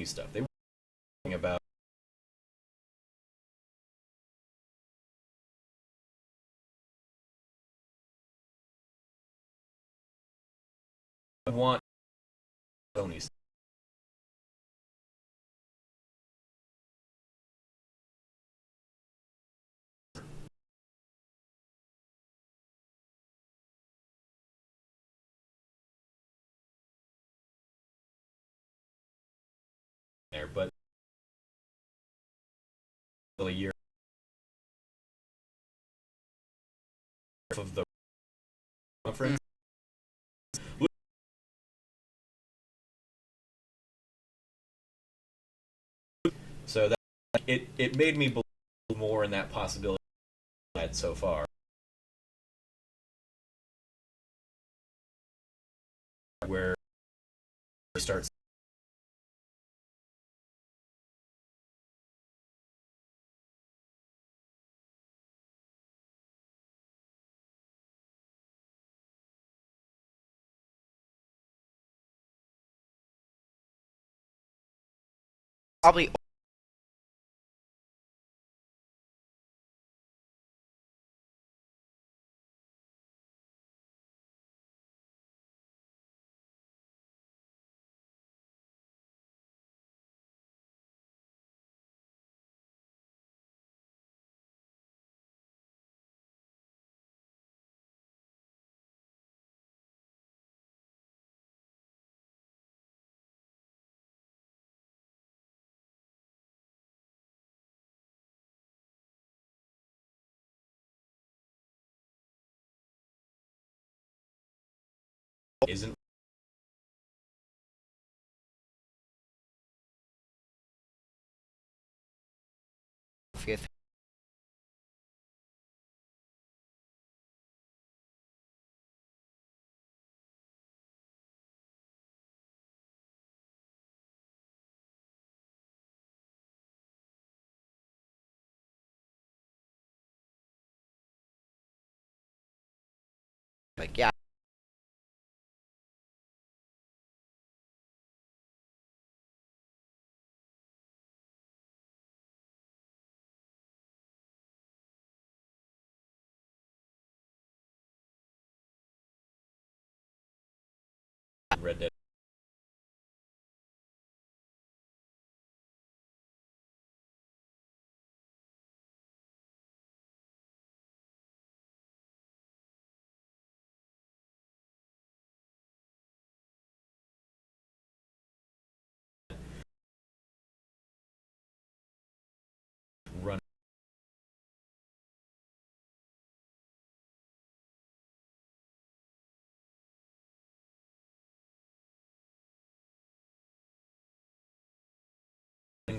stuff. They were talking about want Sony stuff there, but a year of the conference. So that it made me believe more in that possibility I had so far. where it starts. Probably Isn't fifth. Like, yeah. Red Dead? Run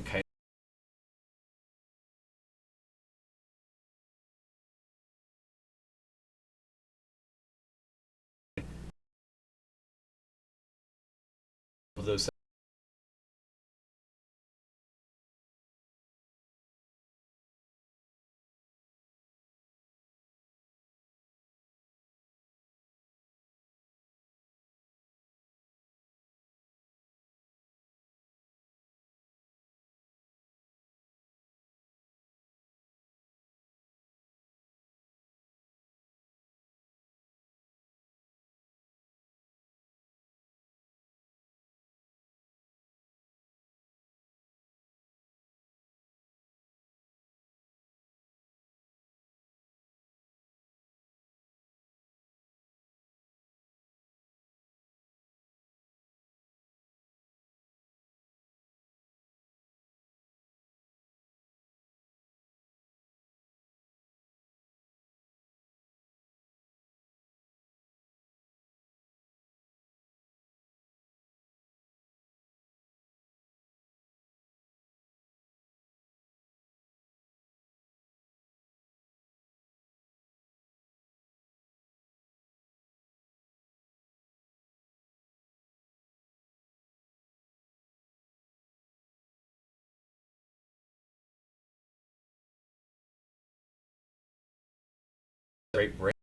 kind of those great break.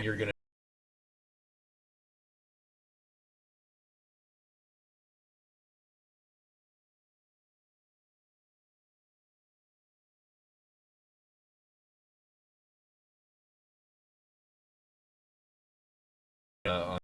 you're gonna uh,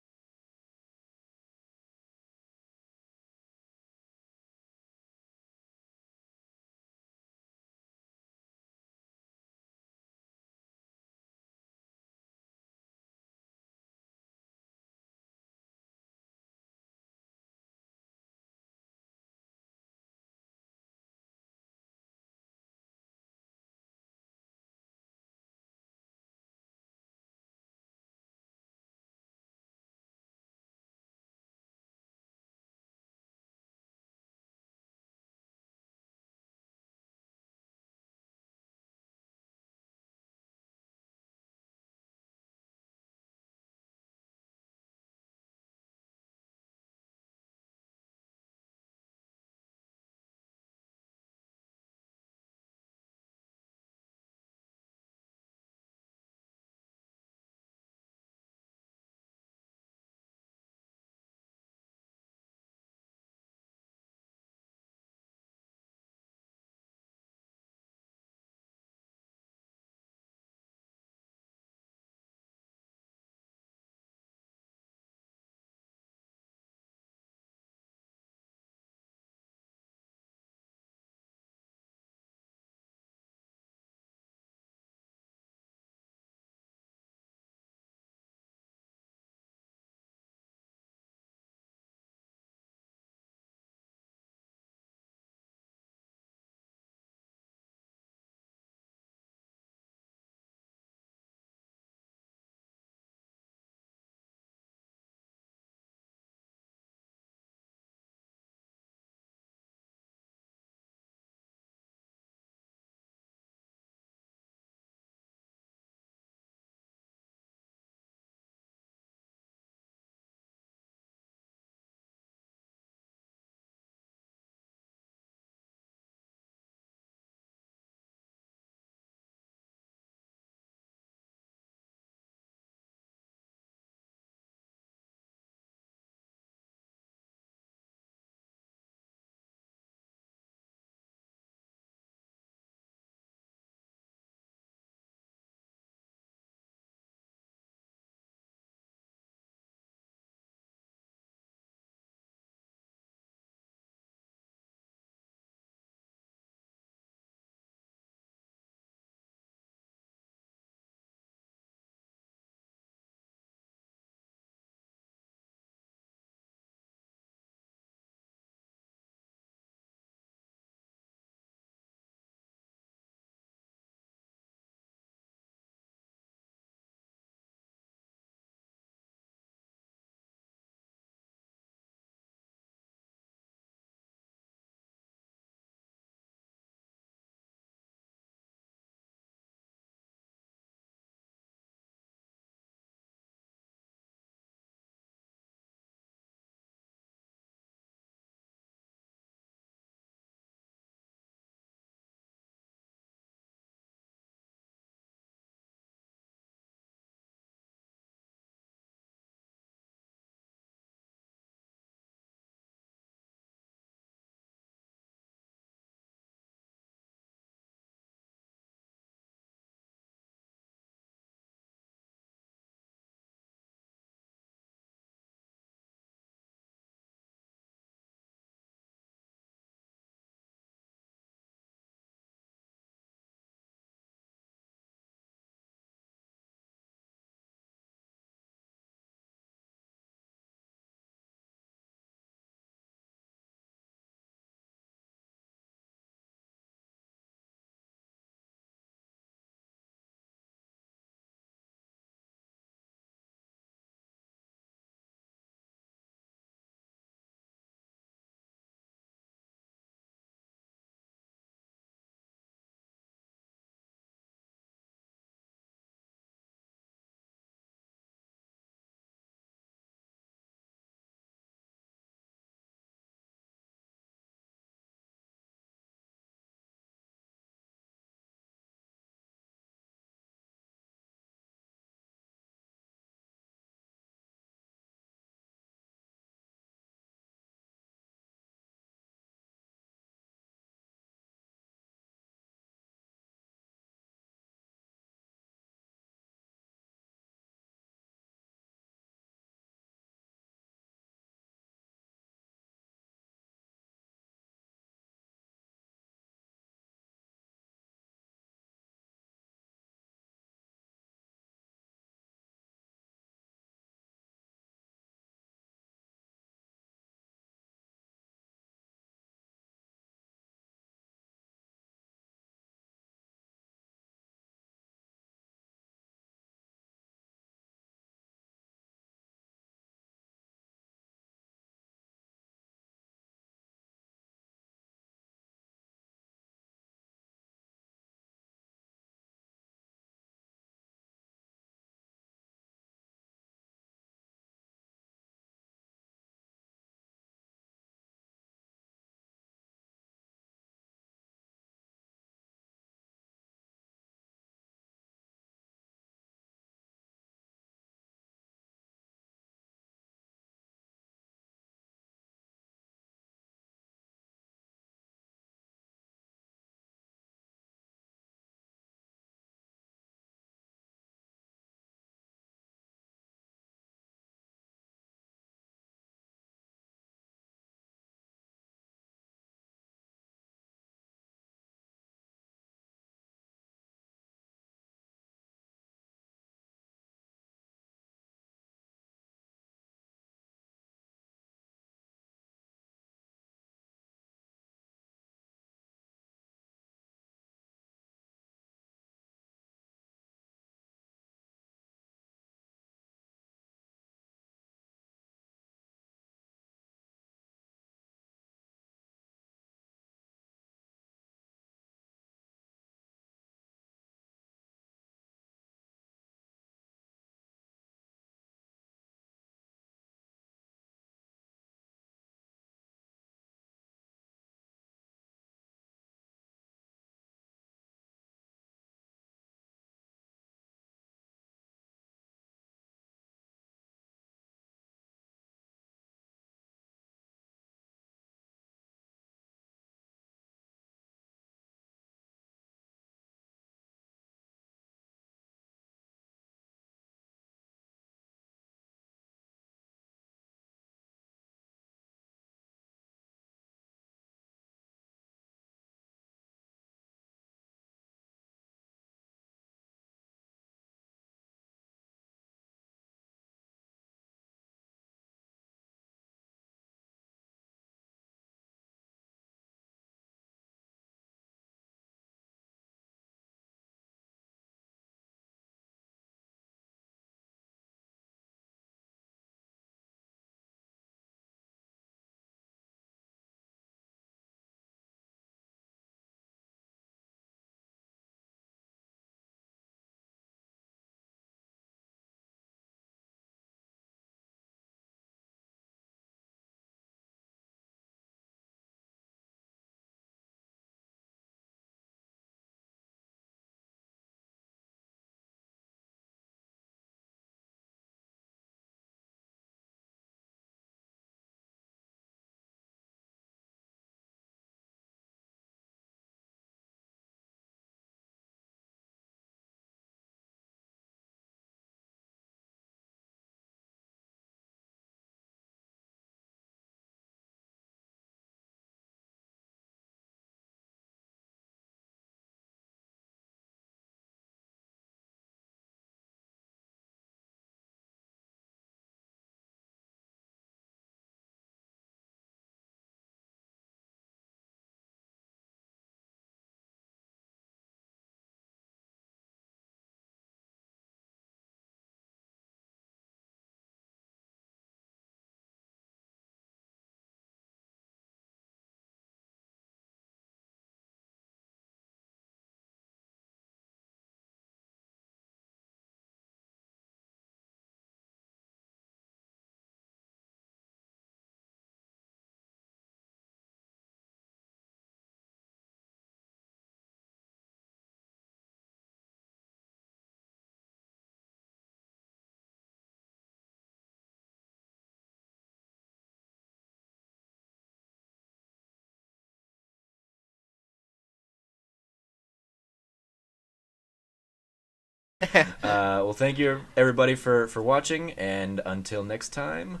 Well, thank you everybody for watching, and until next time,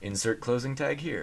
insert closing tag here.